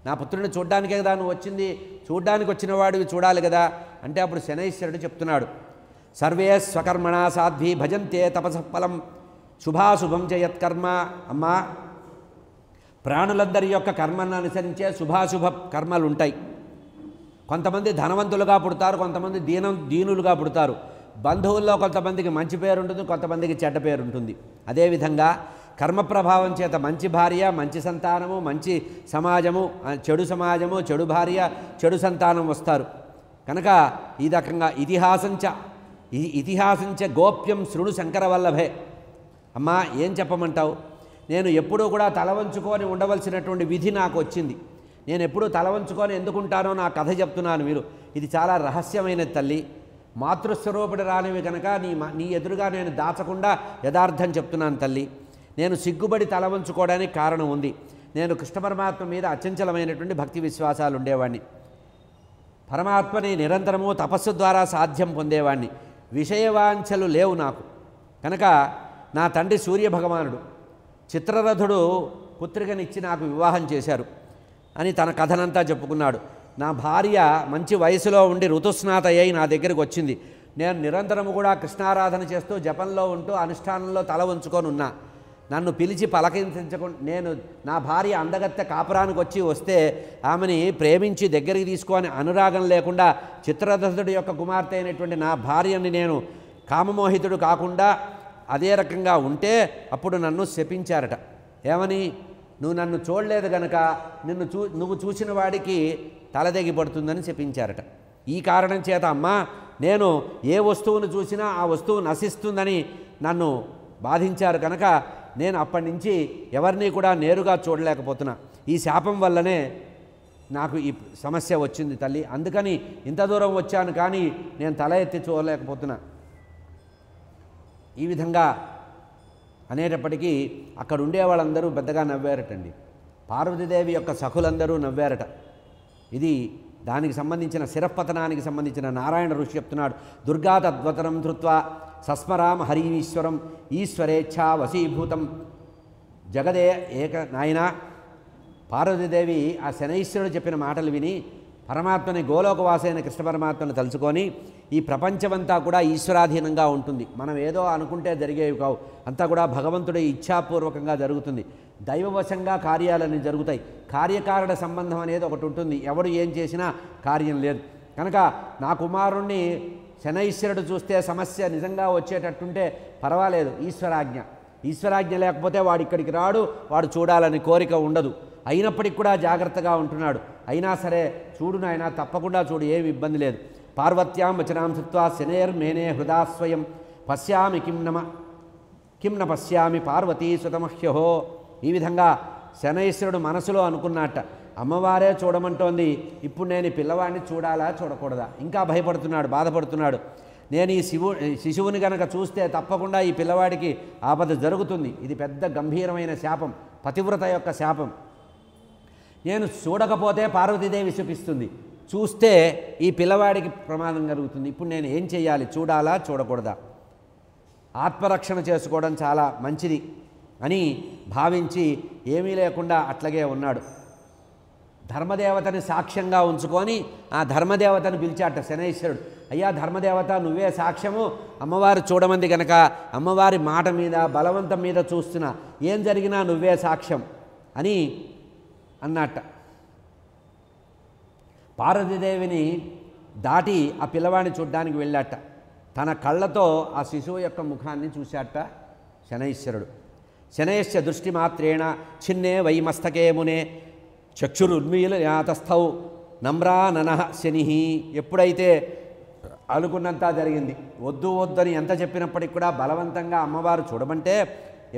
నా పుత్రుడిని చూడ్డానికే కదా నువ్వు వచ్చింది, చూడ్డానికి వచ్చిన వాడివి చూడాలి కదా అంటే అప్పుడు శనైశ్వరుడు చెప్తున్నాడు, సర్వే స్వకర్మణా సాధ్వి భజంతే తపసఫలం శుభాశుభం చేయత్కర్మ. అమ్మా, ప్రాణులందరి యొక్క కర్మను అనుసరించే శుభాశుభ కర్మలు ఉంటాయి. కొంతమంది ధనవంతులుగా పుడతారు, కొంతమంది దీనులుగా పుడతారు. బంధువుల్లో కొంతమందికి మంచి పేరు ఉంటుంది, కొంతమందికి చెడ్డ పేరు ఉంటుంది. అదేవిధంగా కర్మ ప్రభావం చేత మంచి భార్య, మంచి సంతానము, మంచి సమాజము, చెడు సమాజము, చెడు భార్య, చెడు సంతానం వస్తారు. కనుక ఈ రకంగా ఇతిహాసంచ గోప్యం శృణు శంకర వల్లభే. అమ్మా, ఏం చెప్పమంటావు, నేను ఎప్పుడూ కూడా తల వంచుకొని ఉండవలసినటువంటి విధి నాకు వచ్చింది. నేను ఎప్పుడూ తల వంచుకొని ఎందుకుంటానో నా కథ చెప్తున్నాను మీరు. ఇది చాలా రహస్యమైన తల్లి, మాతృస్వరూపుడు రానివి కనుక నీ ఎదురుగా నేను దాచకుండా యథార్థం చెప్తున్నాను తల్లి. నేను సిగ్గుబడి తల వంచుకోవడానికి కారణం ఉంది. నేను కృష్ణ పరమాత్మ మీద అచంచలమైనటువంటి భక్తి విశ్వాసాలు ఉండేవాడిని. పరమాత్మని నిరంతరము తపస్సు ద్వారా సాధ్యం పొందేవాడిని. విషయవాంఛలు లేవు నాకు. కనుక నా తండ్రి సూర్యభగవానుడు చిత్రరథుడు పుత్రికనిచ్చి నాకు వివాహం చేశారు అని తన కథనంతా చెప్పుకున్నాడు. నా భార్య మంచి వయసులో ఉండి ఋతుస్నాత అయి నా దగ్గరికి వచ్చింది. నేను నిరంతరము కూడా కృష్ణారాధన చేస్తూ జపంలో ఉంటూ అనుష్ఠానంలో తల వంచుకొని ఉన్నా. నన్ను పిలిచి పలకరించకుండా నా భార్య అందగత్తె కాపురానికి వస్తే ఆమెని ప్రేమించి దగ్గరికి తీసుకొని అనురాగం లేకుండా చిత్రరథుడి యొక్క కుమార్తె అయినటువంటి నా భార్యని నేను కామమోహితుడు కాకుండా అదే రకంగా ఉంటే అప్పుడు నన్ను శపించారట. ఏమని, నువ్వు నన్ను చూడలేదు గనక నువ్వు చూసిన వాడికి తలదెగి పడుతుందని శపించారట. ఈ కారణం చేత అమ్మా, నేను ఏ వస్తువును చూసినా ఆ వస్తువు నశిస్తుందని నన్ను బాధించారు కనుక నేను అప్పటి నుంచి ఎవరిని కూడా నేరుగా చూడలేకపోతున్నా. ఈ శాపం వల్లనే నాకు ఈ సమస్య వచ్చింది తల్లి. అందుకని ఇంత దూరం వచ్చాను కానీ నేను తల ఎత్తి చూడలేకపోతున్నా. ఈ విధంగా అనేటప్పటికీ అక్కడ ఉండే వాళ్ళందరూ పెద్దగా నవ్వారటండి. పార్వతీదేవి యొక్క సఖులందరూ నవ్వారట. ఇది దానికి సంబంధించిన శిరపతనానికి సంబంధించిన నారాయణ ఋషి చెప్తున్నాడు. దుర్గా తద్వతనం ధృత్వా సస్మరామ హరీశ్వరం ఈశ్వరేచ్ఛా వశీభూతం జగదే నాయన పార్వతీదేవి ఆ శనైశ్వరుడు చెప్పిన మాటలు విని పరమాత్మని గోలోకవాసైన కృష్ణ పరమాత్మను తలుచుకొని ఈ ప్రపంచమంతా కూడా ఈశ్వరాధీనంగా ఉంటుంది, మనం ఏదో అనుకుంటే జరిగేవి కావు, అంతా కూడా భగవంతుడి ఇచ్ఛాపూర్వకంగా జరుగుతుంది, దైవవశంగా కార్యాలన్నీ జరుగుతాయి, కార్యకారణ సంబంధం అనేది ఒకటి ఉంటుంది, ఎవడు ఏం చేసినా కార్యం లేదు. కనుక నా కుమారుణ్ణి శనైశ్వరుడు చూస్తే సమస్య నిజంగా వచ్చేటట్టుంటే పర్వాలేదు, ఈశ్వరాజ్ఞ లేకపోతే వాడు ఇక్కడికి రాడు, వాడు చూడాలని కోరిక ఉండదు, అయినప్పటికి కూడా జాగ్రత్తగా ఉంటున్నాడు, అయినా సరే చూడు నాయన తప్పకుండా చూడు, ఏమి ఇబ్బంది లేదు. పార్వత్యాం వచనాం శ్రుత్వా శనేర్మేనే హృదా స్వయం పశ్యామి కిం న పశ్యామి పార్వతీ సుతమహ్యహో. ఈ విధంగా శనైశ్వరుడు మనసులో అనుకున్నట్ట, అమ్మవారే చూడమంటోంది, ఇప్పుడు నేను ఈ పిల్లవాడిని చూడాలా చూడకూడదా, ఇంకా భయపడుతున్నాడు, బాధపడుతున్నాడు. నేను ఈ శిశువుని కనుక చూస్తే తప్పకుండా ఈ పిల్లవాడికి ఆపద జరుగుతుంది, ఇది పెద్ద గంభీరమైన శాపం, పతివ్రత యొక్క శాపం. నేను చూడకపోతే పార్వతీదేవి శపిస్తుంది, చూస్తే ఈ పిల్లవాడికి ప్రమాదం కలుగుతుంది, ఇప్పుడు నేను ఏం చేయాలి, చూడాలా చూడకూడదా, ఆత్మరక్షణ చేసుకోవడం చాలా మంచిది అని భావించి ఏమీ లేకుండా అట్లాగే ఉన్నాడు. ధర్మదేవతని సాక్ష్యంగా ఉంచుకొని ఆ ధర్మదేవతను పిలిచాట శనైశ్వరుడు, అయ్యా ధర్మదేవత నువ్వే సాక్ష్యము, అమ్మవారు చూడమంది కనుక అమ్మవారి మాట మీద బలవంతం మీద చూస్తున్నా, ఏం జరిగినా నువ్వే సాక్ష్యం అని అన్నట్ట. పార్వతీదేవిని దాటి ఆ పిల్లవాడిని చూడ్డానికి వెళ్ళాట, తన కళ్ళతో ఆ శిశువు యొక్క ముఖాన్ని చూశాట శనైశ్వరుడు. శనైశ్చ దృష్టి మాత్రేణ చిన్నే వైమస్తకే మునే చక్షురున్మీలయాతస్థౌ నమ్రా ననః శని. ఎప్పుడైతే అనుకున్నంత జరిగింది, వద్దు వద్దని ఎంత చెప్పినప్పటికి కూడా బలవంతంగా అమ్మవారు చూడమంటే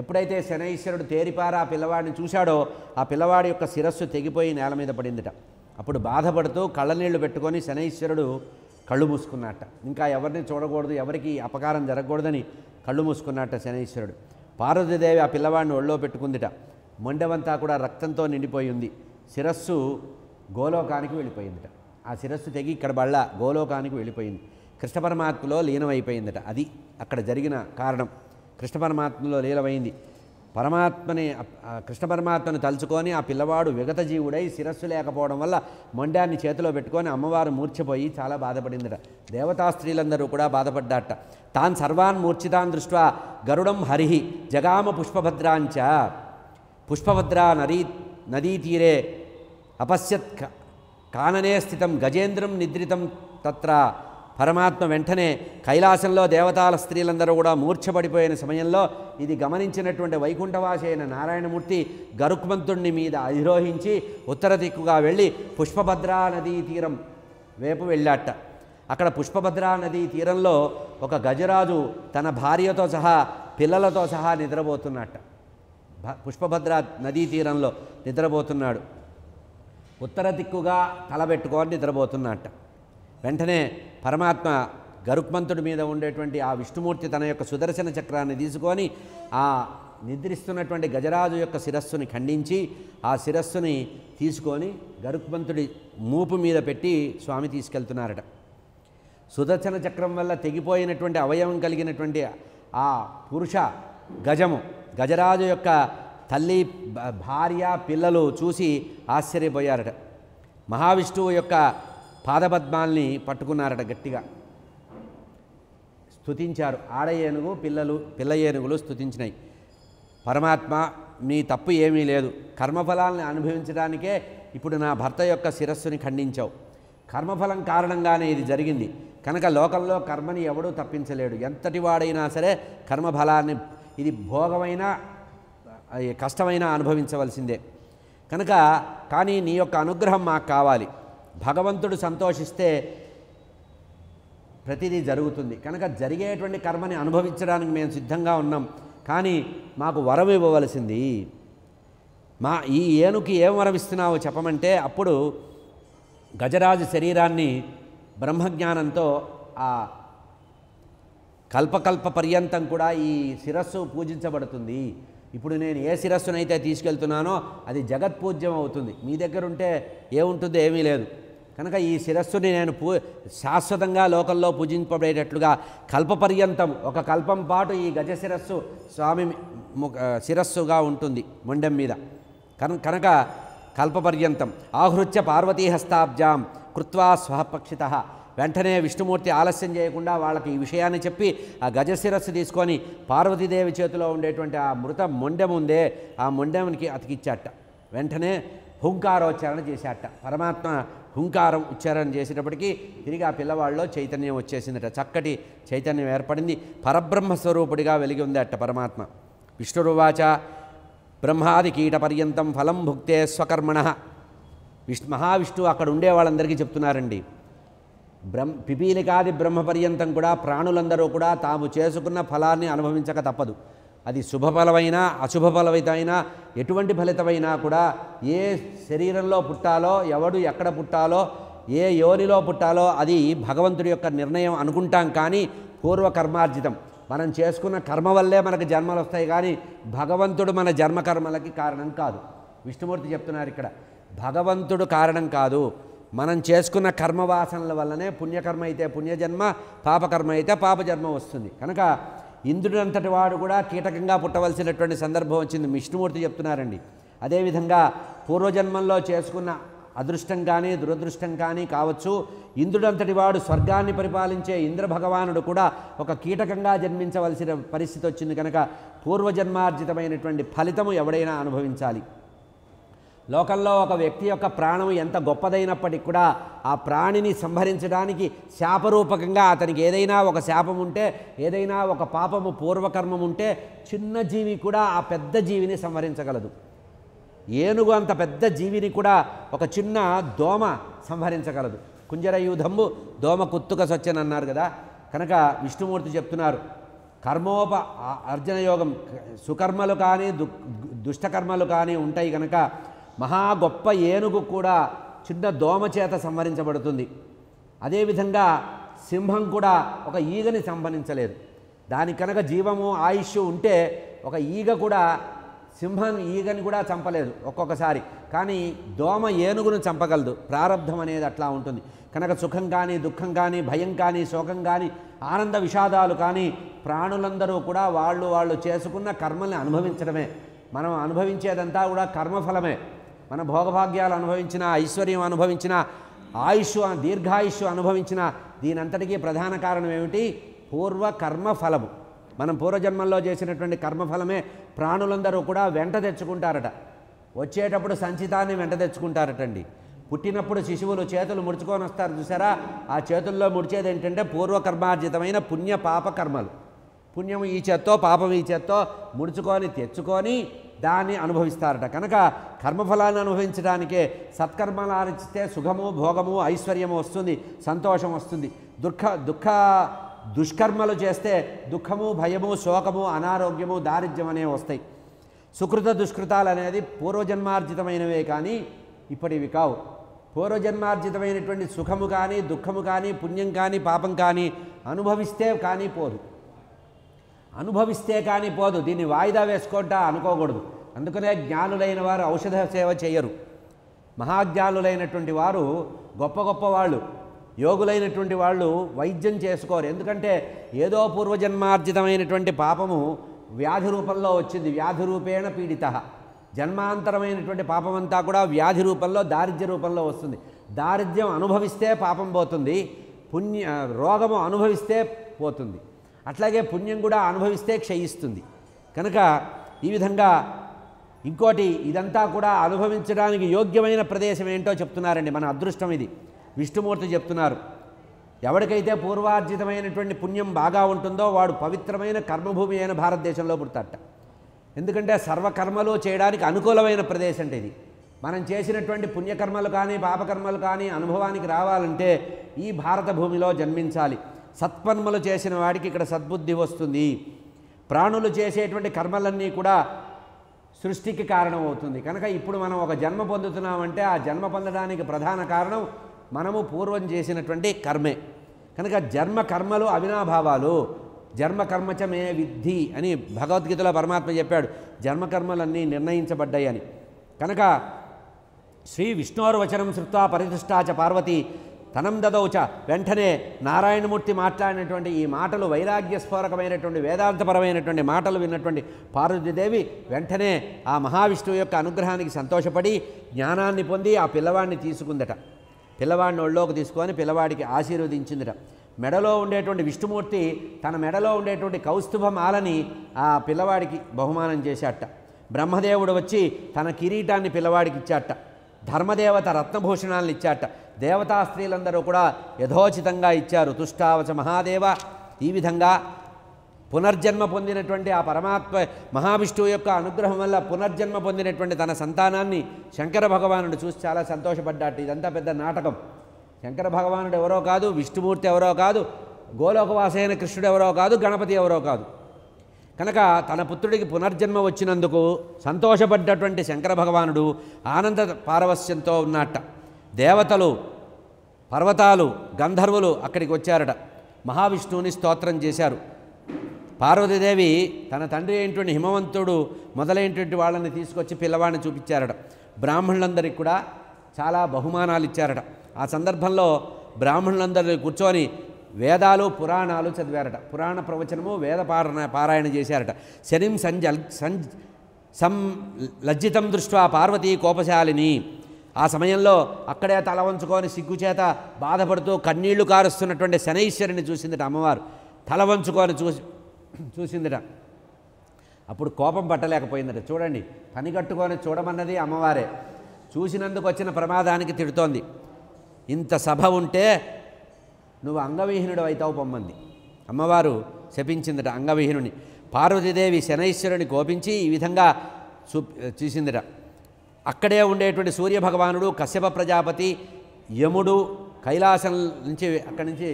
ఎప్పుడైతే శనైశ్వరుడు తేరిపారా ఆ పిల్లవాడిని చూశాడో ఆ పిల్లవాడి యొక్క శిరస్సు తెగిపోయి నేల మీద పడిందిట. అప్పుడు బాధపడుతూ కళ్ళనీళ్లు పెట్టుకొని శనైశ్వరుడు కళ్ళు మూసుకున్నట్ట, ఇంకా ఎవరిని చూడకూడదు, ఎవరికి అపకారం జరగకూడదని కళ్ళు మూసుకున్నట్ట శనైశ్వరుడు. పార్వతీదేవి ఆ పిల్లవాడిని ఒళ్ళో పెట్టుకుందిట, మొండెవంతా కూడా రక్తంతో నిండిపోయి ఉంది, శిరస్సు గోలోకానికి వెళ్ళిపోయిందిట. ఆ శిరస్సు తెగి ఇక్కడ బళ్ళ గోలోకానికి వెళ్ళిపోయింది, కృష్ణ పరమాత్మలో లీనమైపోయిందట. అది అక్కడ జరిగిన కారణం, కృష్ణ పరమాత్మలో లీనమైంది. కృష్ణ పరమాత్మను తలుచుకొని ఆ పిల్లవాడు విగత జీవుడై శిరస్సు లేకపోవడం వల్ల మొండాన్ని చేతిలో పెట్టుకొని అమ్మవారు మూర్ఛపోయి చాలా బాధపడిందట. దేవతా స్త్రీలందరూ కూడా బాధపడ్డాట. తాన్ సర్వాన్ మూర్ఛితాన్ దృష్ట్వా గరుడం హరి జగామ పుష్పభద్రాంచ. పుష్పభద్రా నదీతీరే అపశ్యత్ కాననే స్థితం గజేంద్రం నిద్రితం తత్ర. పరమాత్మ వెంటనే కైలాసంలో దేవతాల స్త్రీలందరూ కూడా మూర్ఛపడిపోయిన సమయంలో ఇది గమనించినటువంటి వైకుంఠవాసి అయిన నారాయణమూర్తి గరుక్మంతుడిని మీద అధిరోహించి ఉత్తర దిక్కుగా వెళ్ళి పుష్పభద్రా నదీ తీరం వైపు వెళ్ళాట. అక్కడ పుష్పభద్రా నదీ తీరంలో ఒక గజరాజు తన భార్యతో సహా పిల్లలతో సహా నిద్రపోతున్నట్ట. పుష్పభద్రా నదీ తీరంలో నిద్రపోతున్నాడు, ఉత్తర దిక్కుగా తలబెట్టుకొని నిద్రపోతున్నట్ట. వెంటనే పరమాత్మ గరుక్మంతుడి మీద ఉండేటువంటి ఆ విష్ణుమూర్తి తన యొక్క సుదర్శన చక్రాన్ని తీసుకొని ఆ నిద్రిస్తున్నటువంటి గజరాజు యొక్క శిరస్సుని ఖండించి ఆ శిరస్సుని తీసుకొని గరుక్మంతుడి మూపు మీద పెట్టి స్వామి తీసుకెళ్తున్నారట. సుదర్శన చక్రం వల్ల తెగిపోయినటువంటి అవయవం కలిగినటువంటి ఆ పురుష గజము గజరాజు యొక్క తల్లి భార్య పిల్లలు చూసి ఆశ్చర్యపోయారట. మహావిష్ణువు యొక్క పాదపద్మాల్ని పట్టుకున్నారట, గట్టిగా స్తుతించారు. ఆడ ఏనుగు పిల్ల ఏనుగులు స్తుతించినాయి. పరమాత్మ నీ తప్పు ఏమీ లేదు, కర్మఫలాన్ని అనుభవించడానికే ఇప్పుడు నా భర్త యొక్క శిరస్సుని ఖండించావు, కర్మఫలం కారణంగానే ఇది జరిగింది కనుక లోకంలో కర్మని ఎవడూ తప్పించలేడు, ఎంతటి వాడైనా సరే కర్మఫలాన్ని ఇది భోగమైన కష్టమైనా అనుభవించవలసిందే కనుక, కానీ నీ యొక్క అనుగ్రహం మాకు కావాలి, భగవంతుడు సంతోషిస్తే ప్రతిదీ జరుగుతుంది కనుక జరిగేటువంటి కర్మని అనుభవించడానికి మేము సిద్ధంగా ఉన్నాం, కానీ మాకు వరం ఇవ్వవలసింది, ఈ ఏనుకి ఏం వరం ఇస్తున్నావో చెప్పమంటే అప్పుడు గజరాజు శరీరాన్ని బ్రహ్మజ్ఞానంతో ఆ కల్పకల్ప పర్యంతం కూడా ఈ శిరస్సు పూజించబడుతుంది. ఇప్పుడు నేను ఏ శిరస్సునైతే తీసుకెళ్తున్నానో అది జగత్పూజ్యం అవుతుంది, మీ దగ్గర ఉంటే ఏముంటుందో ఏమీ లేదు కనుక ఈ శిరస్సుని నేను శాశ్వతంగా లోకంలో పూజింపబడేటట్లుగా కల్పపర్యంతం ఒక కల్పం పాటు ఈ గజశిరస్సు స్వామి శిరస్సుగా ఉంటుంది మొండెం మీద. కనుక కల్పపర్యంతం ఆహృత్య పార్వతీహస్తాబ్జాం కృత్వా స్వపక్షిత. వెంటనే విష్ణుమూర్తి ఆలస్యం చేయకుండా వాళ్ళకి ఈ విషయాన్ని చెప్పి ఆ గజశిరస్సు తీసుకొని పార్వతీదేవి చేతిలో ఉండేటువంటి ఆ మృత మొండెం ఉందే ఆ మొండెంకి అతికిచ్చాట. వెంటనే హుంకారోచ్చారణ చేశాట. పరమాత్మ హుంకారం ఉచ్చారణ చేసేటప్పటికీ తిరిగి ఆ పిల్లవాళ్ళలో చైతన్యం వచ్చేసిందట. చక్కటి చైతన్యం ఏర్పడింది. పరబ్రహ్మస్వరూపుడిగా వెలిగి ఉంది అట్ట పరమాత్మ. విష్ణురువాచ బ్రహ్మాది కీట పర్యంతం ఫలం భుక్తే స్వకర్మణ. మహావిష్ణువు అక్కడ ఉండే వాళ్ళందరికీ చెప్తున్నారండి. పిపీలికాది బ్రహ్మపర్యంతం కూడా ప్రాణులందరూ కూడా తాము చేసుకున్న ఫలాన్ని అనుభవించక తప్పదు. అది శుభఫలమైనా అశుభఫలమైనా ఎటువంటి ఫలితమైనా కూడా ఏ శరీరంలో పుట్టాలో ఎవడు ఎక్కడ పుట్టాలో ఏ యోనిలో పుట్టాలో అది భగవంతుడి యొక్క నిర్ణయం అనుకుంటాం. కానీ పూర్వకర్మార్జితం మనం చేసుకున్న కర్మ వల్లే మనకు జన్మలు వస్తాయి. కానీ భగవంతుడు మన జన్మకర్మలకి కారణం కాదు. విష్ణుమూర్తి చెప్తున్నారు ఇక్కడ, భగవంతుడు కారణం కాదు. మనం చేసుకున్న కర్మవాసనల వల్లనే పుణ్యకర్మ అయితే పుణ్యజన్మ, పాపకర్మ అయితే పాపజన్మ వస్తుంది. కనుక ఇంద్రుడంతటి వాడు కూడా కీటకంగా పుట్టవలసినటువంటి సందర్భం వచ్చింది. విష్ణుమూర్తి చెప్తున్నారండి. అదేవిధంగా పూర్వజన్మంలో చేసుకున్న అదృష్టం కానీ దురదృష్టం కానీ కావచ్చు. ఇంద్రుడంతటి వాడు స్వర్గాన్ని పరిపాలించే ఇంద్రభగవానుడు కూడా ఒక కీటకంగా జన్మించవలసిన పరిస్థితి వచ్చింది. కనుక పూర్వజన్మార్జితమైనటువంటి ఫలితము ఎవడైనా అనుభవించాలి. లోకంలో ఒక వ్యక్తి యొక్క ప్రాణం ఎంత గొప్పదైనప్పటికీ కూడా ఆ ప్రాణిని సంహరించడానికి శాపరూపకంగా అతనికి ఏదైనా ఒక శాపం ఉంటే, ఏదైనా ఒక పాపము పూర్వకర్మం ఉంటే చిన్న జీవి కూడా ఆ పెద్ద జీవిని సంహరించగలదు. ఏనుగు అంత పెద్ద జీవిని కూడా ఒక చిన్న దోమ సంహరించగలదు. కుంజరయూధంబు దోమ కుత్తుక సొచ్చనన్నారు కదా. కనుక విష్ణుమూర్తి చెప్తున్నారు, అర్జునయోగం సుకర్మలు కానీ దుష్టకర్మలు కానీ ఉంటాయి. కనుక మహా గొప్ప ఏనుగు కూడా చిన్న దోమ చేత సంహరించబడుతుంది. అదేవిధంగా సింహం కూడా ఒక ఈగని సంహరించలేదు. దానికి కనుక జీవము ఆయుష్ ఉంటే ఒక ఈగ కూడా సింహం ఈగని కూడా చంపలేదు ఒక్కొక్కసారి. కానీ దోమ ఏనుగును చంపగలదు. ప్రారంధం అనేది అట్లా ఉంటుంది. కనుక సుఖం కానీ దుఃఖం కానీ భయం కానీ శోకం కానీ ఆనంద విషాదాలు కానీ ప్రాణులందరూ కూడా వాళ్ళు చేసుకున్న కర్మల్ని అనుభవించడమే. మనం అనుభవించేదంతా కూడా కర్మఫలమే. మన భోగభాగ్యాలు అనుభవించిన, ఐశ్వర్యం అనుభవించిన, ఆయుష్ దీర్ఘాయుష్ అనుభవించిన దీనంతటికీ ప్రధాన కారణం ఏమిటి? పూర్వకర్మ ఫలము. మనం పూర్వజన్మల్లో చేసినటువంటి కర్మఫలమే ప్రాణులందరూ కూడా వెంట తెచ్చుకుంటారట. వచ్చేటప్పుడు సంచితాన్ని వెంట తెచ్చుకుంటారటండి. పుట్టినప్పుడు శిశువులు చేతులు ముడుచుకొని వస్తారు చూసారా, ఆ చేతుల్లో ముడిచేది ఏంటంటే పూర్వకర్మార్జితమైన పుణ్య పాప కర్మలు. పుణ్యం ఈ చేత్తో పాపం ఈ చేత్తో ముడుచుకొని తెచ్చుకొని దాన్ని అనుభవిస్తారట. కనుక కర్మఫలాన్ని అనుభవించడానికే సత్కర్మలు ఆచరిస్తే సుఖము భోగము ఐశ్వర్యము వస్తుంది, సంతోషం వస్తుంది. దుష్కర్మలు చేస్తే దుఃఖము భయము శోకము అనారోగ్యము దారిద్ర్యం అనేవి వస్తాయి. సుకృత దుష్కృతాలు అనేది పూర్వజన్మార్జితమైనవే కానీ ఇప్పటివి కావు. పూర్వజన్మార్జితమైనటువంటి సుఖము కానీ దుఃఖము కానీ పుణ్యం కానీ పాపం కానీ అనుభవిస్తే కానీ పోదు. అనుభవిస్తే కానీ పోదు. దీన్ని వాయిదా వేసుకుంటా అనుకోకూడదు. అందుకనే జ్ఞానులైన వారు ఔషధ సేవ చేయరు. మహాజ్ఞానులైనటువంటి వారు గొప్ప గొప్ప వాళ్ళు యోగులైనటువంటి వాళ్ళు వైద్యం చేసుకోరు. ఎందుకంటే ఏదో పూర్వజన్మార్జితమైనటువంటి పాపము వ్యాధి రూపంలో వచ్చింది. వ్యాధి రూపేణ పీడిత. జన్మాంతరమైనటువంటి పాపమంతా కూడా వ్యాధి రూపంలో దారిద్ర్య రూపంలో వస్తుంది. దారిద్ర్యం అనుభవిస్తే పాపం పోతుంది, రోగము అనుభవిస్తే పోతుంది. అట్లాగే పుణ్యం కూడా అనుభవిస్తే క్షయిస్తుంది. కనుక ఈ విధంగా ఇంకోటి ఇదంతా కూడా అనుభవించడానికి యోగ్యమైన ప్రదేశం ఏంటో చెప్తున్నారండి. మన అదృష్టం ఇది. విష్ణుమూర్తి చెప్తున్నారు, ఎవరికైతే పూర్వార్జితమైనటువంటి పుణ్యం బాగా ఉంటుందో వాడు పవిత్రమైన కర్మభూమి అయిన భారతదేశంలో పుడతాట. ఎందుకంటే సర్వకర్మలు చేయడానికి అనుకూలమైన ప్రదేశం అంటే ఇది. మనం చేసినటువంటి పుణ్యకర్మలు కానీ పాపకర్మలు కానీ అనుభవానికి రావాలంటే ఈ భారత భూమిలో జన్మించాలి. సత్కర్మలు చేసిన వాడికి ఇక్కడ సద్బుద్ధి వస్తుంది. ప్రాణులు చేసేటువంటి కర్మలన్నీ కూడా సృష్టికి కారణమవుతుంది. కనుక ఇప్పుడు మనం ఒక జన్మ పొందుతున్నామంటే ఆ జన్మ పొందడానికి ప్రధాన కారణం మనము పూర్వం చేసినటువంటి కర్మే. కనుక జన్మ కర్మలు అవినాభావాలు. జన్మకర్మచ మే విద్ధి అని భగవద్గీతలో పరమాత్మ చెప్పాడు. జన్మకర్మలన్నీ నిర్ణయించబడ్డాయి అని. కనుక శ్రీ విష్ణోర్వచనం శ్రుత్వా పరితుష్టాచ పార్వతి తనం దదౌచ. వెంటనే నారాయణమూర్తి మాట్లాడినటువంటి ఈ మాటలు వైరాగ్యస్ఫోరకమైనటువంటి వేదాంతపరమైనటువంటి మాటలు విన్నటువంటి పార్వతీదేవి వెంటనే ఆ మహావిష్ణువు యొక్క అనుగ్రహానికి సంతోషపడి జ్ఞానాన్ని పొంది ఆ పిల్లవాడిని తీసుకుందట. పిల్లవాడిని ఒళ్ళోకి తీసుకొని పిల్లవాడికి ఆశీర్వదించిందట. మెడలో ఉండేటువంటి విష్ణుమూర్తి తన మెడలో ఉండేటువంటి కౌస్తుభమాలని ఆ పిల్లవాడికి బహుమానం చేశాట. బ్రహ్మదేవుడు వచ్చి తన కిరీటాన్ని పిల్లవాడికి ఇచ్చాట. ధర్మదేవత రత్నభూషణాలను ఇచ్చాట. దేవతా స్త్రీలందరూ కూడా యథోచితంగా ఇచ్చారు. తుష్టావచ మహాదేవ. ఈ విధంగా పునర్జన్మ పొందినటువంటి ఆ పరమాత్మ మహావిష్ణువు యొక్క అనుగ్రహం వల్ల పునర్జన్మ పొందినటువంటి తన సంతానాన్ని శంకర భగవానుడు చూసి చాలా సంతోషపడ్డాట. ఇదంతా పెద్ద నాటకం. శంకర భగవానుడు ఎవరో కాదు, విష్ణుమూర్తి ఎవరో కాదు, గోలోకవాసైన కృష్ణుడు ఎవరో కాదు, గణపతి ఎవరో కాదు. కనుక తన పుత్రుడికి పునర్జన్మ వచ్చినందుకు సంతోషపడ్డటువంటి శంకర భగవానుడు ఆనంద పారవస్యంతో ఉన్నట్ట. దేవతలు, పర్వతాలు, గంధర్వులు అక్కడికి వచ్చారట. మహావిష్ణువుని స్తోత్రం చేశారు. పార్వతీదేవి తన తండ్రి అయినటువంటి హిమవంతుడు మొదలైనటువంటి వాళ్ళని తీసుకొచ్చి పిల్లవాడిని చూపించారట. బ్రాహ్మణులందరికీ కూడా చాలా బహుమానాలు ఇచ్చారట. ఆ సందర్భంలో బ్రాహ్మణులందరినీ కూర్చొని వేదాలు పురాణాలు చదివారట. పురాణ ప్రవచనము వేద పారాయణ చేశారట. శనిం లజ్జితం దృష్ట్యా పార్వతీ కోపశాలిని. ఆ సమయంలో అక్కడే తల వంచుకొని సిగ్గుచేత బాధపడుతూ కన్నీళ్లు కారుస్తున్నటువంటి శనైశ్వరుని చూసిందట అమ్మవారు. తల వంచుకొని చూసిందట. అప్పుడు కోపం పట్టలేకపోయిందట. చూడండి, పని కట్టుకొని చూడమన్నది అమ్మవారే. చూసినందుకు వచ్చిన ప్రమాదానికి తిడుతోంది. ఇంత సభ ఉంటే నువ్వు అంగవిహీనుడు అవుతావు పొమ్మంది. అమ్మవారు శపించిందట అంగవిహీనుని. పార్వతీదేవి శనైశ్వరుని కోపించి ఈ విధంగా చూసిందట. అక్కడే ఉండేటువంటి సూర్యభగవానుడు, కశ్యప ప్రజాపతి, యముడు కైలాసం నుంచి అక్కడి నుంచి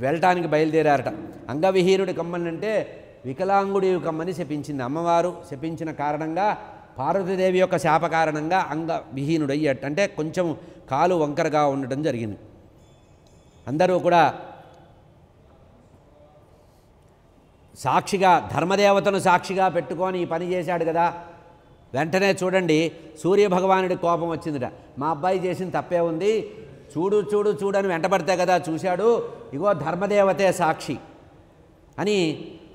వెళ్ళటానికి బయలుదేరారట. అంగవిహీనుడి కమ్మనంటే వికలాంగుడి కమ్మని శపించింది అమ్మవారు. శపించిన కారణంగా పార్వతీదేవి యొక్క శాప కారణంగా అంగవిహీనుడయ్యట. అంటే కొంచెం కాలు వంకరగా ఉండటం జరిగింది. అందరూ కూడా సాక్షిగా ధర్మదేవతను సాక్షిగా పెట్టుకొని ఈ పని చేశాడు కదా. వెంటనే చూడండి, సూర్యభగవానుడి కోపం వచ్చిందిట. మా అబ్బాయి చేసిన తప్పే ఉంది, చూడు చూడు చూడని వెంటబడితే కదా చూశాడు, ఇగో ధర్మదేవతే సాక్షి అని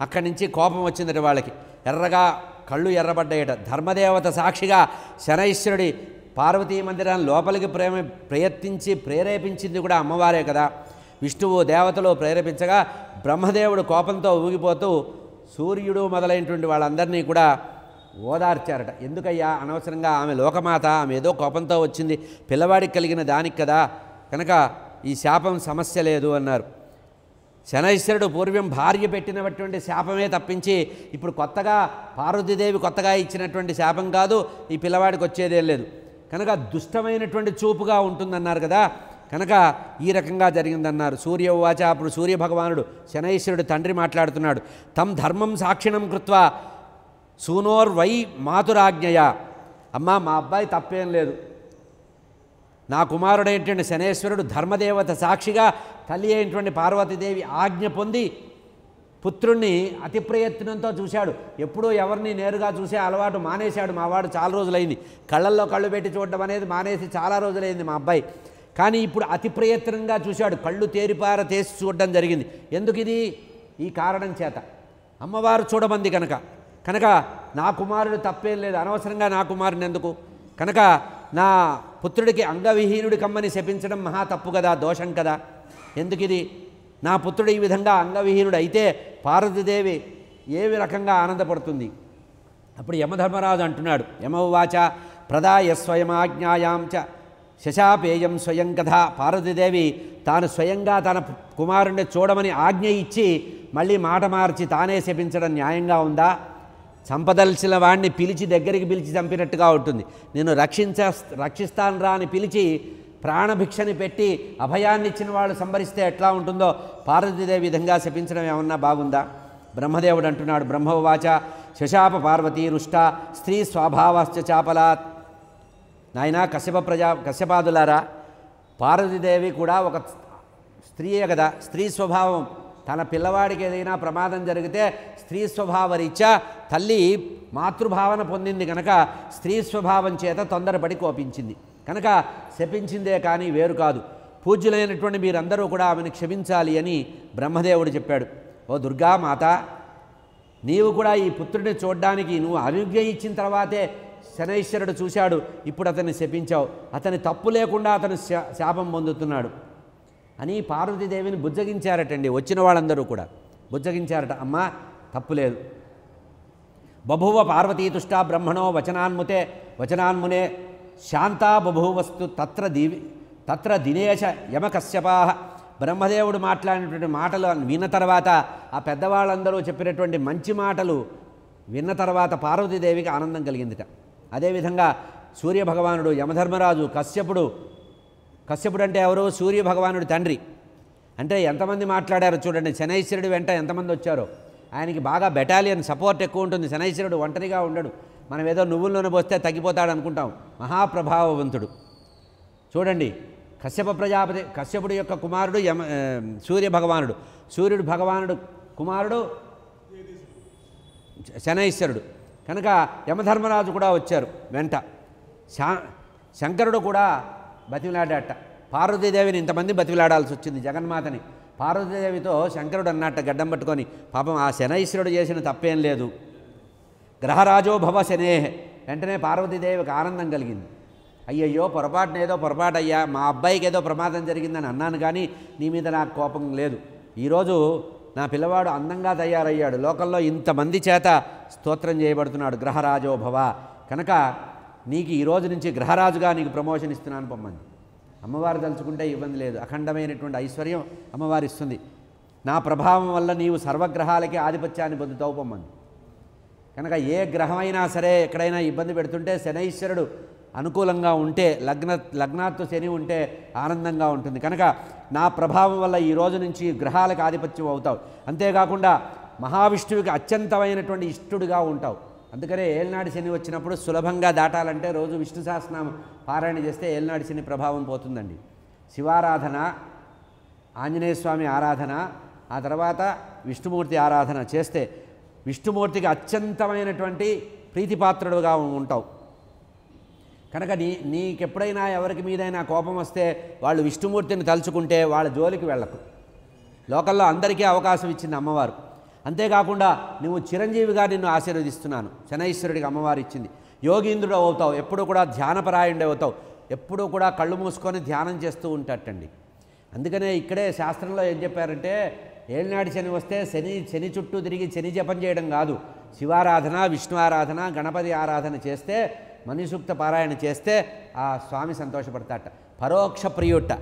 అక్కడి నుంచి కోపం వచ్చిందట వాళ్ళకి. ఎర్రగా కళ్ళు ఎర్రబడ్డాయట. ధర్మదేవత సాక్షిగా శనైశ్వరుడి పార్వతీ మందిరాన్ని లోపలికి ప్రయత్నించి ప్రేరేపించింది కూడా అమ్మవారే కదా. విష్ణువు దేవతలు ప్రేరేపించగా బ్రహ్మదేవుడు కోపంతో ఊగిపోతూ సూర్యుడు మొదలైనటువంటి వాళ్ళందరినీ కూడా ఓదార్చారట. ఎందుకయ్యా, అనవసరంగా ఆమె లోకమాత, ఆమె ఏదో కోపంతో వచ్చింది, పిల్లవాడికి కలిగిన దానికి కదా, కనుక ఈ శాపం సమస్య లేదు అన్నారు. శనైశ్వరుడు పూర్వం భార్య పెట్టినటువంటి శాపమే తప్పించి ఇప్పుడు కొత్తగా పార్వతీదేవి కొత్తగా ఇచ్చినటువంటి శాపం కాదు, ఈ పిల్లవాడికి వచ్చేదేం లేదు. కనుక దుష్టమైనటువంటి చూపుగా ఉంటుందన్నారు కదా, కనుక ఈ రకంగా జరిగిందన్నారు. సూర్య ఉవాచ. అప్పుడు సూర్యభగవానుడు శనైశ్వరుడు తండ్రి మాట్లాడుతున్నాడు. తం ధర్మం సాక్షిణం కృత్వా సూనోర్వై మాతురాజ్ఞయ. అమ్మా, మా అబ్బాయి తప్పేం లేదు, నా కుమారుడైనటువంటి శనేశ్వరుడు ధర్మదేవత సాక్షిగా తల్లి అయినటువంటి పార్వతీదేవి ఆజ్ఞ పొంది పుత్రుణ్ణి అతి ప్రయత్నంతో చూశాడు. ఎప్పుడూ ఎవరిని నేరుగా చూసే అలవాటు మానేశాడు మావాడు. చాలా రోజులైంది కళ్ళల్లో కళ్ళు పెట్టి చూడడం అనేది మానేసి చాలా రోజులైంది మా అబ్బాయి. కానీ ఇప్పుడు అతి ప్రయత్నంగా చూశాడు, కళ్ళు తేరిపార తీసి చూడడం జరిగింది. ఎందుకు ఇది? ఈ కారణం చేత అమ్మవారు చూడమంది కనుక. కనుక నా కుమారుడు తప్పేం లేదు, అనవసరంగా నా కుమారుని ఎందుకు, కనుక నా పుత్రుడికి అంగవిహీనుడి కమ్మని శపించడం మహా తప్పు కదా, దోషం కదా. ఎందుకు ఇది? నా పుత్రుడు ఈ విధంగా అంగవిహీనుడు అయితే పార్వతీదేవి ఏ రకంగా ఆనందపడుతుంది. అప్పుడు యమధర్మరాజు అంటున్నాడు, యమోవాచ ప్రదాయ స్వయమాజ్ఞాయాం చ శశాపేయం స్వయం కథ. పార్వతీదేవి తాను స్వయంగా తన కుమారుణ్ణి చూడమని ఆజ్ఞ ఇచ్చి మళ్ళీ మాట మార్చి తానే శపించడం న్యాయంగా ఉందా? చంపదలిచిన వాడిని పిలిచి దగ్గరికి పిలిచి చంపినట్టుగా ఉంటుంది. నేను రక్షిస్తాను రా అని పిలిచి ప్రాణభిక్షని పెట్టి అభయాన్ని ఇచ్చిన వాళ్ళు సంబరిస్తే ఎట్లా ఉంటుందో పార్వతీదేవి విధంగా శపించడం ఏమన్నా బాగుందా? బ్రహ్మదేవుడు అంటున్నాడు, బ్రహ్మవాచ శశాప పార్వతీ రుష్ట స్త్రీ స్వభావశ్చ చాపలాత్. నాయనా కశ్యపాదులారా, పార్వతీదేవి కూడా ఒక స్త్రీయే కదా. స్త్రీ స్వభావం, తన పిల్లవాడికి ఏదైనా ప్రమాదం జరిగితే స్త్రీ స్వభావరీత్యా తల్లి మాతృభావన పొందింది కనుక స్త్రీ స్వభావం చేత తొందరపడి కోపించింది కనుక శపించిందే కానీ వేరు కాదు. పూజ్యులైనటువంటి మీరందరూ కూడా ఆమెను క్షమించాలి అని బ్రహ్మదేవుడు చెప్పాడు. ఓ దుర్గా మాత, నీవు కూడా ఈ పుత్రుడిని చూడడానికి నువ్వు ఆరోగ్యం ఇచ్చిన తర్వాతే శనైశ్వరుడు చూశాడు, ఇప్పుడు అతన్ని శపించావు, అతని తప్పు లేకుండా అతను శాపం పొందుతున్నాడు అని పార్వతీదేవిని బుజ్జగించారటండి. వచ్చిన వాళ్ళందరూ కూడా బుజ్జగించారట. అమ్మా తప్పులేదు. బభూవ పార్వతీతుష్ట బ్రహ్మణో వచనాన్మునే శాంతా బభూవస్తు తత్ర దినేశ యమకశ్యపా. బ్రహ్మదేవుడు మాట్లాడినటువంటి మాటలు విన్న తర్వాత, ఆ పెద్దవాళ్ళందరూ చెప్పినటువంటి మంచి మాటలు విన్న తర్వాత పార్వతీదేవికి ఆనందం కలిగిందిట. అదేవిధంగా సూర్యభగవానుడు, యమధర్మరాజు, కశ్యపుడు అంటే ఎవరు? సూర్యభగవానుడి తండ్రి. అంటే ఎంతమంది మాట్లాడారో చూడండి. శనైశ్వరుడి వెంట ఎంతమంది వచ్చారో. ఆయనకి బాగా బెటాలియన్ సపోర్ట్ ఎక్కువ ఉంటుంది. శనైశ్వరుడు ఒంటరిగా ఉండడు. మనం ఏదో నువ్వుల్లోనే పోస్తే తగ్గిపోతాడు అనుకుంటాం. మహాప్రభావవంతుడు. చూడండి, కశ్యపుడు యొక్క కుమారుడు సూర్యభగవానుడు. సూర్యుడు భగవానుడు కుమారుడు శనైశ్వరుడు. కనుక యమధర్మరాజు కూడా వచ్చారు వెంట. శంకరుడు కూడా బతిమిలాడాట. పార్వతీదేవిని ఇంతమంది బతిమిలాడాల్సి వచ్చింది జగన్మాతని. పార్వతీదేవితో శంకరుడు అన్నట్ట గడ్డం పట్టుకొని, పాపం ఆ శనైశ్వరుడు చేసిన తప్పేం లేదు, గ్రహరాజో భవ శనేహ. వెంటనే పార్వతీదేవికి ఆనందం కలిగింది. అయ్యయ్యో పొరపాటు అయ్యా, మా అబ్బాయికి ఏదో ప్రమాదం జరిగిందని అన్నాను, కానీ నీ మీద నాకు కోపం లేదు. ఈరోజు నా పిల్లవాడు అందంగా తయారయ్యాడు, లోకంలో ఇంతమంది చేత స్తోత్రం చేయబడుతున్నాడు, గ్రహరాజో భవ. కనుక నీకు ఈరోజు నుంచి గ్రహరాజుగా నీకు ప్రమోషన్ ఇస్తున్నాను పొమ్మంది. అమ్మవారు తలుచుకుంటే ఇబ్బంది లేదు. అఖండమైనటువంటి ఐశ్వర్యం అమ్మవారు ఇస్తుంది. నా ప్రభావం వల్ల నీవు సర్వగ్రహాలకి ఆధిపత్యాన్ని పొందుతావు పొమ్మంది. కనుక ఏ గ్రహమైనా సరే ఎక్కడైనా ఇబ్బంది పెడుతుంటే శనైశ్వరుడు అనుకూలంగా ఉంటే, లగ్నాత్తు శని ఉంటే ఆనందంగా ఉంటుంది. కనుక నా ప్రభావం వల్ల ఈ రోజు నుంచి గ్రహాలకు ఆధిపత్యం అవుతావు. అంతేకాకుండా మహావిష్ణువుకి అత్యంతమైనటువంటి ఇష్టుడిగా ఉంటావు. అందుకనే ఏలినాటి శని వచ్చినప్పుడు సులభంగా దాటాలంటే రోజు విష్ణు సహస్రనామం పారాయణ చేస్తే ఏలినాటి శని ప్రభావం పోతుందండి. శివారాధన, ఆంజనేయ స్వామి ఆరాధన, ఆ తర్వాత విష్ణుమూర్తి ఆరాధన చేస్తే విష్ణుమూర్తికి అత్యంతమైనటువంటి ప్రీతిపాత్రుడుగా ఉంటావు. కనుక నీకెప్పుడైనా ఎవరికి మీదైనా కోపం వస్తే వాళ్ళు విష్ణుమూర్తిని తలుచుకుంటే వాళ్ళ జోలికి వెళ్ళకు. లోకల్లో అందరికీ అవకాశం ఇచ్చింది అమ్మవారు. అంతేకాకుండా నువ్వు చిరంజీవిగా నిన్ను ఆశీర్వదిస్తున్నాను. శనైశ్వరుడికి అమ్మవారు ఇచ్చింది. యోగీంద్రుడు అవుతావు, ఎప్పుడు కూడా ధ్యానపరాయణుడు అవుతావు, ఎప్పుడూ కూడా కళ్ళు మూసుకొని ధ్యానం చేస్తూ ఉంటాటండి. అందుకనే ఇక్కడే శాస్త్రంలో ఏం చెప్పారంటే, ఏలినాటి శని వస్తే శని చుట్టూ తిరిగి శని జపం చేయడం కాదు, శివారాధన, విష్ణు ఆరాధన, గణపతి ఆరాధన చేస్తే, మణిసూక్త పారాయణ చేస్తే ఆ స్వామి సంతోషపడతాట. పరోక్ష ప్రియుట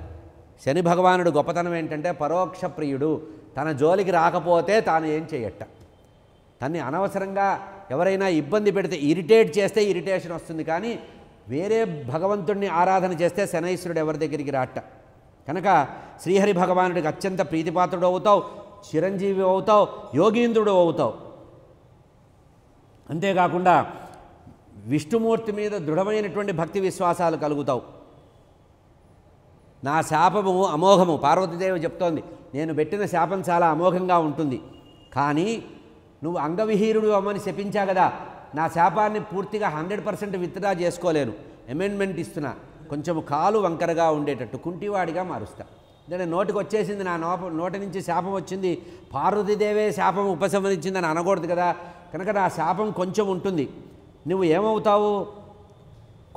శని భగవానుడు గొప్పతనం ఏంటంటే పరోక్ష ప్రియుడు. తన జోలికి రాకపోతే తాను ఏం చేయట. తన్ని అనవసరంగా ఎవరైనా ఇబ్బంది పెడితే, ఇరిటేట్ చేస్తే ఇరిటేషన్ వస్తుంది, కానీ వేరే భగవంతుడిని ఆరాధన చేస్తే శనైశ్వరుడు ఎవరి దగ్గరికి రాట. కనుక శ్రీహరి భగవానుడికి అత్యంత ప్రీతిపాత్రుడు అవుతావు, చిరంజీవి అవుతావు, యోగీంద్రుడు అవుతావు. అంతేకాకుండా విష్ణుమూర్తి మీద దృఢమైనటువంటి భక్తి విశ్వాసాలు కలుగుతావు. నా శాపము అమోఘము. పార్వతీదేవి చెప్తోంది, నేను పెట్టిన శాపం చాలా అమోఘంగా ఉంటుంది, కానీ నువ్వు అంగవిహీనుడు అమ్మని శపించా కదా, నా శాపాన్ని పూర్తిగా 100% విత్డ్రా చేసుకోలేను, అమెండ్మెంట్ ఇస్తున్నా, కొంచెం కాలు వంకరగా ఉండేటట్టు కుంటివాడిగా మారుస్తా. అంటే నోటికి వచ్చేసింది, నా నోటి నుంచి శాపం వచ్చింది, పార్వతీదేవే శాపం ఉపశమనించిందని అనకూడదు కదా. కనుక నా శాపం కొంచెం ఉంటుంది, నువ్వు ఏమవుతావు,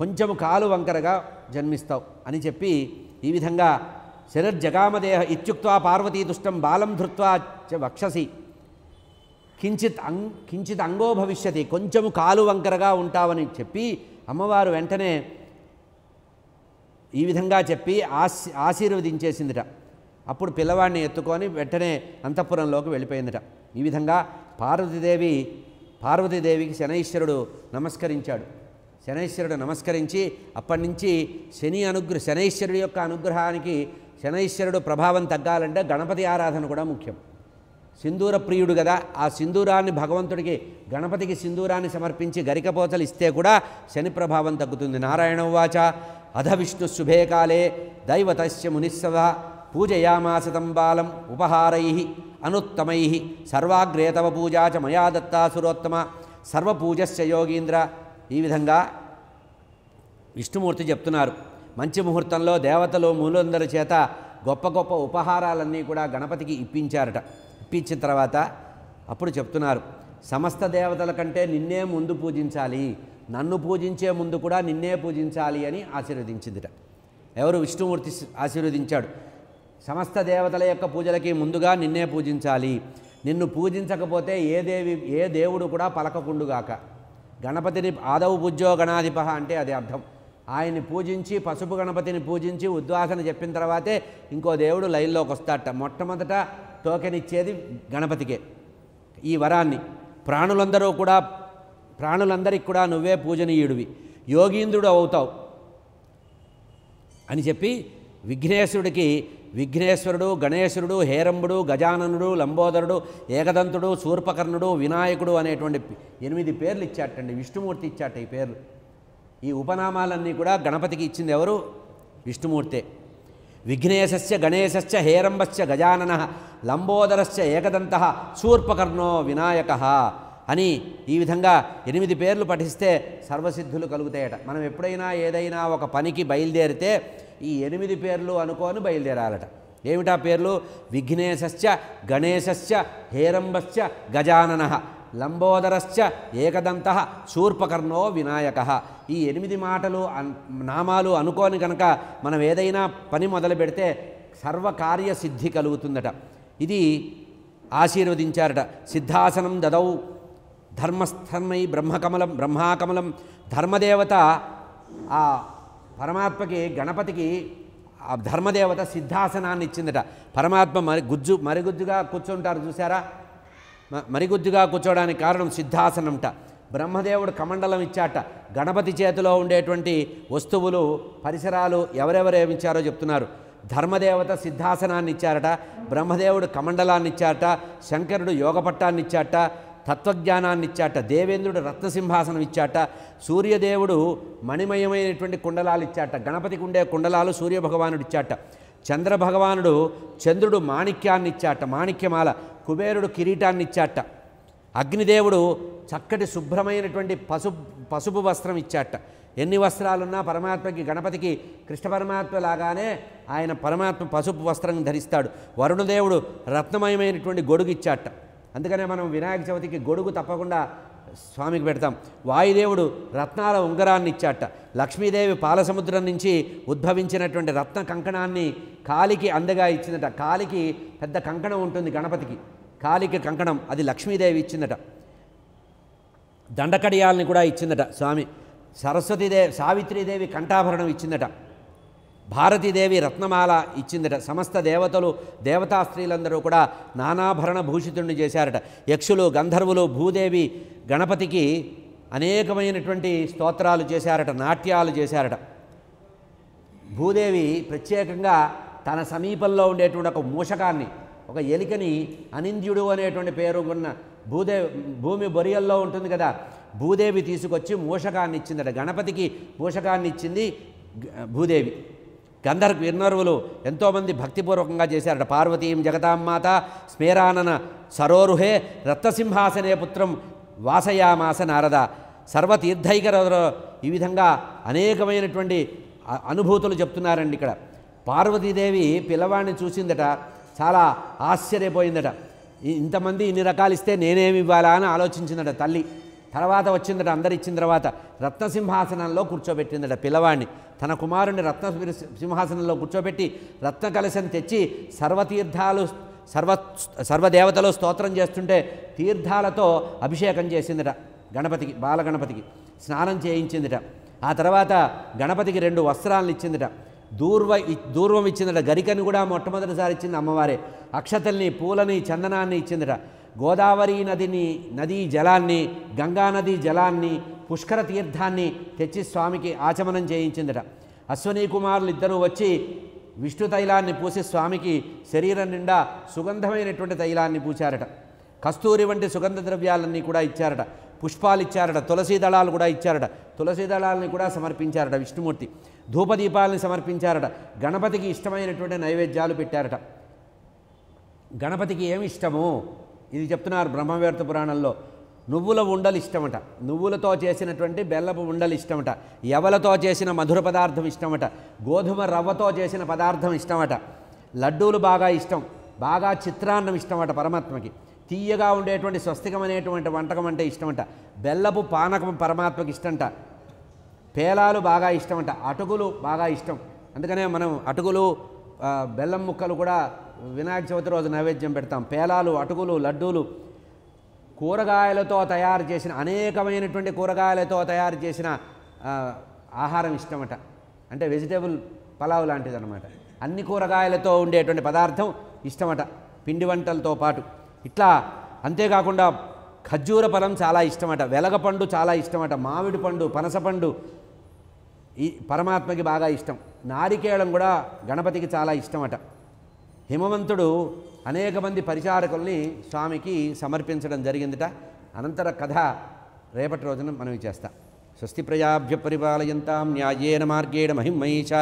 కొంచెం కాలు వంకరగా జన్మిస్తావు అని చెప్పి ఈ విధంగా శనిర్జగామదేహ ఇత్యుక్త్వా పార్వతీతుష్టం బాలం ధృత్వా చ వక్షసి కించిత్ అంగో భవిష్యతి, కొంచెము కాలు వంకరగా ఉంటావని చెప్పి అమ్మవారు వెంటనే ఈ విధంగా చెప్పి ఆశీర్వదించేసిందిట. అప్పుడు పిల్లవాడిని ఎత్తుకొని వెంటనే అంతఃపురంలోకి వెళ్ళిపోయిందిట. ఈ విధంగా పార్వతీదేవికి శనైశ్వరుడు నమస్కరించాడు. శనైశ్వరుడు నమస్కరించి అప్పటి నుంచి శనైశ్వరుడి యొక్క అనుగ్రహానికి, శనైశ్వరుడు ప్రభావం తగ్గాలంటే గణపతి ఆరాధన కూడా ముఖ్యం. సింధూర ప్రియుడు కదా, ఆ సింధూరాన్ని భగవంతుడికి, గణపతికి సింధూరాన్ని సమర్పించి గరికపోతలు ఇస్తే కూడా శని ప్రభావం తగ్గుతుంది. నారాయణ ఉవాచ అధ విష్ణు శుభే కాలే దైవతస్య మునిస్సవ పూజయామాసతం బాలం ఉపహారై అనుత్తమై సర్వాగ్రేతవ పూజా చ మయా దత్తా సురోత్తమ సర్వపూజస్య యోగీంద్ర. ఈ విధంగా విష్ణుమూర్తి చెప్తున్నారు, మంచి ముహూర్తంలో దేవతలు మూలందరి చేత గొప్ప గొప్ప ఉపహారాలన్నీ కూడా గణపతికి ఇప్పించారట. ఇప్పించిన తర్వాత అప్పుడు చెప్తున్నారు, సమస్త దేవతల కంటే నిన్నే ముందు పూజించాలి, నన్ను పూజించే ముందు కూడా నిన్నే పూజించాలి అని ఆశీర్వదించిందిట. ఎవరు? విష్ణుమూర్తి ఆశీర్వదించాడు. సమస్త దేవతల యొక్క పూజలకి ముందుగా నిన్నే పూజించాలి, నిన్ను పూజించకపోతే ఏ దేవుడు కూడా పలకకుండుగాక. గణపతిని ఆదౌ పూజ్యో గణాధిప అంటే అది అర్థం. ఆయన్ని పూజించి పసుపు గణపతిని పూజించి ఉద్వాసన చెప్పిన తర్వాతే ఇంకో దేవుడు లైన్లోకి వస్తాడట. మొట్టమొదట టోకెన్ ఇచ్చేది గణపతికే ఈ వరాన్ని. ప్రాణులందరికీ కూడా నువ్వే పూజనీయుడివి, యోగీంద్రుడు అవుతావు అని చెప్పి విఘ్నేశ్వరుడు, గణేశుడు, హేరంబుడు, గజాననుడు, లంబోదరుడు, ఏకదంతుడు, శూర్పకర్ణుడు, వినాయకుడు అనేటువంటి 8 పేర్లు ఇచ్చాటండి. విష్ణుమూర్తి ఇచ్చాట ఈ పేర్లు. ఈ ఉపనామాలన్నీ కూడా గణపతికి ఇచ్చింది ఎవరు? విష్ణుమూర్తే. విఘ్నేశస్య గణేశస్య హేరంబస్య గజాననః లంబోదరస్య ఏకదంతః శూర్పకర్ణో వినాయకః అని ఈ విధంగా 8 పేర్లు పఠిస్తే సర్వసిద్ధులు కలుగుతాయట. మనం ఎప్పుడైనా ఏదైనా ఒక పనికి బయలుదేరితే ఈ 8 పేర్లు అనుకోని బయలుదేరాలట. ఏమిటా పేర్లు? విఘ్నేశస్య గణేశస్య హేరంబస్య గజాననః లంబోదరస్య ఏకదంతః శూర్పకర్ణో వినాయకః. ఈ 8 నామాలు అనుకోని కనుక మనం ఏదైనా పని మొదలు పెడితే సర్వకార్య సిద్ధి కలుగుతుందట. ఇది ఆశీర్వదించారట. సిద్ధాసనం దదౌ ధర్మస్థర్మై బ్రహ్మాకమలం. ధర్మదేవత ఆ పరమాత్మకి గణపతికి ఆ ధర్మదేవత సిద్ధాసనాన్ని ఇచ్చిందట. పరమాత్మ మరిగుజ్జుగా కూర్చుంటారు చూసారా? మరిగుజ్జుగా కూర్చోవడానికి కారణం సిద్ధాసనంట. బ్రహ్మదేవుడు కమండలం ఇచ్చాట. గణపతి చేతిలో ఉండేటువంటి వస్తువులు పరిసరాలు ఎవరెవరేమిచ్చారో చెప్తున్నారు. ధర్మదేవత సిద్ధాసనాన్ని ఇచ్చారట, బ్రహ్మదేవుడు కమండలాన్ని ఇచ్చారట, శంకరుడు యోగపట్టాన్ని ఇచ్చాట, తత్వజ్ఞానాన్ని ఇచ్చాట, దేవేంద్రుడు రత్నసింహాసనం ఇచ్చాట, సూర్యదేవుడు మణిమయమైనటువంటి కుండలాలు ఇచ్చాట. గణపతికి ఉండే కుండలాలు సూర్యభగవానుడు ఇచ్చాట. చంద్రభగవానుడు చంద్రుడు మాణిక్యాన్ని ఇచ్చాట, మాణిక్యమాల. కుబేరుడు కిరీటాన్ని ఇచ్చాట. అగ్నిదేవుడు చక్కటి శుభ్రమైనటువంటి పసుపు వస్త్రం ఇచ్చాట. ఎన్ని వస్త్రాలున్నా పరమాత్మకి గణపతికి కృష్ణ పరమాత్మ లాగానే ఆయన పరమాత్మ పసుపు వస్త్రం ధరిస్తాడు. వరుణదేవుడు రత్నమయమైనటువంటి గొడుగు ఇచ్చాట. అందుకనే మనం వినాయక చవితికి గొడుగు తప్పకుండా స్వామికి పెడతాం. వాయుదేవుడు రత్నాల ఉంగరాన్ని ఇచ్చాట. లక్ష్మీదేవి పాలసముద్రం నుంచి ఉద్భవించినటువంటి రత్న కంకణాన్ని కాలికి అందగా ఇచ్చిందట. కాలికి పెద్ద కంకణం ఉంటుంది గణపతికి, కాలికి కంకణం, అది లక్ష్మీదేవి ఇచ్చిందట. దండకడియాలని కూడా ఇచ్చిందట స్వామి. సావిత్రీదేవి కంఠాభరణం ఇచ్చిందట. భారతీదేవి రత్నమాల ఇచ్చిందట. సమస్త దేవతా స్త్రీలందరూ కూడా నానాభరణ భూషితుణ్ణి చేశారట. యక్షులు, గంధర్వులు, భూదేవి గణపతికి అనేకమైనటువంటి స్తోత్రాలు చేశారట, నాట్యాలు చేశారట. భూదేవి ప్రత్యేకంగా తన సమీపంలో ఉండేటువంటి ఒక మూషకాన్ని, ఒక ఎలికని, అనింద్యుడు అనేటువంటి పేరు ఉన్న భూమి బొరియల్లో ఉంటుంది కదా, భూదేవి తీసుకొచ్చి మూషకాన్ని ఇచ్చిందట. గణపతికి మూషకాన్ని ఇచ్చింది భూదేవి. గంధర్వులు ఎంతోమంది భక్తిపూర్వకంగా చేశారట. పార్వతీం జగతాంమాత స్మేరానన సరోరుహే రత్నసింహాసనే పుత్రం వాసయామాస నారద. సర్వతీర్థైకర ఈ విధంగా అనేకమైనటువంటి అనుభూతులు చెప్తున్నారండి ఇక్కడ. పార్వతీదేవి పిల్లవాడిని చూసిందట, చాలా ఆశ్చర్యపోయిందట. ఇంతమంది ఇన్ని రకాలు ఇస్తే నేనేమి ఇవ్వాలా అని ఆలోచించిందట తల్లి. తర్వాత వచ్చిందట, అందరు ఇచ్చిన తర్వాత రత్నసింహాసనంలో కూర్చోబెట్టిందట పిల్లవాడిని. తన కుమారుని సింహాసనంలో కూర్చోబెట్టి రత్న కలశం తెచ్చి సర్వదేవతలు స్తోత్రం చేస్తుంటే తీర్థాలతో అభిషేకం చేసిందట గణపతికి, బాలగణపతికి స్నానం చేయించిందిట. ఆ తర్వాత గణపతికి 2 వస్త్రాలను ఇచ్చిందిట. దూర్వం ఇచ్చిందట. గరికని కూడా మొట్టమొదటిసారి ఇచ్చింది అమ్మవారే. అక్షతల్ని, పూలని, చందనాన్ని ఇచ్చిందట. గోదావరి నదీ జలాన్ని, గంగానదీ జలాన్ని, పుష్కర తీర్థాన్ని తెచ్చి స్వామికి ఆచమనం చేయించిందట. అశ్వనీ కుమారులు ఇద్దరూ వచ్చి విష్ణు తైలాన్ని పూసి స్వామికి శరీరం నిండా సుగంధమైనటువంటి తైలాన్ని పూచారట. కస్తూరి వంటి సుగంధ ద్రవ్యాలన్నీ కూడా ఇచ్చారట. పుష్పాలు ఇచ్చారట. తులసీ దళాలు కూడా ఇచ్చారట. తులసీ దళాలని కూడా సమర్పించారట విష్ణుమూర్తి. ధూపదీపాలని సమర్పించారట. గణపతికి ఇష్టమైనటువంటి నైవేద్యాలు పెట్టారట. గణపతికి ఏమి ఇష్టము ఇది చెప్తున్నారు బ్రహ్మవేత్త పురాణంలో. నువ్వుల ఉండలు ఇష్టమట, నువ్వులతో చేసినటువంటి బెల్లపు ఉండలు ఇష్టమట, ఎవలతో చేసిన మధుర పదార్థం ఇష్టమట, గోధుమ రవ్వతో చేసిన పదార్థం ఇష్టమట, లడ్డూలు బాగా ఇష్టం, బాగా చిత్రాన్నం ఇష్టమట పరమాత్మకి, తీయగా ఉండేటువంటి స్వస్తికం అనేటువంటి వంటకం అంటే ఇష్టమట, బెల్లపు పానకం పరమాత్మకి ఇష్టంట, పేలాలు బాగా ఇష్టమట, అటుకులు బాగా ఇష్టం. అందుకనే మనం అటుకులు బెల్లం ముక్కలు కూడా వినాయక చవితి రోజు నైవేద్యం పెడతాం. పేలాలు, అటుకులు, లడ్డూలు కూరగాయలతో తయారు చేసిన అనేకమైనటువంటి కూరగాయలతో తయారు చేసిన ఆహారం ఇష్టమట. అంటే వెజిటేబుల్ పలావ్ లాంటిది అనమాట. అన్ని కూరగాయలతో ఉండేటువంటి పదార్థం ఇష్టమట పిండి వంటలతో పాటు. ఇట్లా అంతేకాకుండా ఖర్జూర ఫలం చాలా ఇష్టమట, వెలగపండు చాలా ఇష్టమట, మామిడి పండు, పనసపండు ఈ పరమాత్మకి బాగా ఇష్టం, నారికేళం కూడా గణపతికి చాలా ఇష్టమట. హిమవంతుడు అనేక మంది పరిచారకుల్ని స్వామికి సమర్పించడం జరిగిందిట. అనంతర కథ రేపటి రోజున మనం చేస్తాం. స్వస్తి ప్రజాభ్య పరిపాలయంతాం న్యాయేన మార్గేణ మహిమహీష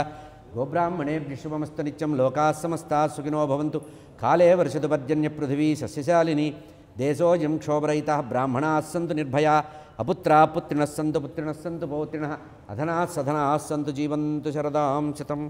గోబ్రాహ్మణేభ్య శుభమస్తు నిత్యం. లోకాః సమస్తాః సుఖినో భవంతు. కాలే వర్షతు పర్జన్య పృథివీ సస్యశాలిని. దేశోऽयं క్షోభరహితः బ్రాహ్మణాः సन्तు నిర్భయాः. అపుత్రాः పుత్రిణः సन्तు పౌత్రిణः పౌత్రిణः. అధనాः సధనాः సन्तు జీవంతు శరదాం శతం.